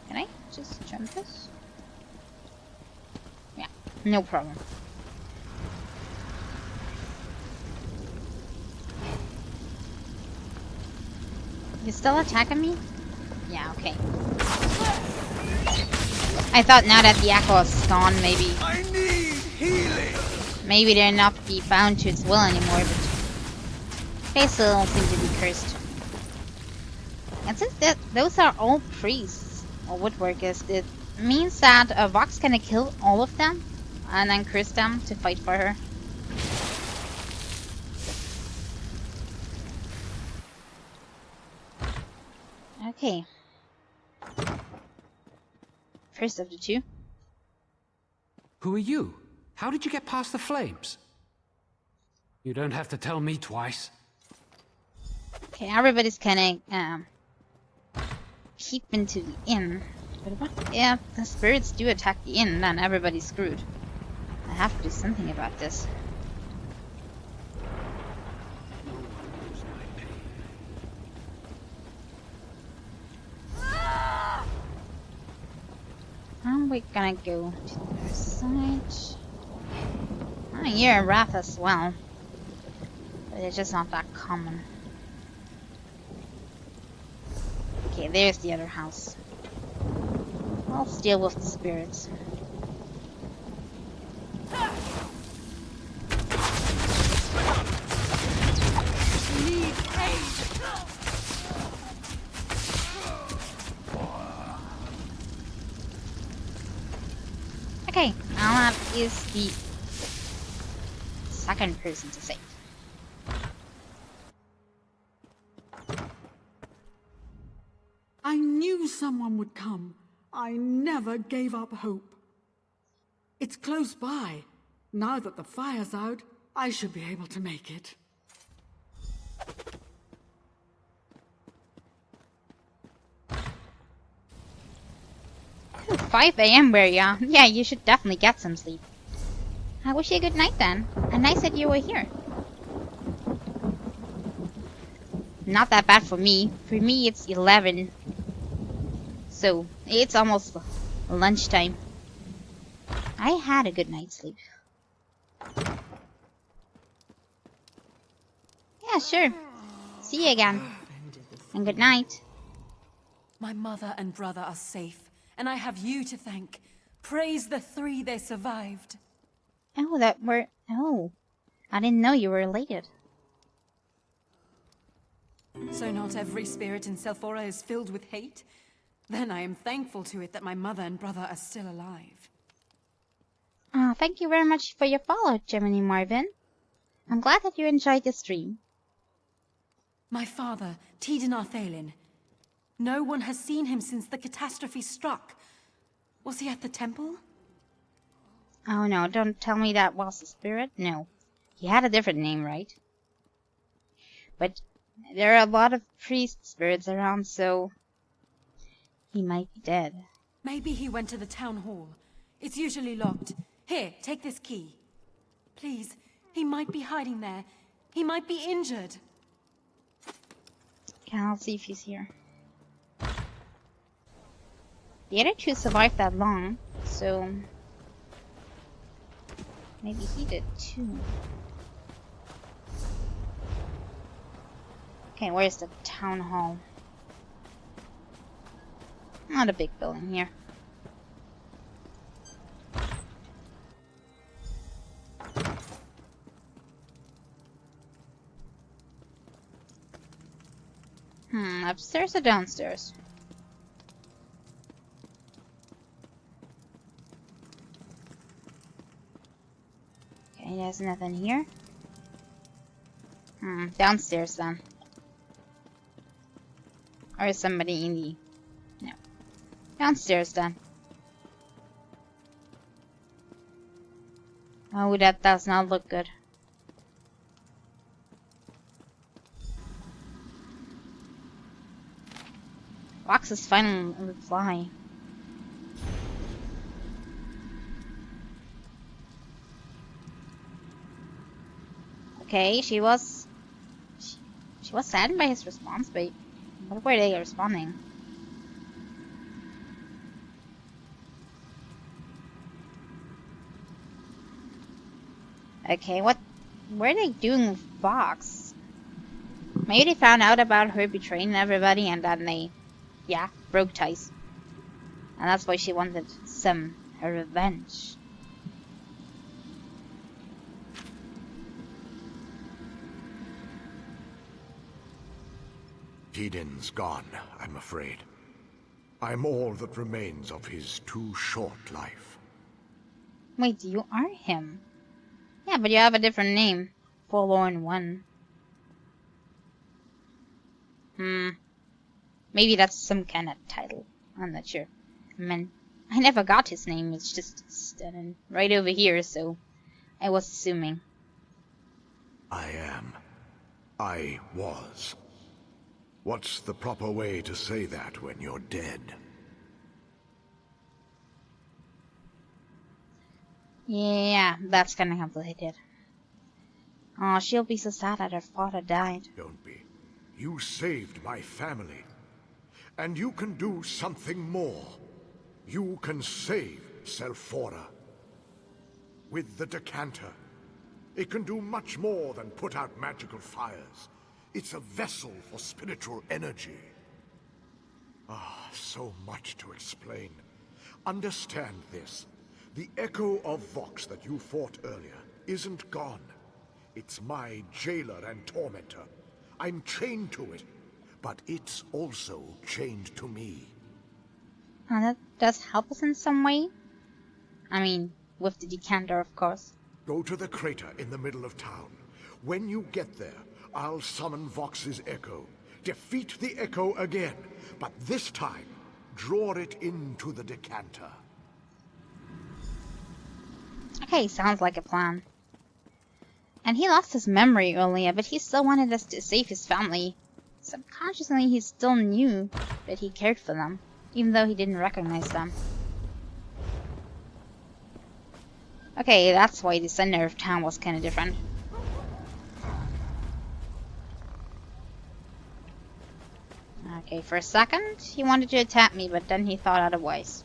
Can I just jump this? Yeah, no problem. You still attacking me? Yeah, okay. I thought now that the echo is gone, maybe... I need healing! Maybe they're not be bound to its will anymore, but... They still seem to be cursed. And since those are all priests, or woodworkers, it means that Vox can kill all of them, and then curse them to fight for her. Okay. First of the two. Who are you? How did you get past the flames? You don't have to tell me twice. Okay, everybody's kinda keep into the inn. But what if the spirits do attack the inn, then everybody's screwed. I have to do something about this. And we're gonna go to the other side. Oh, you're a wrath as well. But it's just not that common. Okay, there's the other house. I'll deal with the spirits. Need aid! Okay, now that is the second person to save. I knew someone would come. I never gave up hope. It's close by. Now that the fire's out, I should be able to make it. 5 a.m. where you are? Yeah, you should definitely get some sleep. I wish you a good night then. And nice that you were here. Not that bad for me. For me, it's 11. So, it's almost lunchtime. I had a good night's sleep. Yeah, sure. See you again. And good night. My mother and brother are safe, and I have you to thank. Praise the 3 they survived. Oh, I didn't know you were related. So not every spirit in Selphora is filled with hate? Then I am thankful to it that my mother and brother are still alive. Thank you very much for your follow, Gemini Marvin. I'm glad that you enjoyed the stream. My father, Tidin Thalin. No one has seen him since the catastrophe struck. Was he at the temple? Oh no, don't tell me that was the spirit. No. He had a different name, right? But there are a lot of priest spirits around, so he might be dead. Maybe he went to the town hall. It's usually locked. Here, take this key. Please, he might be hiding there. He might be injured. Okay, I'll see if he's here. The other 2 survived that long, so maybe he did too. Okay, where's the town hall? Not a big building here. Upstairs or downstairs? Okay, there's nothing here. Downstairs then. Or is somebody in the... No. Downstairs then. Oh, that does not look good. Fox's final reply. Okay, she was saddened by his response, but what were they responding? Okay, what were they doing with Fox? Maybe they found out about her betraying everybody and then they, yeah, broke ties. And that's why she wanted her revenge. Tidin's gone, I'm afraid. I'm all that remains of his too short life. Wait, you are him? Yeah, but you have a different name. Forlorn One. Maybe that's some kind of title. I'm not sure. I mean, I never got his name. It's just standing right over here, so I was assuming. I was. What's the proper way to say that when you're dead? Yeah, that's kind of complicated. Oh, she'll be so sad that her father died. Don't be. You saved my family. And you can do something more. You can save Selphora. With the decanter, it can do much more than put out magical fires. It's a vessel for spiritual energy. So much to explain. Understand this. The echo of Vox that you fought earlier isn't gone. It's my jailer and tormentor. I'm chained to it, but it's also chained to me. That does help us in some way. I mean, with the decanter, of course. Go to the crater in the middle of town. When you get there, I'll summon Vox's echo. Defeat the echo again, but this time, draw it into the decanter. Okay, sounds like a plan. And he lost his memory earlier, but he still wanted us to save his family. Subconsciously, he still knew that he cared for them, even though he didn't recognize them. Okay, that's why the center of town was kind of different. Okay, for a second, he wanted to attack me, but then he thought otherwise.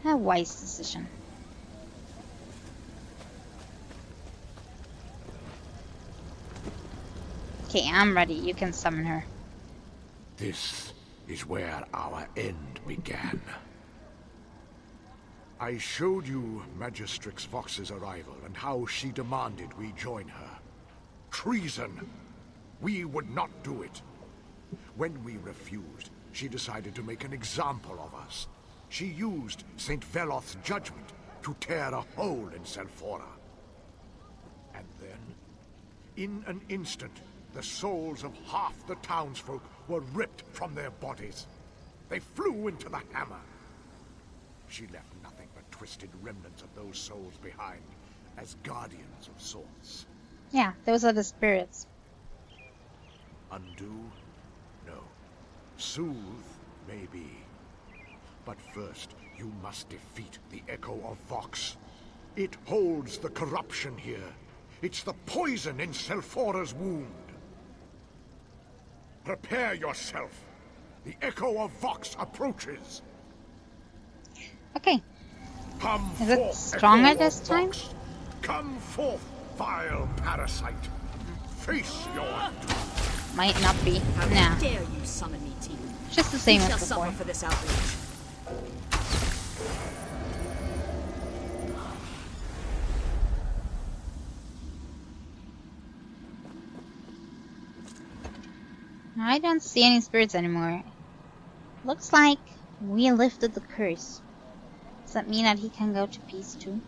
A wise decision. Okay, I'm ready. You can summon her. This is where our end began. I showed you Magistrix Vox's arrival and how she demanded we join her. Treason! We would not do it. When we refused, she decided to make an example of us. She used St. Veloth's judgment to tear a hole in Selphora. And then, in an instant, the souls of half the townsfolk were ripped from their bodies. They flew into the hammer. She left nothing but twisted remnants of those souls behind, as guardians of sorts. Yeah, those are the spirits. Undo? No. Soothe? Maybe. But first, you must defeat the Echo of Vox. It holds the corruption here. It's the poison in Selphora's wound. Prepare yourself. The Echo of Vox approaches. Okay. Come Is it forth, stronger Echo this of time? Vox. Come forth, vile parasite. Face your doom. Might not be. How Nah. dare you summon me to you? Just the same You as shall before. suffer for this outrage. I don't see any spirits anymore. Looks like we lifted the curse. Does that mean that he can go to peace too?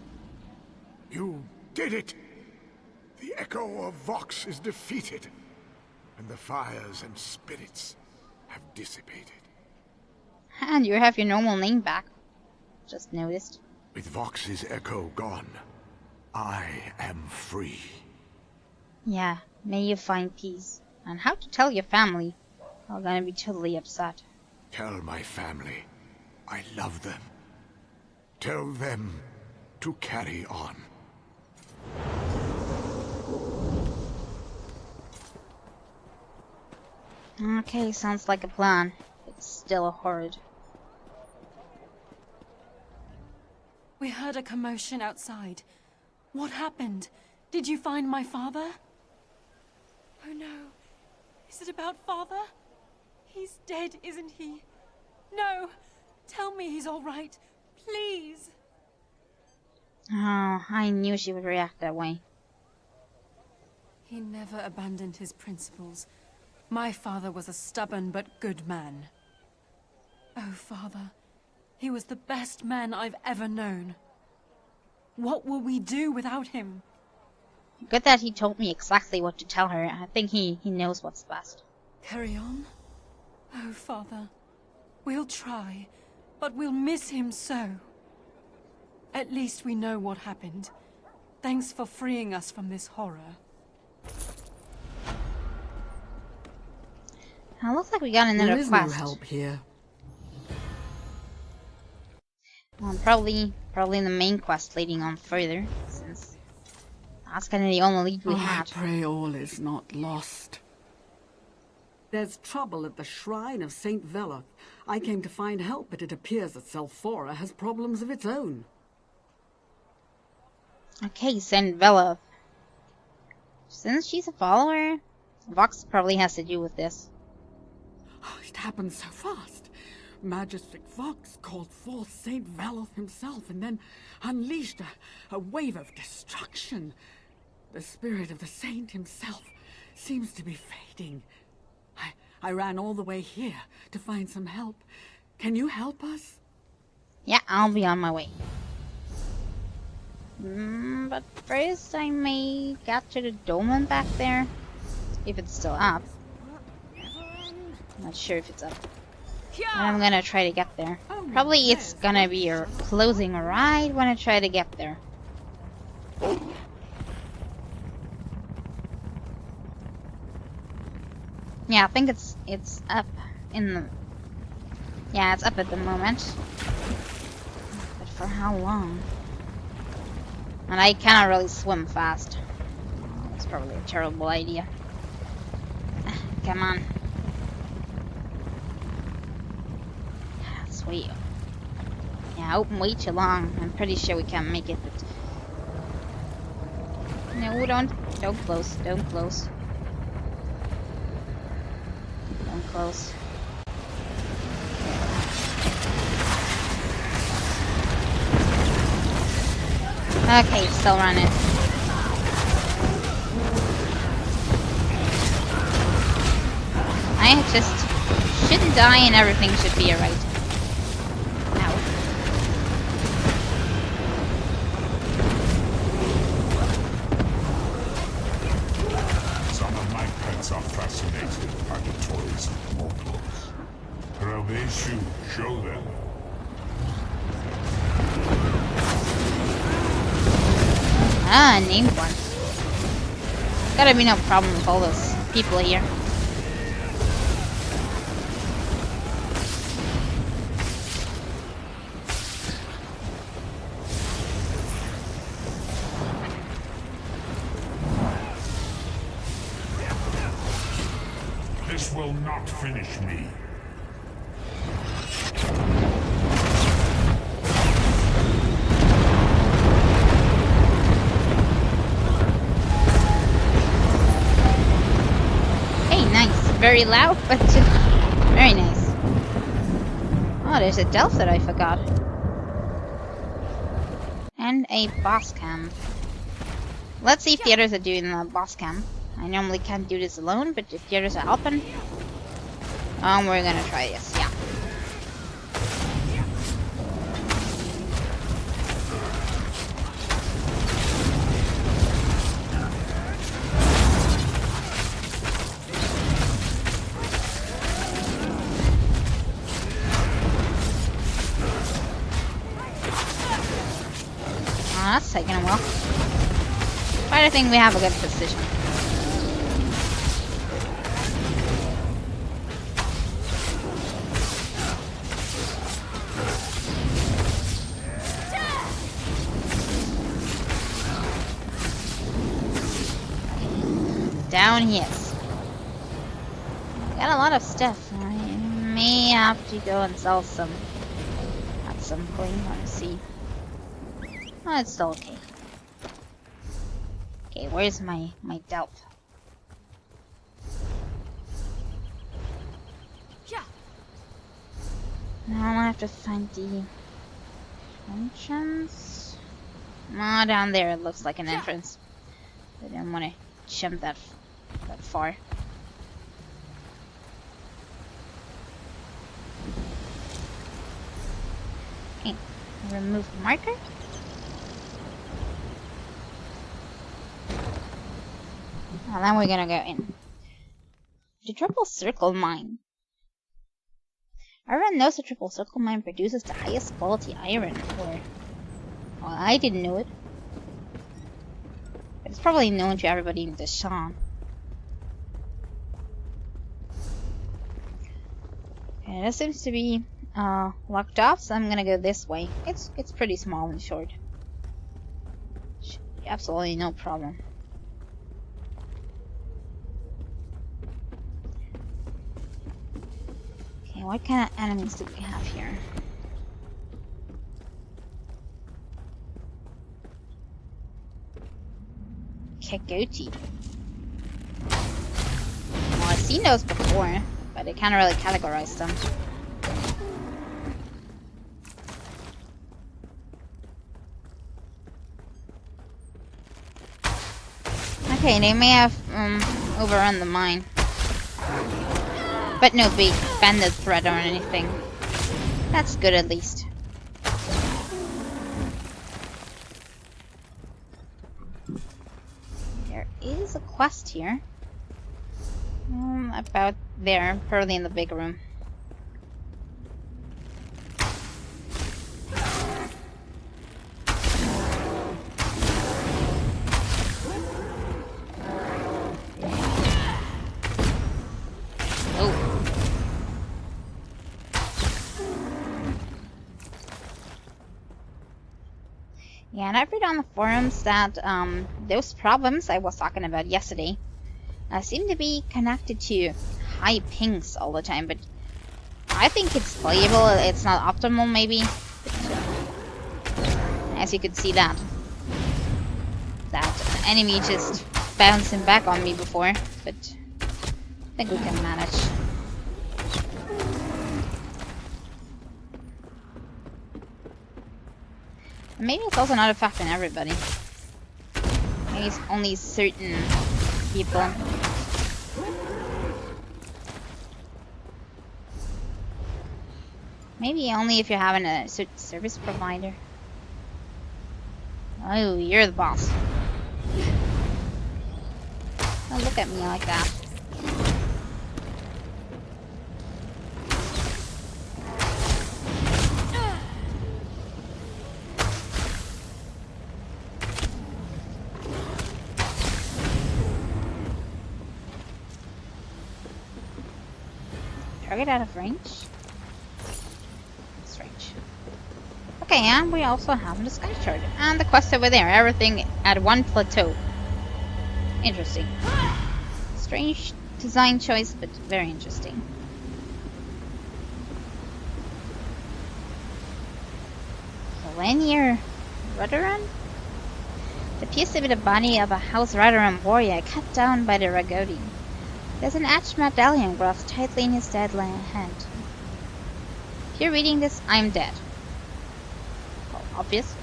You did it! The Echo of Vox is defeated, and the fires and spirits have dissipated. And you have your normal name back. Just noticed. With Vox's echo gone, I am free. Yeah, may you find peace. And how to tell your family? They're gonna be totally upset. Tell my family I love them. Tell them to carry on. Okay, sounds like a plan. It's still horrid. We heard a commotion outside. What happened? Did you find my father? Oh no. Is it about father? He's dead, isn't he? No! Tell me he's all right. Please! Oh, I knew she would react that way. He never abandoned his principles. My father was a stubborn but good man. Oh, father. He was the best man I've ever known. What will we do without him? Good that he told me exactly what to tell her. I think he knows what's best. Carry on? Oh, father. We'll try, but we'll miss him so. At least we know what happened. Thanks for freeing us from this horror. Now, looks like we got another There is quest. no help here. Well, probably in the main quest leading on further, since that's kind of the only lead we I had. pray all is not lost. There's trouble at the shrine of St. Veloth. I came to find help, but it appears that Selphora has problems of its own. Okay, St. Veloth. Since she's a follower, Vox probably has to do with this. Oh, it happened so fast. Magistrix Vox called forth St. Veloth himself and then unleashed a wave of destruction. The spirit of the saint himself seems to be fading. I ran all the way here to find some help. Can you help us? Yeah, I'll be on my way. But first I may get to the dolmen back there. If it's still up. Not sure if it's up. But I'm gonna try to get there. Probably it's gonna be closing right when I try to get there. Yeah, I think it's up in the... Yeah, it's up at the moment. But for how long? And I cannot really swim fast. It's probably a terrible idea. Come on. Sweet. Yeah, open way too long. I'm pretty sure we can't make it, but... No, don't close. Don't close. Don't close. Okay, still running. I just shouldn't die and everything should be alright. Ow. Some of my pets are fascinated by the toys of mortals. Raveshu, show them. Ah, named one. Gotta be no problem with all those people here. This will not finish me. Very loud, but very nice. Oh, there's a delf that I forgot. And a boss cam. Let's see if the others are doing the boss cam. I normally can't do this alone, but if the others are helping, we're gonna try this, yeah. That's taking a while. But I think we have a good position. Down he is. Got a lot of stuff. I may have to go and sell some at some point. Let's see. Oh, it's still okay. Okay, where's my delp? Now I have to find the entrance. Ah, down there it looks like an entrance. I didn't want to jump that far. Okay, remove marker. And then we're gonna go in. The triple circle mine. Everyone knows the triple circle mine produces the highest quality iron, or... Well, I didn't know it. But it's probably known to everybody in Deshawn. Okay, this seems to be locked off, so I'm gonna go this way. It's pretty small and short. Should be absolutely no problem. Okay, what kind of enemies do we have here? Kagoti. Well, I've seen those before, but I can't really categorize them. Okay, they may have overrun the mine. But no big bandit threat or anything. That's good at least. There is a quest here. About there, probably in the big room. Yeah, and I've read on the forums that those problems I was talking about yesterday seem to be connected to high pings all the time, but I think it's playable. It's not optimal, maybe. But, as you could see that enemy just bouncing back on me before, but I think we can manage. Maybe it's also not affecting everybody. Maybe it's only certain people. Maybe only if you're having a certain service provider. Oh, you're the boss. Don't look at me like that. Target out of range? Strange. Okay, and we also have the sky shard. And the quest over there. Everything at one plateau. Interesting. Strange design choice, but very interesting. Linear Rudderan? It appears to be the body of a House Rudderan warrior cut down by the Ragodi. There's an etched medallion grasped tightly in his dead hand. If you're reading this, I'm dead. Well, obvious.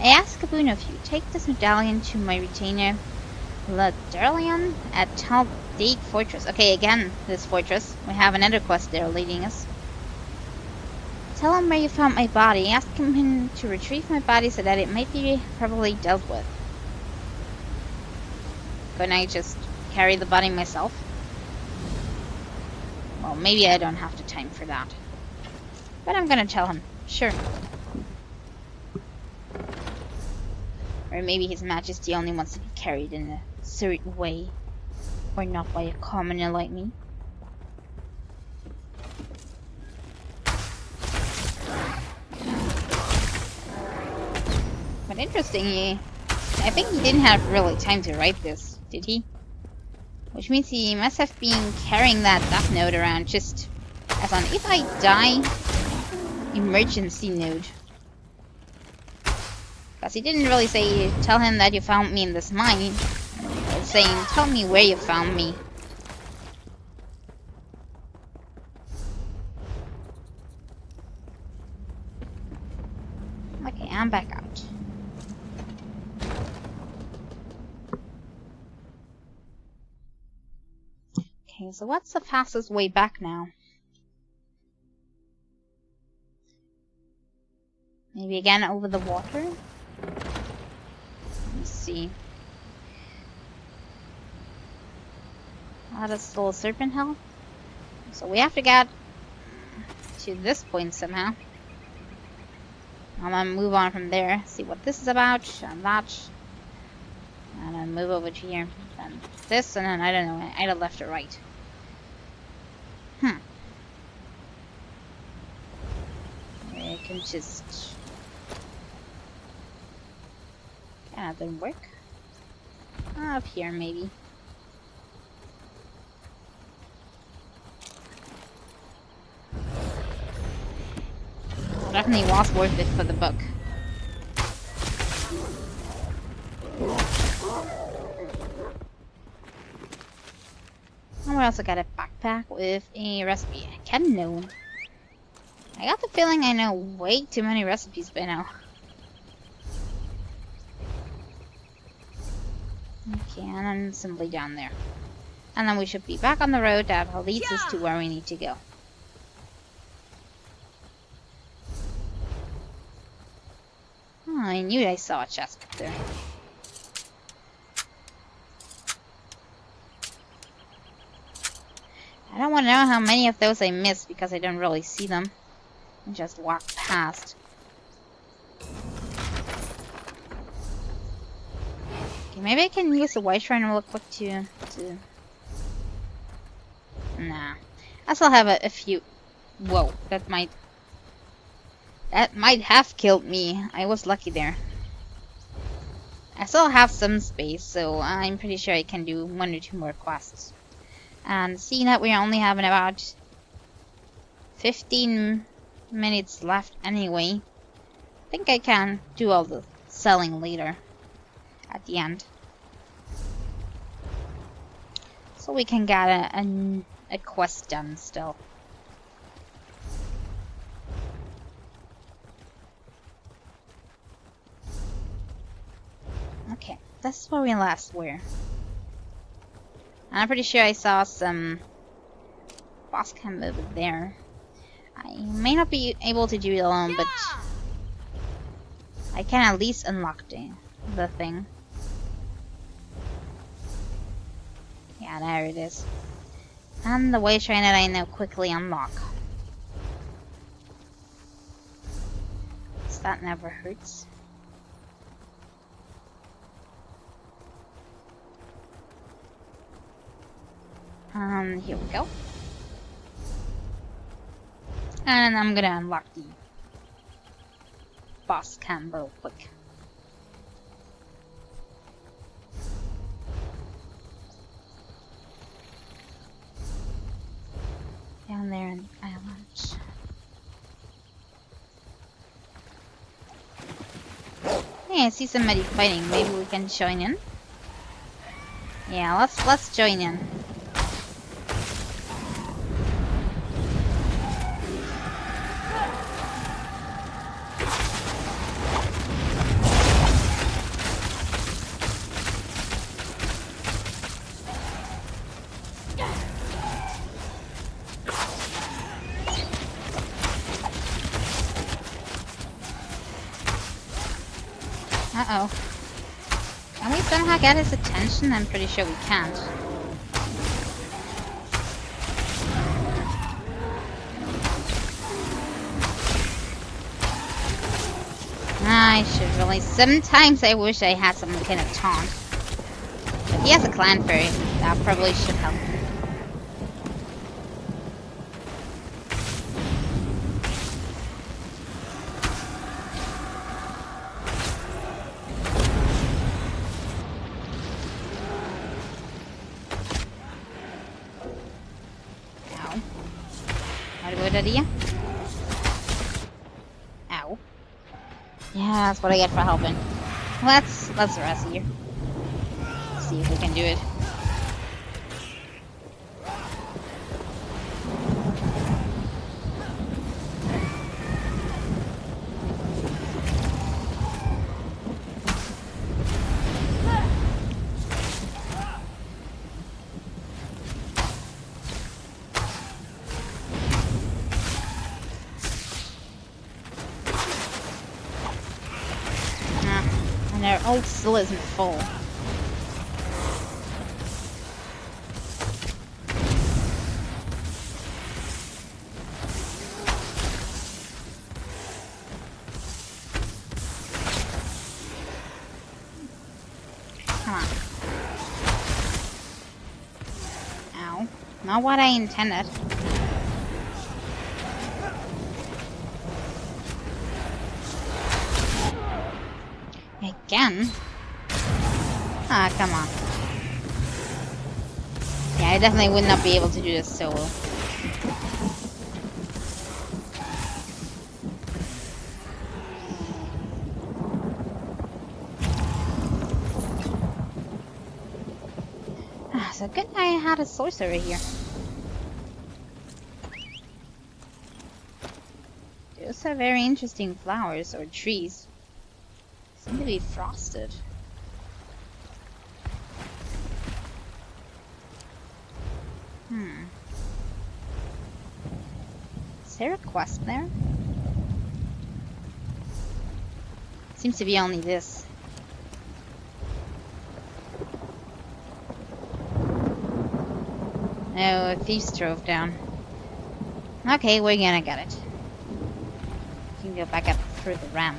I ask a boon of you. Take this medallion to my retainer, Ladurlion, at Taldeig Fortress. Okay, again, this fortress. We have another quest there leading us. Tell him where you found my body. Ask him to retrieve my body so that it might be properly dealt with. Couldn't I just carry the body myself? Well, maybe I don't have the time for that. But I'm gonna tell him. Sure. Or maybe His Majesty only wants to be carried in a certain way. Or not by a commoner like me. But interesting, I think he didn't have really time to write this, did he? Which means he must have been carrying that death note around just as an if I die emergency note. Because he didn't really say, tell him that you found me in this mine. He was saying, tell me where you found me. Okay, I'm back out. Okay, so what's the fastest way back now? Maybe again over the water? Let's see. Oh, that's still a serpent hill. So we have to get to this point somehow. I'm gonna move on from there, see what this is about, and that. And then move over to here. Then this, and then I don't know, either left or right. I can just... Yeah, that didn't work. Up here, maybe. Definitely was worth it for the book. And we also got a backpack with a recipe. I can know. I got the feeling I know way too many recipes by now. Okay, and then simply down there. And then we should be back on the road that leads us to where we need to go. Oh, I knew I saw a chest up there. I don't want to know how many of those I missed because I don't really see them. I just walk past. Okay, maybe I can use the white shrine real quick to... Nah. I still have a few... Whoa, that might have killed me. I was lucky there. I still have some space, so I'm pretty sure I can do 1 or 2 more quests. And seeing that we're only having about 15 minutes left anyway, I think I can do all the selling later at the end. So we can get a quest done still. Okay, that's where we last were. I'm pretty sure I saw some boss cam over there. I may not be able to do it alone, but I can at least unlock the thing. Yeah, there it is. And the way train that I now quickly unlock. So that never hurts. Here we go. And I'm gonna unlock the boss cam real quick. Down there in the island. Hey, I see somebody fighting. Maybe we can join in. Yeah, let's join in. Uh-oh. Can we somehow get his attention? I'm pretty sure we can't. I should really... Sometimes I wish I had some kind of taunt. But he has a clan fairy. That probably should help. Idea. Ow. Yeah, that's what I get for helping. Let's rest here. See if we can do it. Their ult still isn't full. Come on. Ow. Not what I intended. Again? Ah, come on. Yeah, I definitely would not be able to do this solo. So good I had a sorcerer here. Those are very interesting flowers or trees. Seem to be frosted. Is there a quest there? Seems to be only this. No, a thief drove down. Okay, we're gonna get it. We can go back up through the ramp.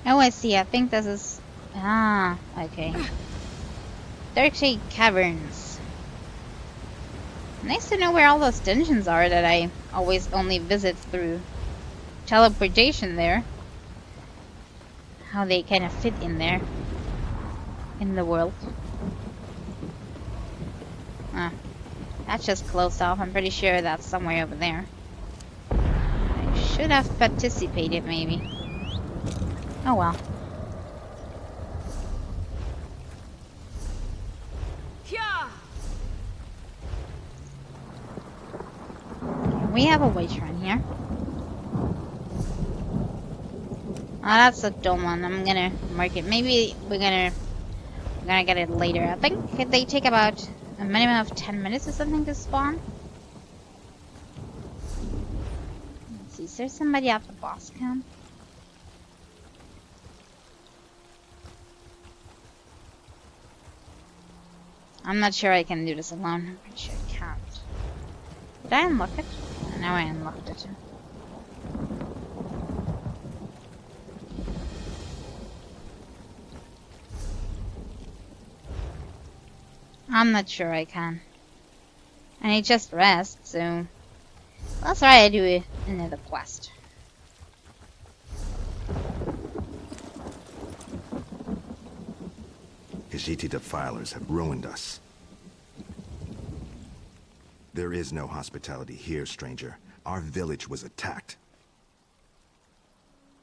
Oh, I see. I think this is... Ah, okay. Darkshade Caverns. Nice to know where all those dungeons are that I always only visit through teleportation there. How they kind of fit in there. In the world. Ah, that's just closed off. I'm pretty sure that's somewhere over there. I should have participated, maybe. Oh well. We have a witch run here. Oh, that's a dumb one. I'm gonna mark it. Maybe we're gonna get it later. I think they take about a minimum of 10 minutes or something to spawn. Let's see, is there somebody at the boss camp? I'm not sure I can do this alone. I'm pretty sure I can't. Did I unlock it? Now I unlocked it. I'm not sure I can. And it just rests, so let's try to do another quest. Khajiit defilers have ruined us. There is no hospitality here, stranger. Our village was attacked.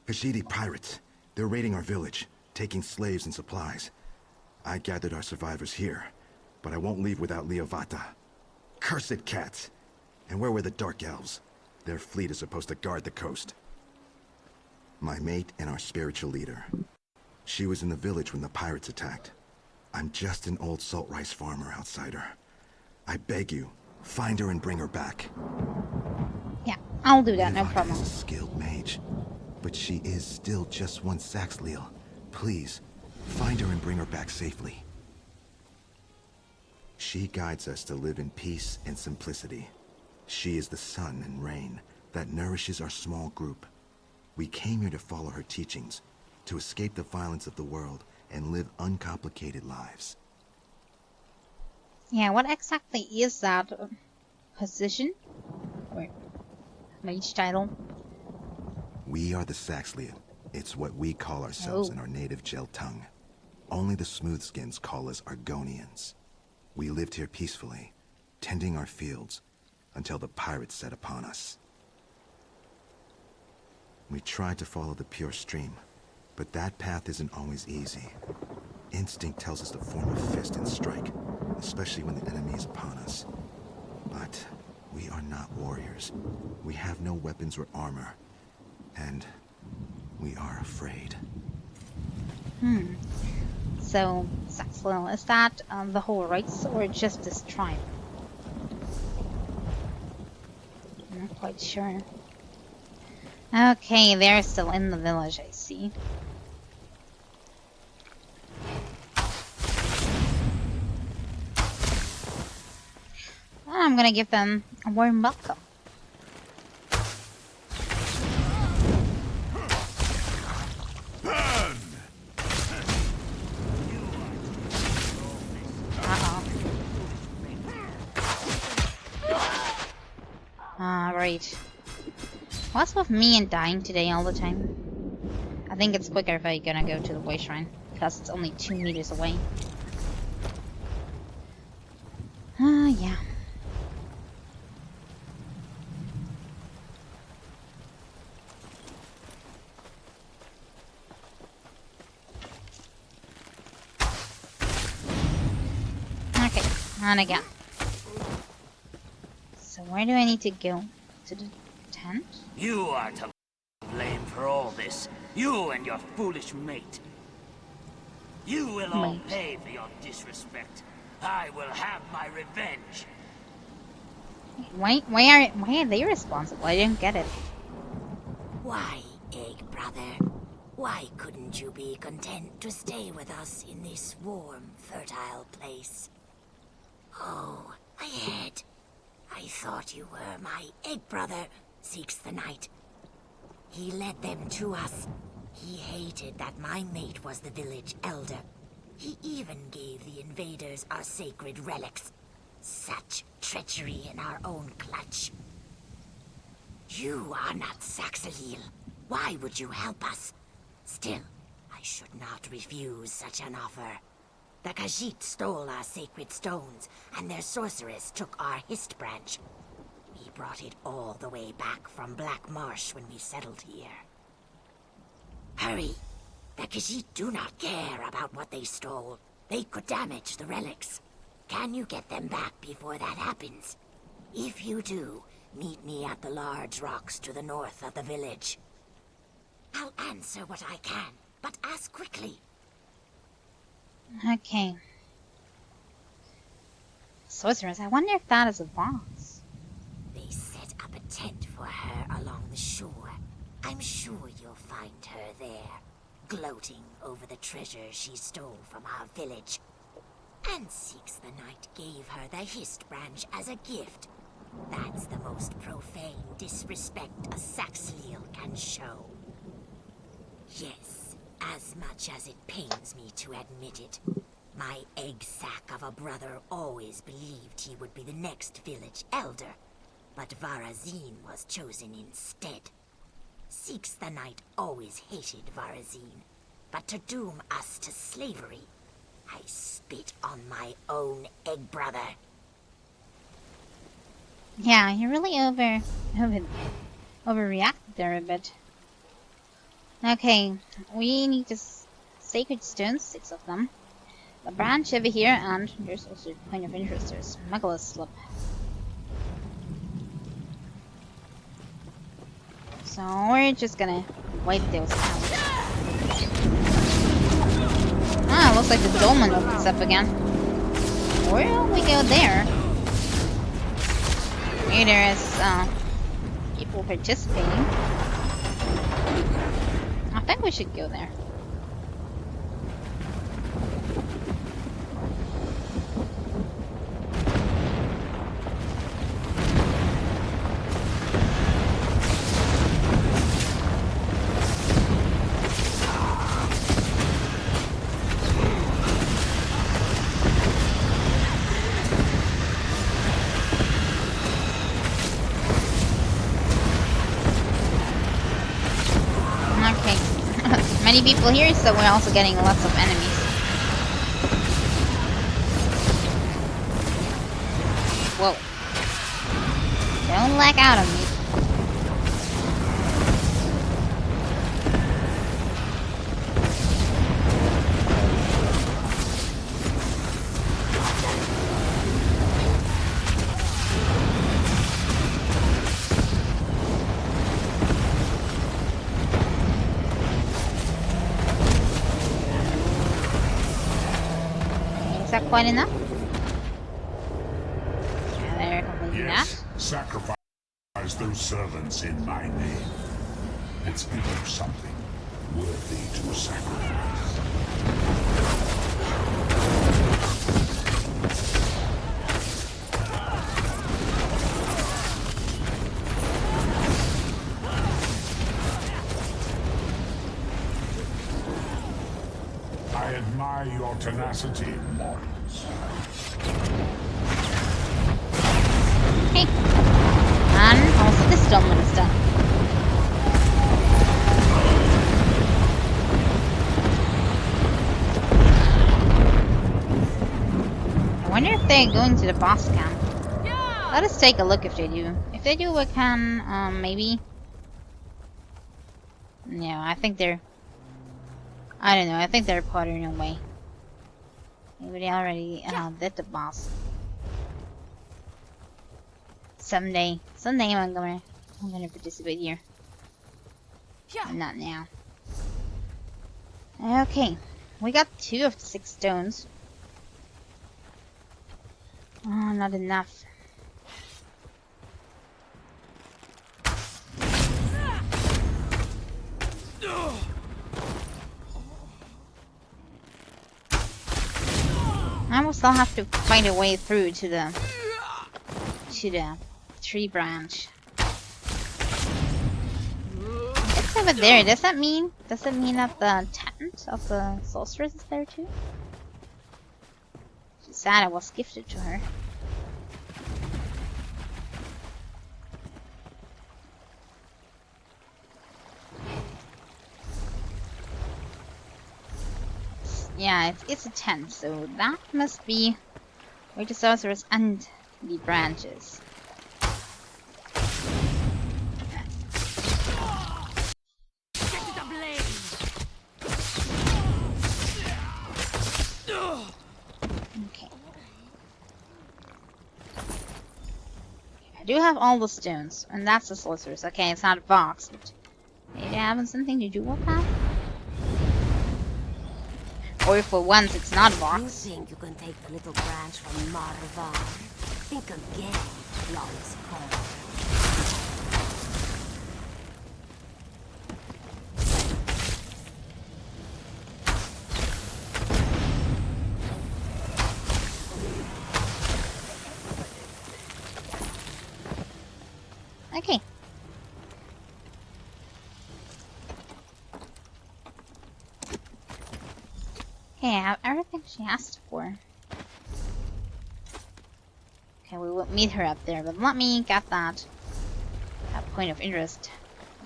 Khajiit pirates. They're raiding our village, taking slaves and supplies. I gathered our survivors here, but I won't leave without Leovata. Cursed cats! And where were the Dark Elves? Their fleet is supposed to guard the coast. My mate and our spiritual leader. She was in the village when the pirates attacked. I'm just an old salt rice farmer outsider. I beg you, find her and bring her back. Yeah, I'll do that, no Leovata problem. is a skilled mage, but she is still just one Saxleal. Please, find her and bring her back safely. She guides us to live in peace and simplicity. She is the sun and rain that nourishes our small group. We came here to follow her teachings, to escape the violence of the world and live uncomplicated lives. Yeah, what exactly is that position? Or mage title? We are the Saxleal. It's what we call ourselves Oh. in our native Gel tongue. Only the Smoothskins call us Argonians. We lived here peacefully, tending our fields, until the pirates set upon us. We tried to follow the pure stream, but that path isn't always easy. Instinct tells us to form a fist and strike, especially when the enemy is upon us. But we are not warriors. We have no weapons or armor, and we are afraid. So, Saxwell, is that the whole race or just this tribe? I'm not quite sure. Okay, they're still in the village, I see. Well, I'm gonna give them a warm welcome. Right. What's with me and dying today all the time? I think it's quicker if I'm gonna go to the way shrine, because it's only 2 meters away. Yeah. Okay, on again. So where do I need to go? To the tent? You are to blame for all this. You and your foolish mate. You will all pay for your disrespect. I will have my revenge. Why are they responsible? I didn't get it. Why, Egg Brother? Why couldn't you be content to stay with us in this warm, fertile place? Oh, I had. I thought you were my Egg Brother, Seeks the Night. He led them to us. He hated that my mate was the village elder. He even gave the invaders our sacred relics. Such treachery in our own clutch. You are not Saxalil. Why would you help us? Still, I should not refuse such an offer. The Khajiit stole our sacred stones, and their sorceress took our Hist branch. We brought it all the way back from Black Marsh when we settled here. Hurry! The Khajiit do not care about what they stole. They could damage the relics. Can you get them back before that happens? If you do, meet me at the large rocks to the north of the village. I'll answer what I can, but ask quickly. Okay. Sorceress, I wonder if that is a boss. They set up a tent for her along the shore. I'm sure you'll find her there, gloating over the treasure she stole from our village. And Six the Night gave her the Hist branch as a gift. That's the most profane disrespect a Saxalil can show. Yes, as much as it pains me to admit it, my egg sack of a brother always believed he would be the next village elder, but Varazin was chosen instead. Six the Night always hated Varazin, but to doom us to slavery, I spit on my own egg brother. Yeah, you really overreacted there a bit. Okay, we need this sacred stones, 6 of them. The branch over here, and there's also a point of interest. There's Megala slip. So we're just gonna wipe those out. Ah, looks like the dolmen opens up again. Where will we go there? Maybe there is people participating. I think we should go there. Many people here, so we're also getting lots of enemies. Whoa. Don't lag out on me. Is that quite enough? Yeah, they're completely Yes, sacrifice those servants in my name. Let's give them something worthy to sacrifice. I admire your tenacity, mortals. Hey. And also this dolmen is done. I wonder if they're going to the boss camp. Let us take a look if they do. If they do, we can, maybe... No, I think they're... I don't know, I think they're pottering away. Maybe they already did the boss. Someday I'm gonna participate here. But not now. Okay, we got 2 of the 6 stones. Oh, not enough. I will still have to find a way through to the tree branch. It's over there. Does that mean that the tent of the sorceress is there too? sad it was gifted to her. Yeah, it's a tent, so that must be where the sorceress and the branches. Okay. I do have all the stones, and that's the sorceress. Okay, it's not a box, but maybe having something to do with that? Or for once, it's not a box. You think you can take the little branch from Marvan? Think again, flawless call. Okay. Okay, I have everything she asked for. Okay, we will meet her up there, but let me get that point of interest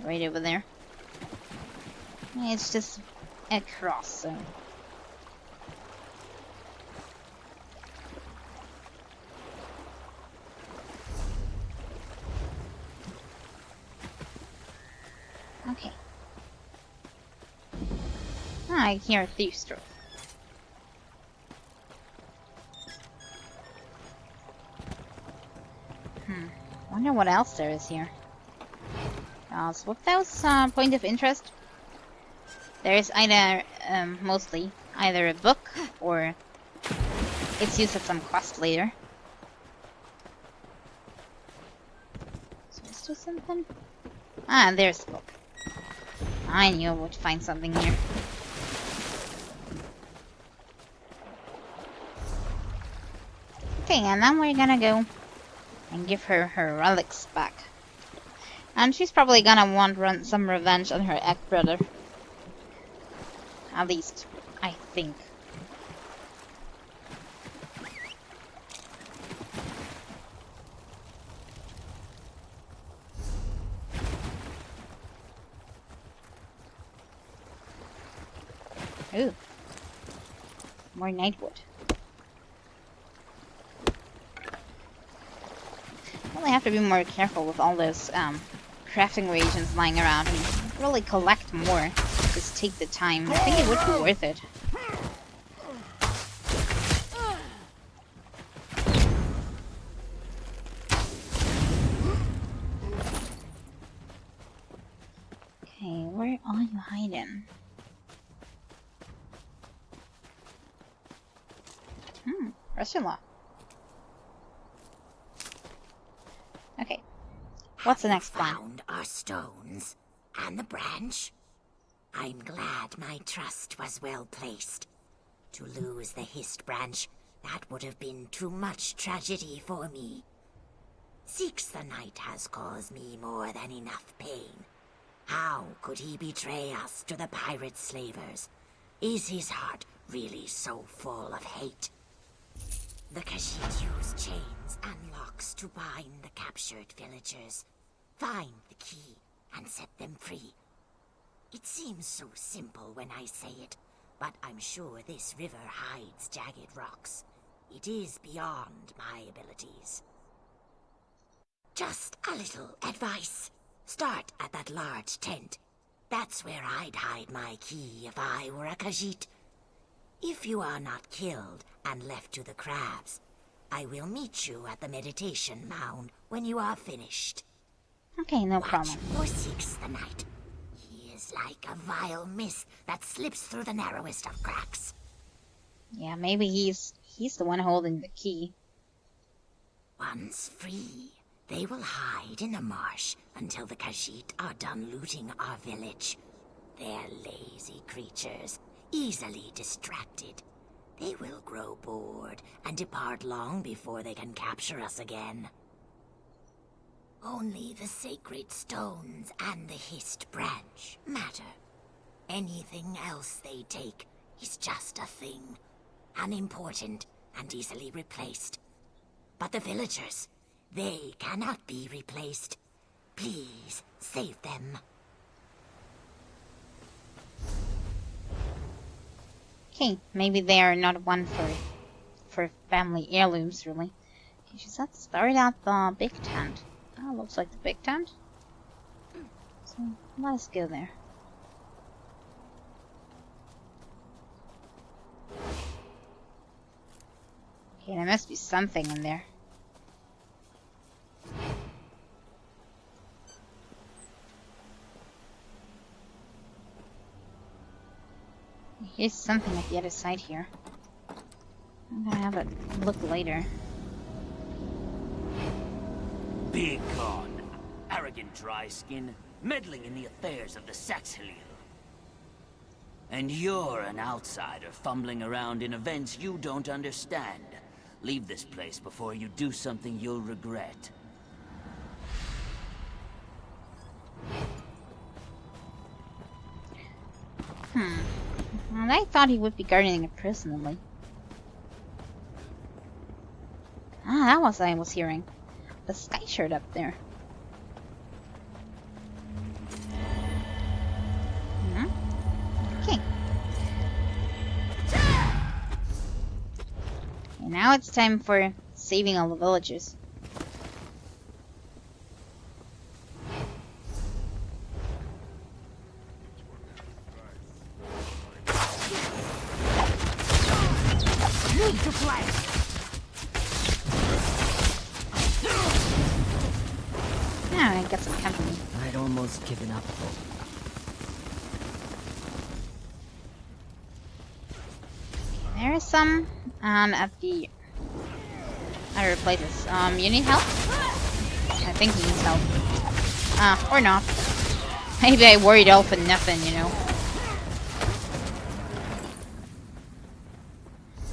right over there. It's just a cross, so. Okay. Ah, I hear a thief stroke. Wonder what else there is here. So with those point of interest, there is either mostly either a book or it's used at some quest later. So is there something? Ah, there's the book. I knew I would find something here. Okay, and then we're gonna go and give her her relics back. And she's probably gonna want some revenge on her ex-brother. At least, I think. Ooh. More nightwood. Well, I have to be more careful with all those crafting reagents lying around and really collect more. Just take the time. I think it would be worth it. Okay, where are you hiding? Ursula. Okay. What's the next plan? Found our stones and the branch. I'm glad my trust was well placed. To lose the Hist branch, that would have been too much tragedy for me. Six the Knight has caused me more than enough pain. How could he betray us to the pirate slavers? Is his heart really so full of hate? The Khajiit use chains and locks to bind the captured villagers. Find the key and set them free. It seems so simple when I say it, but I'm sure this river hides jagged rocks. It is beyond my abilities. Just a little advice. Start at that large tent. That's where I'd hide my key if I were a Khajiit. If you are not killed and left to the crabs, I will meet you at the meditation mound when you are finished. Okay, no problem. Watch for Six the Knight. He is like a vile mist that slips through the narrowest of cracks. Yeah, maybe he's the one holding the key. Once free, they will hide in the marsh until the Khajiit are done looting our village. They're lazy creatures, easily distracted. They will grow bored and depart long before they can capture us again. Only the sacred stones and the Hist branch matter. Anything else they take is just a thing. Unimportant, and easily replaced. But the villagers, they cannot be replaced. Please, save them. Okay, maybe they are not one for family heirlooms, really. Okay, she said start at the big tent. Oh, looks like the big tent. So, let's go there. Okay, there must be something in there. Here's something at the other side here. I'm gonna have a look later. Big con, arrogant dry skin, meddling in the affairs of the Saxhalil. And you're an outsider fumbling around in events you don't understand. Leave this place before you do something you'll regret. Well, I thought he would be guarding it personally. Ah, that was what I was hearing. The sky shirt up there. Okay. And now it's time for saving all the villagers. Now I got some company. I'd almost given up hope. There is some at the other places. You need help? I think he needs help. Or not. Maybe I worried all for nothing, you know.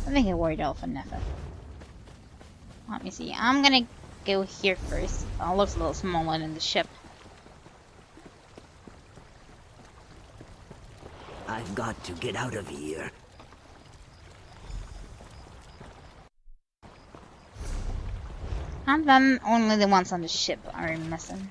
I think I worried all for nothing. Let me see. I'm gonna go here first. Oh, it looks a little smaller than the ship. I've got to get out of here. And then only the ones on the ship are missing.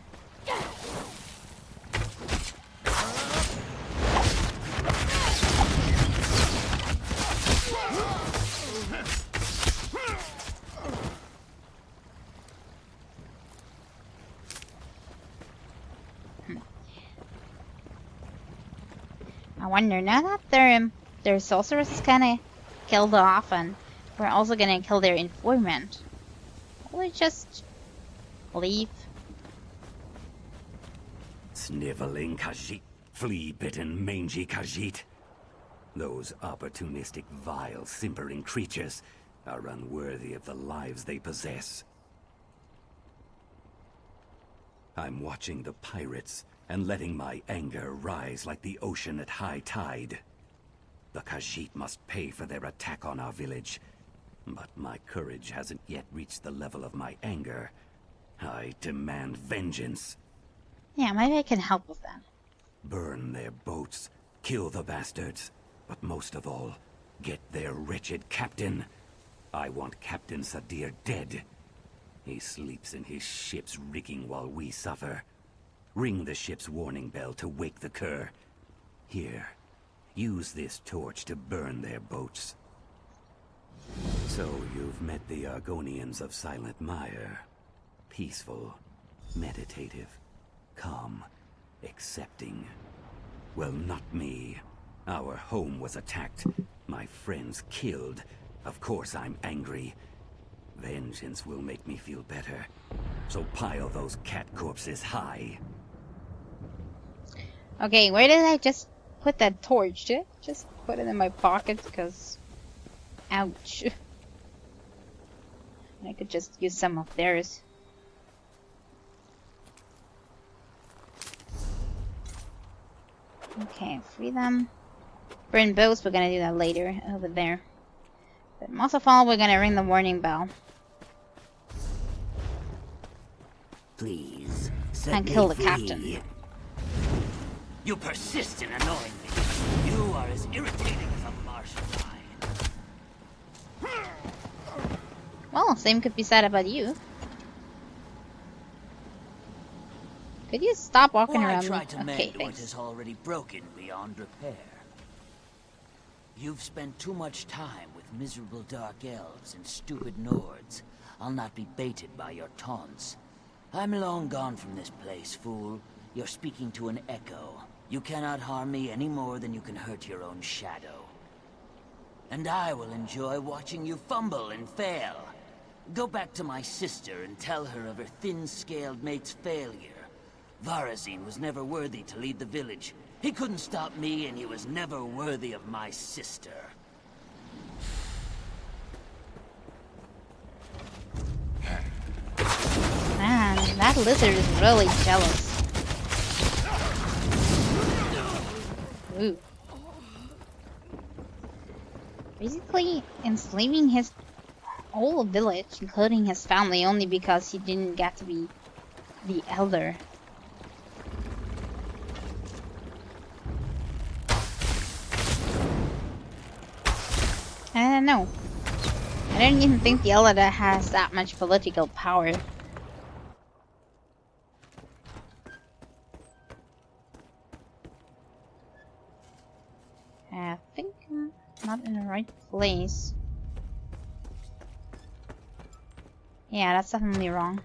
I wonder, now that their sorceress is kinda killed off and we're also gonna kill their informant, will they just leave? Sniveling Khajiit, flea-bitten, mangy Khajiit. Those opportunistic, vile, simpering creatures are unworthy of the lives they possess. I'm watching the pirates and letting my anger rise like the ocean at high tide. The Khajiit must pay for their attack on our village, but my courage hasn't yet reached the level of my anger. I demand vengeance. Yeah, maybe I can help with that. Burn their boats, kill the bastards, but most of all, get their wretched captain. I want Captain Sadir dead. He sleeps in his ship's rigging while we suffer. Ring the ship's warning bell to wake the cur. Here, use this torch to burn their boats. So you've met the Argonians of Silent Mire. Peaceful, meditative, calm, accepting. Well, not me. Our home was attacked, my friends killed. Of course I'm angry. Vengeance will make me feel better. So pile those cat corpses high. Okay, where did I just put that torch? Did I just put it in my pocket? Because... ouch. I could just use some of theirs. Okay, free them. Burn boats, we're gonna do that later, over there. But most of all, we're gonna ring the warning bell. Please, set and me kill the free. captain. You persist in annoying me. You are as irritating as a martial lion. Well, same could be said about you. Could you stop walking Why around me? try to Okay, mend what thanks. is already broken beyond repair? You've spent too much time with miserable dark elves and stupid Nords. I'll not be baited by your taunts. I'm long gone from this place, fool. You're speaking to an echo. You cannot harm me any more than you can hurt your own shadow. And I will enjoy watching you fumble and fail. Go back to my sister and tell her of her thin-scaled mate's failure. Varazine was never worthy to lead the village. He couldn't stop me, and he was never worthy of my sister. Man, that lizard is really jealous. Ooh. Basically enslaving his whole village, including his family, only because he didn't get to be the elder. I don't know. I don't even think the elder has that much political power. I think I'm not in the right place. Yeah, that's definitely wrong.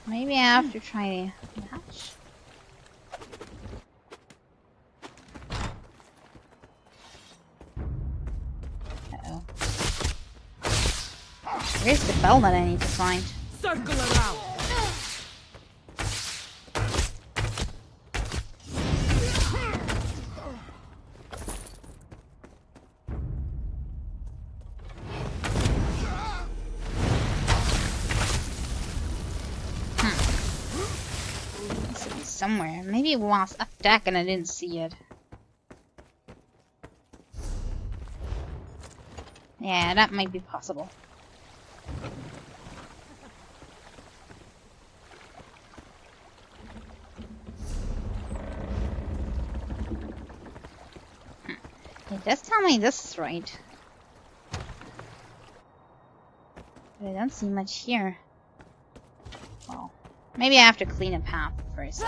Maybe I have to try the hatch. Uh-oh. Where's the bell that I need to find? Circle around. Somewhere. Maybe it was up deck and I didn't see it. Yeah, that might be possible. It does tell me this is right. But I don't see much here. Well, maybe I have to clean a path first.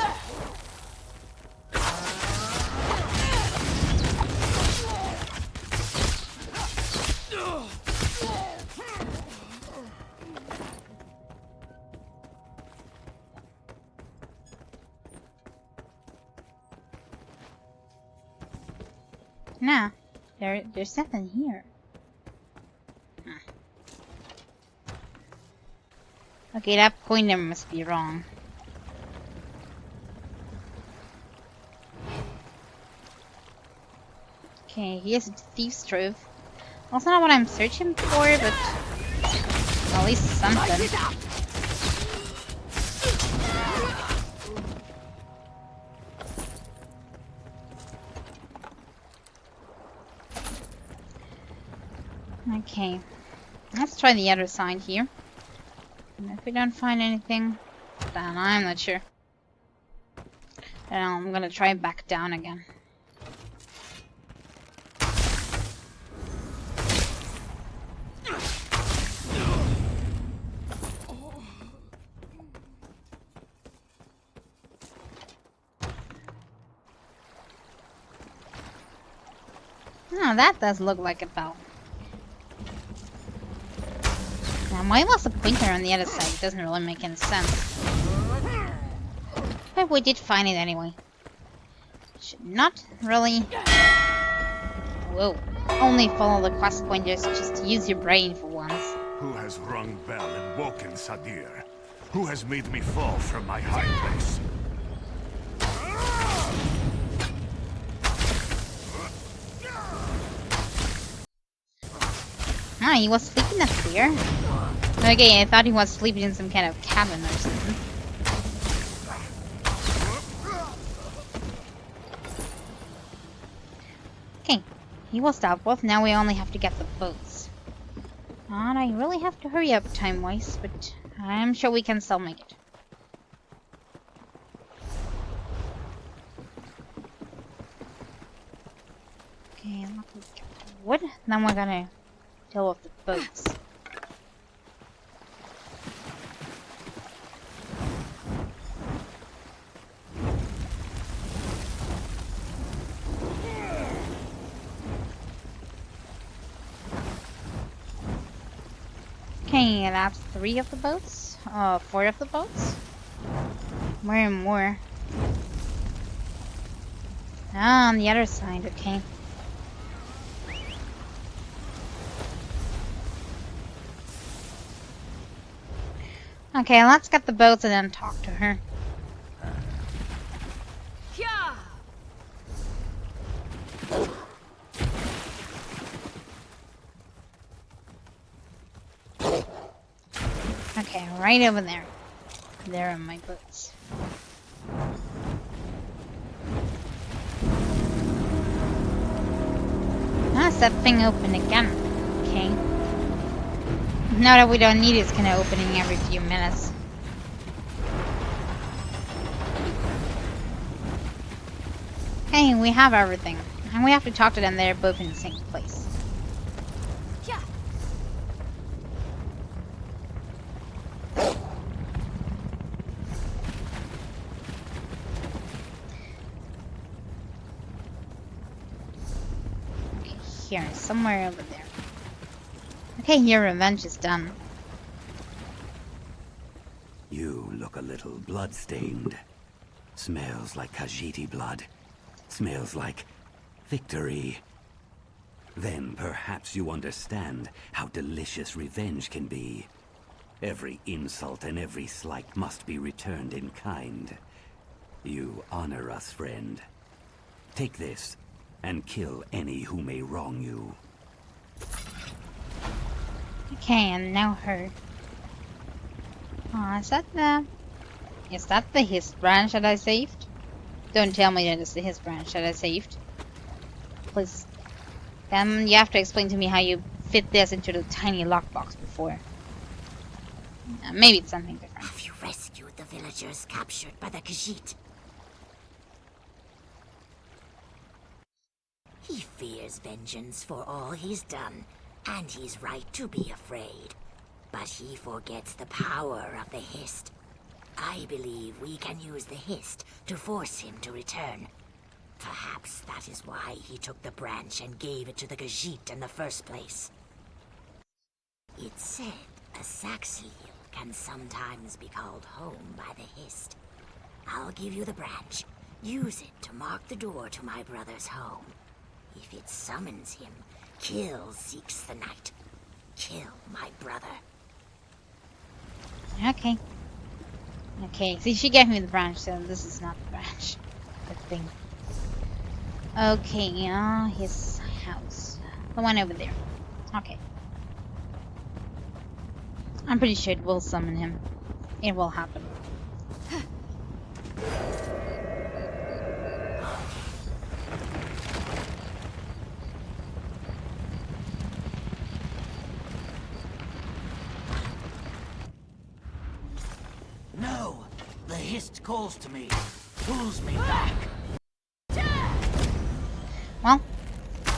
Nah, there's nothing here. Okay, that pointer must be wrong. Okay, here's the Thief's Trove. Also not what I'm searching for, but at least something. Okay, let's try the other side here. And if we don't find anything, then I'm not sure. Then I'm gonna try back down again. Oh, that does look like a bell. Now, why was the pointer on the other side? It doesn't really make any sense. But we did find it anyway. Should not really... Whoa. Only follow the quest pointers, just use your brain for once. Who has rung bell and woken Sadir? Who has made me fall from my high place? Ah, he was sleeping up here. Okay, I thought he was sleeping in some kind of cabin or something. Okay, he was dealt with. Now we only have to get the boats. And I really have to hurry up time-wise, but I'm sure we can still make it. Okay, let me get the wood. Then we're gonna deal with the boats. Okay, that's 3 of the boats. 4 of the boats. More and more. Ah, on the other side, okay. Okay, let's get the boats and then talk to her. Okay, right over there. There are my boats. Ah, it's that thing open again. Okay. Now that we don't need it, it's kind of opening every few minutes. Okay, we have everything. And we have to talk to them. They're both in the same place. Okay, here, somewhere over there. Okay, your revenge is done. You look a little blood-stained. Smells like Khajiit blood. Smells like victory. Then perhaps you understand how delicious revenge can be. Every insult and every slight must be returned in kind. You honor us, friend. Take this, and kill any who may wrong you. Okay, and now her. Oh, is that the his branch that I saved? Don't tell me that it's the his branch that I saved. Please. Then you have to explain to me how you fit this into the tiny lockbox before. Maybe it's something different. Have you rescued the villagers captured by the Khajiit? He fears vengeance for all he's done, and he's right to be afraid. But he forgets the power of the Hist. I believe we can use the Hist to force him to return. Perhaps that is why he took the branch and gave it to the Khajiit in the first place. It's said a Saxhleel can sometimes be called home by the Hist. I'll give you the branch. Use it to mark the door to my brother's home. If it summons him, kill seeks the night. Kill my brother. Okay. Okay, see, she gave me the branch, so this is not the branch. Good thing. Okay, his house. The one over there. Okay. I'm pretty sure it will summon him. It will happen. No! The Hist calls to me, pulls me back. Well,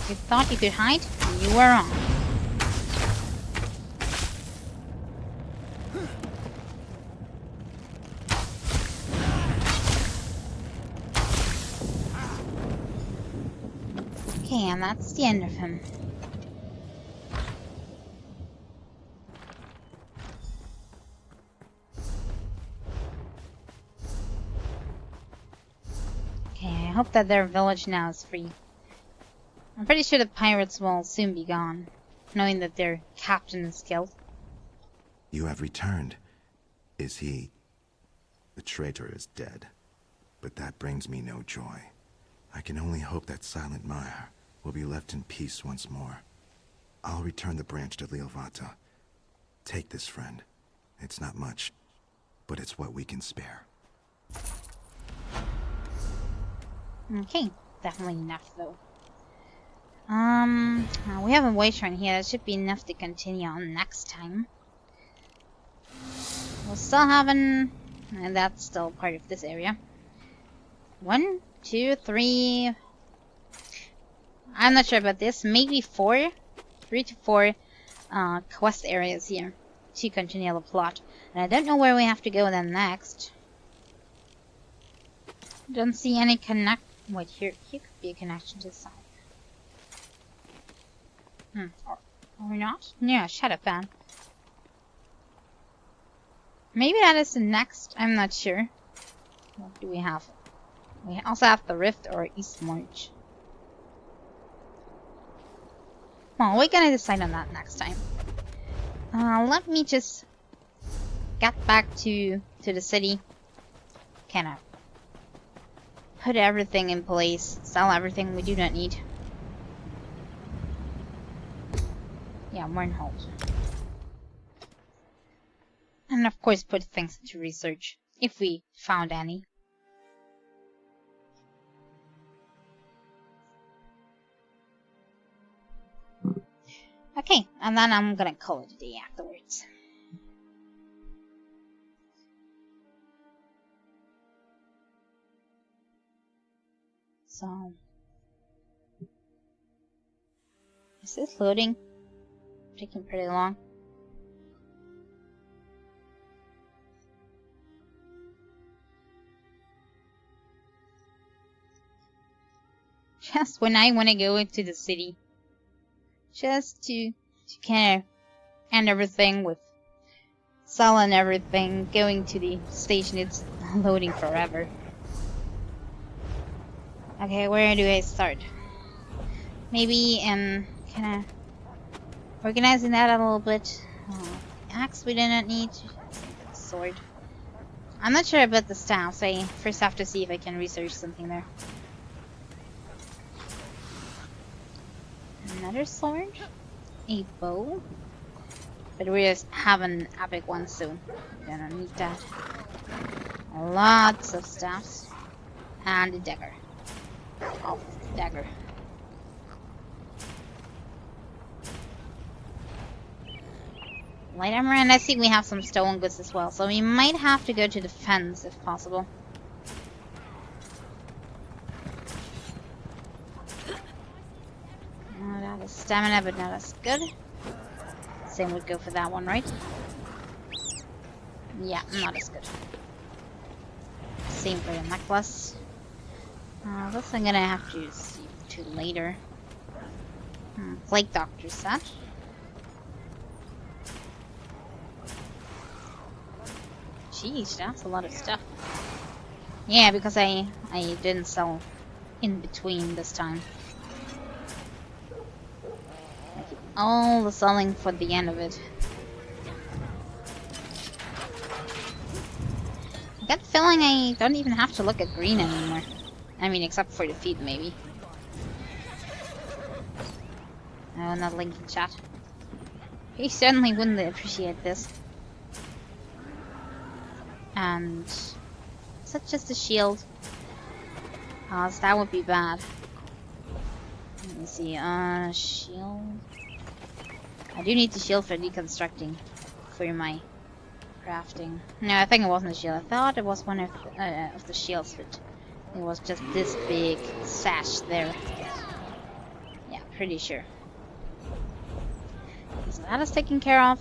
you thought you could hide? You were wrong. Okay, and that's the end of him. Okay, I hope that their village now is free. I'm pretty sure the pirates will soon be gone, knowing that their captain is killed. You have returned. Is he... The traitor is dead. But that brings me no joy. I can only hope that Silent Mire will be left in peace once more. I'll return the branch to Liovata. Take this, friend. It's not much, but it's what we can spare. Okay, definitely enough though. We have a wait run here. That should be enough to continue on next time. We'll still have and that's still part of this area. 1, 2, 3. I'm not sure about this. Maybe 4, 3 to 4 quest areas here to continue the plot. And I don't know where we have to go then next. Don't see any connect. Wait, here could be a connection to the side. Or not? Yeah, shut up, Van. Maybe that is the next. I'm not sure. What do we have? We also have the Rift or East March. Well, we're gonna decide on that next time. Let me just get back to the city. Kind of put everything in place. Sell everything we do not need. Yeah, Wormholes. And of course put things into research, if we found any. Okay, and then I'm gonna call it a day afterwards. So... is this loading? Taking pretty long. Just when I want to go into the city. Just to kind of end everything with selling everything, going to the station, it's loading forever. Okay, where do I start? Maybe kind of organizing that a little bit. Axe we do not need. Sword. I'm not sure about the staff, so I first have to see if I can research something there. Another sword, a bow, but we just have an epic one, so we don't need that. Lots of stuffs, and a dagger. Oh, dagger. Light armor, and I see we have some stolen goods as well, so we might have to go to the fence if possible. That is stamina, but not as good. Same would go for that one, right? Yeah, not as good. Same for the necklace. This I'm gonna have to see to later. Plague Doctor set. Jeez, that's a lot of stuff. Yeah, because I didn't sell in between this time. All the selling for the end of it. I got the feeling I don't even have to look at green anymore. I mean, except for defeat, maybe. Oh, not linking chat. He certainly wouldn't appreciate this. And... is that just a shield? Oh, so that would be bad. Let me see, shield... I do need the shield for deconstructing, for my crafting. No, I think it wasn't a shield. I thought it was one of the shields, but it was just this big sash there. Yeah, pretty sure. Okay, so that is taken care of.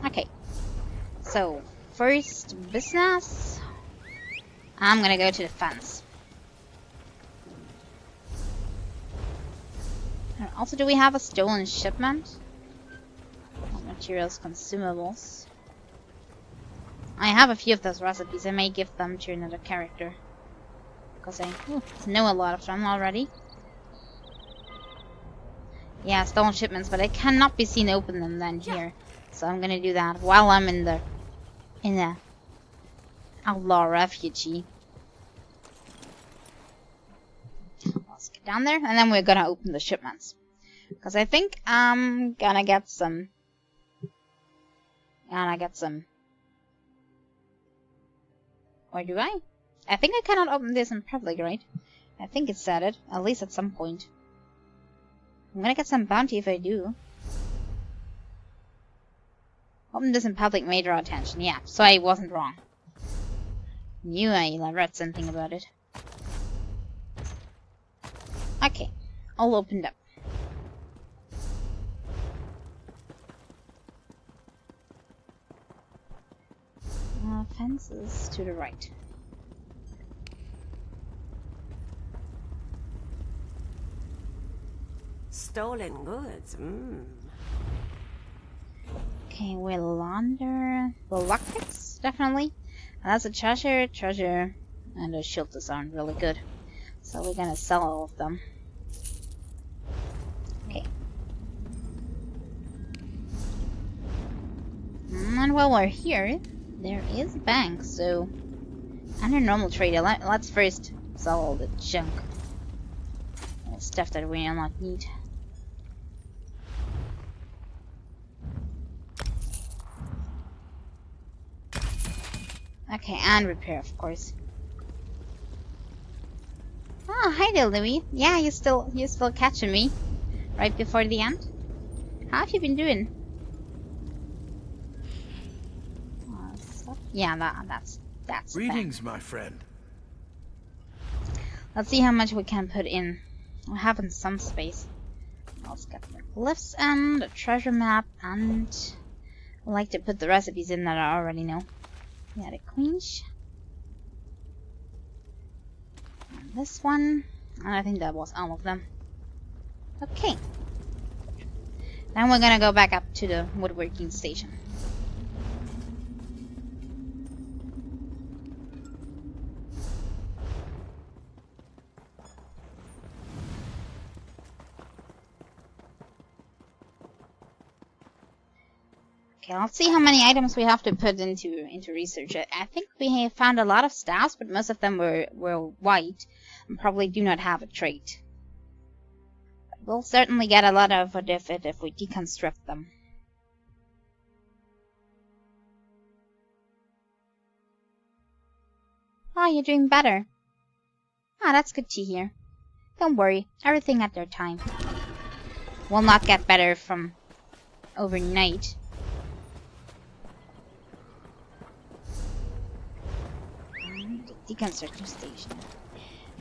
Okay, so first business, I'm gonna go to the fence. Also, do we have a stolen shipment? Materials, consumables. I have a few of those recipes. I may give them to another character, because I know a lot of them already. Yeah, stolen shipments, but I cannot be seen open them then here. So I'm gonna do that while I'm in the outlaw refugee. Let's get down there, and then we're gonna open the shipments. Because I think I'm gonna get some. Or do I? I think I cannot open this in public, right? I think it said it, at least at some point. I'm gonna get some bounty if I do. Open this in public may draw attention. Yeah, so I wasn't wrong. Knew I read something about it. Okay, all opened up. Fences to the right. Stolen goods, Okay, we'll launder the lockpicks, definitely. And that's a treasure, and those shields aren't really good. So we're gonna sell all of them. Okay. And while we're here, there is a bank, so under normal trade, let's first sell all the junk. All the stuff that we do not need. Okay, and repair, of course. Oh, hi there, Louis. Yeah, you're still catching me right before the end. How have you been doing? Yeah, that's Greetings, my friend. Let's see how much we can put in. We have in some space. Let's get the glyphs and the treasure map, and I like to put the recipes in that I already know. Yeah, the quench. And this one. And I think that was all of them. Okay. Then we're gonna go back up to the woodworking station. Okay, let's see how many items we have to put into research. I think we have found a lot of staffs, but most of them were white and probably do not have a trait. We'll certainly get a lot of it if we deconstruct them. Oh, you're doing better. Ah, that's good to hear. Don't worry, everything at their time. Will not get better from overnight. Deconstruction station.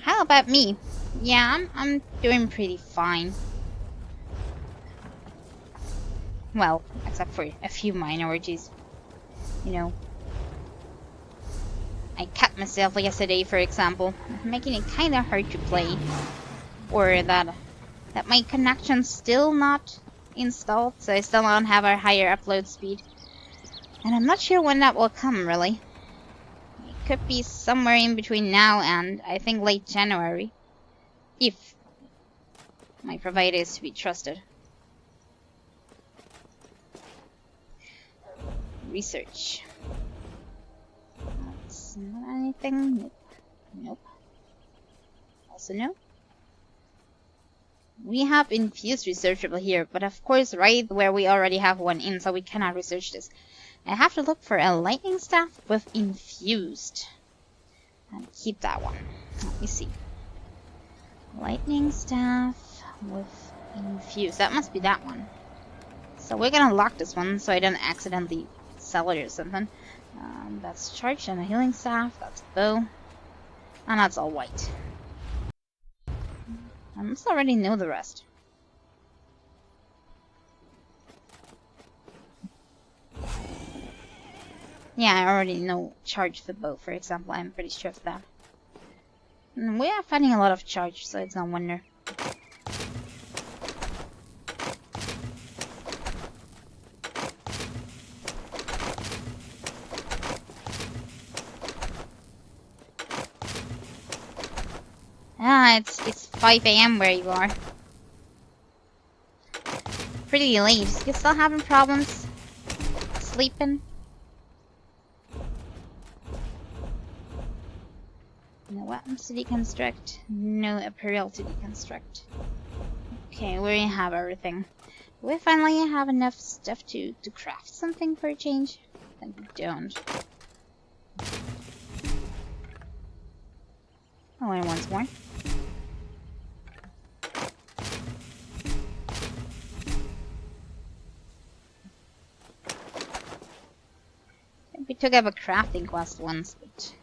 How about me? Yeah, I'm doing pretty fine. Well, except for a few minorities. You know. I cut myself yesterday, for example, making it kinda hard to play. Or that my connection's still not installed, so I still don't have a higher upload speed. And I'm not sure when that will come, really. Could be somewhere in between now and I think late January, if my provider is to be trusted. Research. That's not anything. Nope. Nope. Also no. We have infused researchable here, but of course right where we already have one in, so we cannot research this. I have to look for a lightning staff with infused. And keep that one. Let me see. Lightning staff with infused. That must be that one. So we're gonna lock this one so I don't accidentally sell it or something. That's charged and a healing staff. That's bow. And that's all white. I must already know the rest. Yeah, I already know charge for bow, for example. I'm pretty sure of that. And we are finding a lot of charge, so it's no wonder. Ah, it's 5 AM where you are. Pretty late. You still having problems sleeping? No weapons to deconstruct. No apparel to deconstruct. Okay, we have everything. Do we finally have enough stuff to craft something for a change? I think we don't. Oh, and once more. We took up a crafting quest once, but...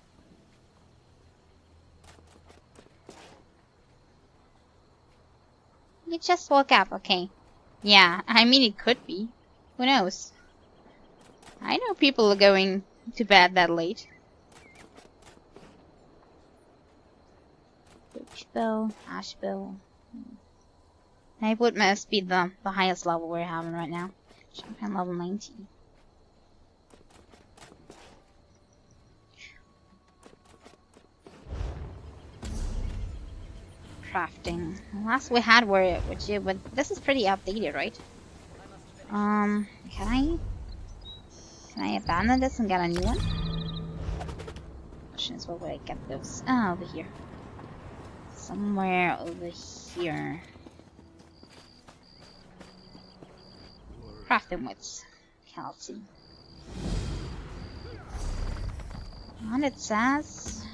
You just woke up, okay. Yeah, I mean it could be. Who knows? I know people are going to bed that late. Birch bow, ash bow. I would must be the highest level we're having right now. Champion level 19. Crafting. The last we had were but this is pretty outdated, right? Can I abandon this and get a new one? Question is, where would I get those? Ah, over here. Somewhere over here. Crafting wits. Calci. And it says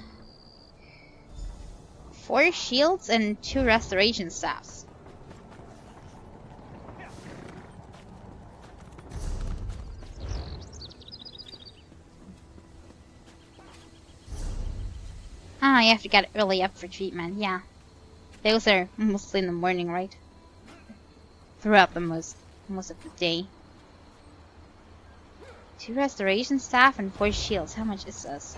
4 shields and 2 restoration staffs. Ah, you have to get early up for treatment, yeah. Those are mostly in the morning, right? Throughout the most of the day. 2 restoration staff and 4 shields. How much is this?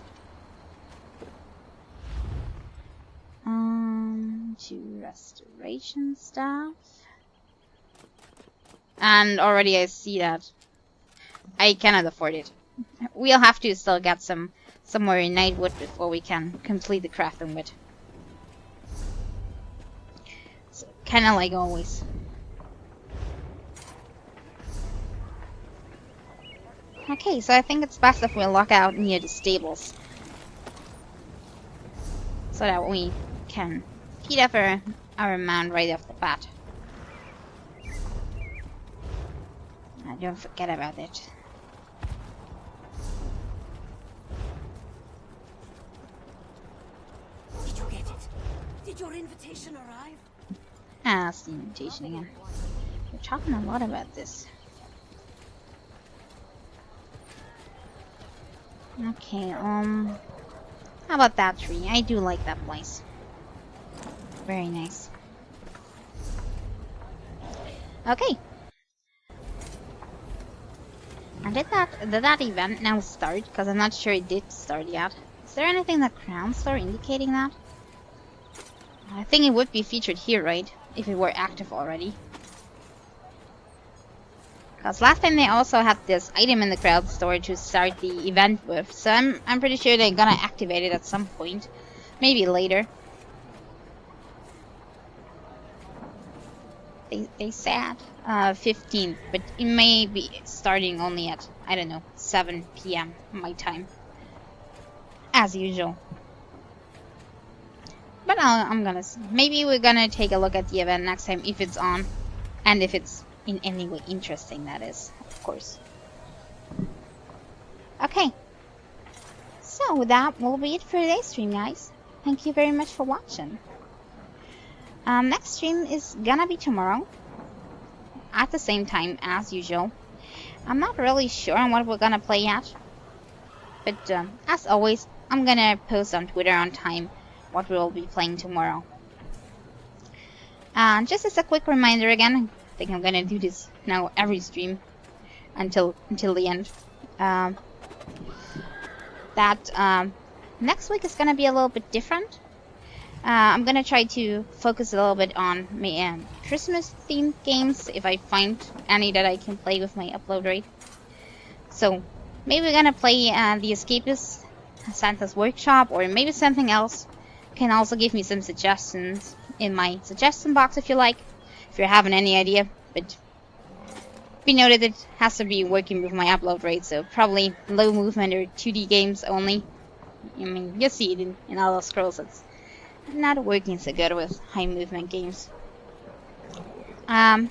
2 restoration staff. And already I see that I cannot afford it. We'll have to still get some more nightwood before we can complete the crafting with. So, kinda like always. Okay, so I think it's best if we lock out near the stables. So that we can feed up our man right off the bat. Don't forget about it. Did you get it? Did your invitation arrive? Ah, it's the invitation again. We're talking a lot about this. Okay, how about that tree? I do like that place. Very nice. Okay. And did that event now start? Because I'm not sure it did start yet. Is there anything in the Crown Store indicating that? I think it would be featured here, right? If it were active already. Because last time they also had this item in the crowd store to start the event with, so I'm pretty sure they're gonna activate it at some point, maybe later. They said 15th, but it may be starting only at, I don't know, 7 p.m. my time, as usual. But I'm gonna see. Maybe we're gonna take a look at the event next time if it's on, and if it's in any way interesting, that is, of course. Okay. So that will be it for today's stream, guys. Thank you very much for watching. Next stream is gonna be tomorrow, at the same time as usual. I'm not really sure on what we're gonna play yet, but as always, I'm gonna post on Twitter on time what we'll be playing tomorrow. Just as a quick reminder again, I think I'm gonna do this now every stream until the end. Next week is gonna be a little bit different. I'm gonna try to focus a little bit on my Christmas themed games, if I find any that I can play with my upload rate. So maybe we're gonna play The Escapist, Santa's Workshop, or maybe something else. You can also give me some suggestions in my suggestion box if you like, if you're having any idea. But be noted it has to be working with my upload rate, so probably low movement or 2D games only. I mean, you see it in all the scrolls. It's not working so good with high movement games. And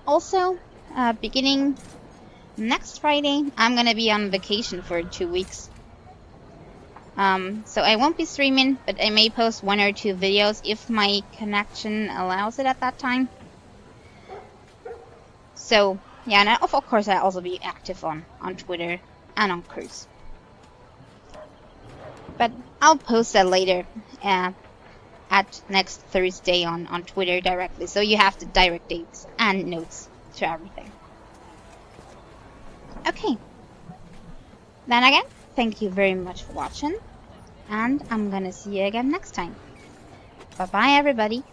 also, beginning next Friday, I'm gonna be on vacation for 2 weeks. So I won't be streaming, but I may post 1 or 2 videos if my connection allows it at that time. So, yeah, and of course I'll also be active on Twitter and on Curse. But I'll post that later at next Thursday on Twitter directly, so you have the direct dates and notes to everything. Okay. Then again, thank you very much for watching, and I'm gonna see you again next time. Bye bye, everybody.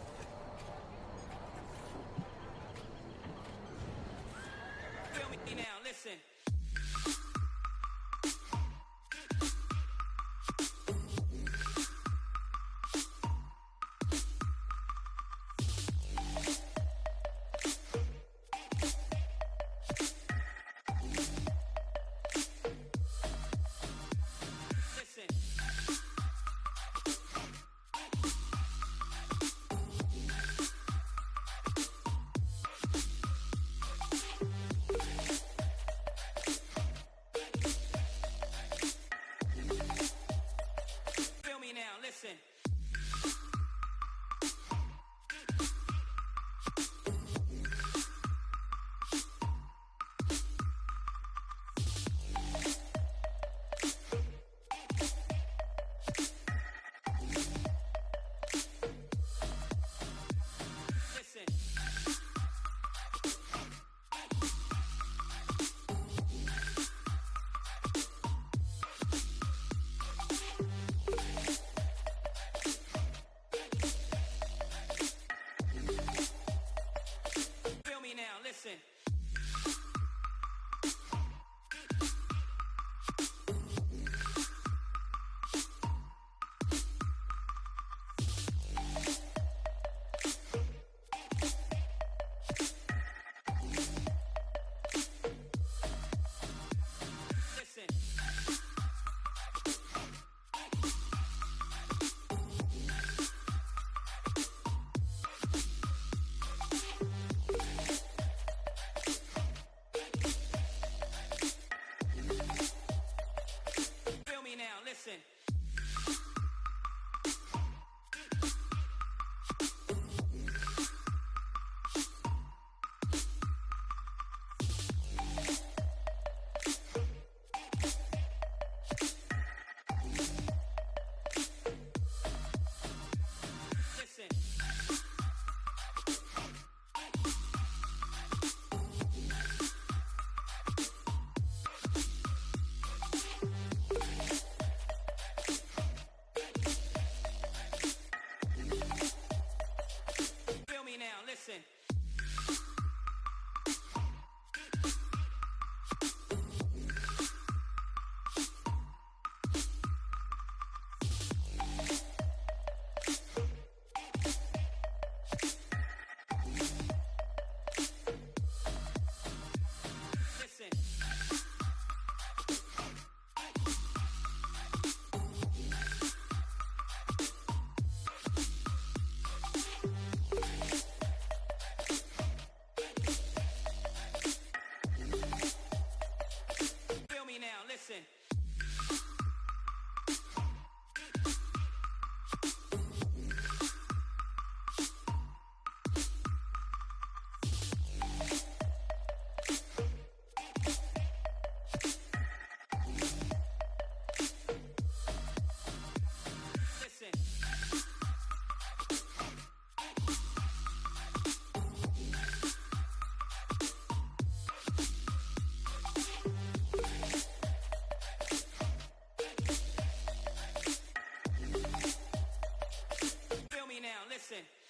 listen. Feel me now, listen. Listen. Feel me now, listen.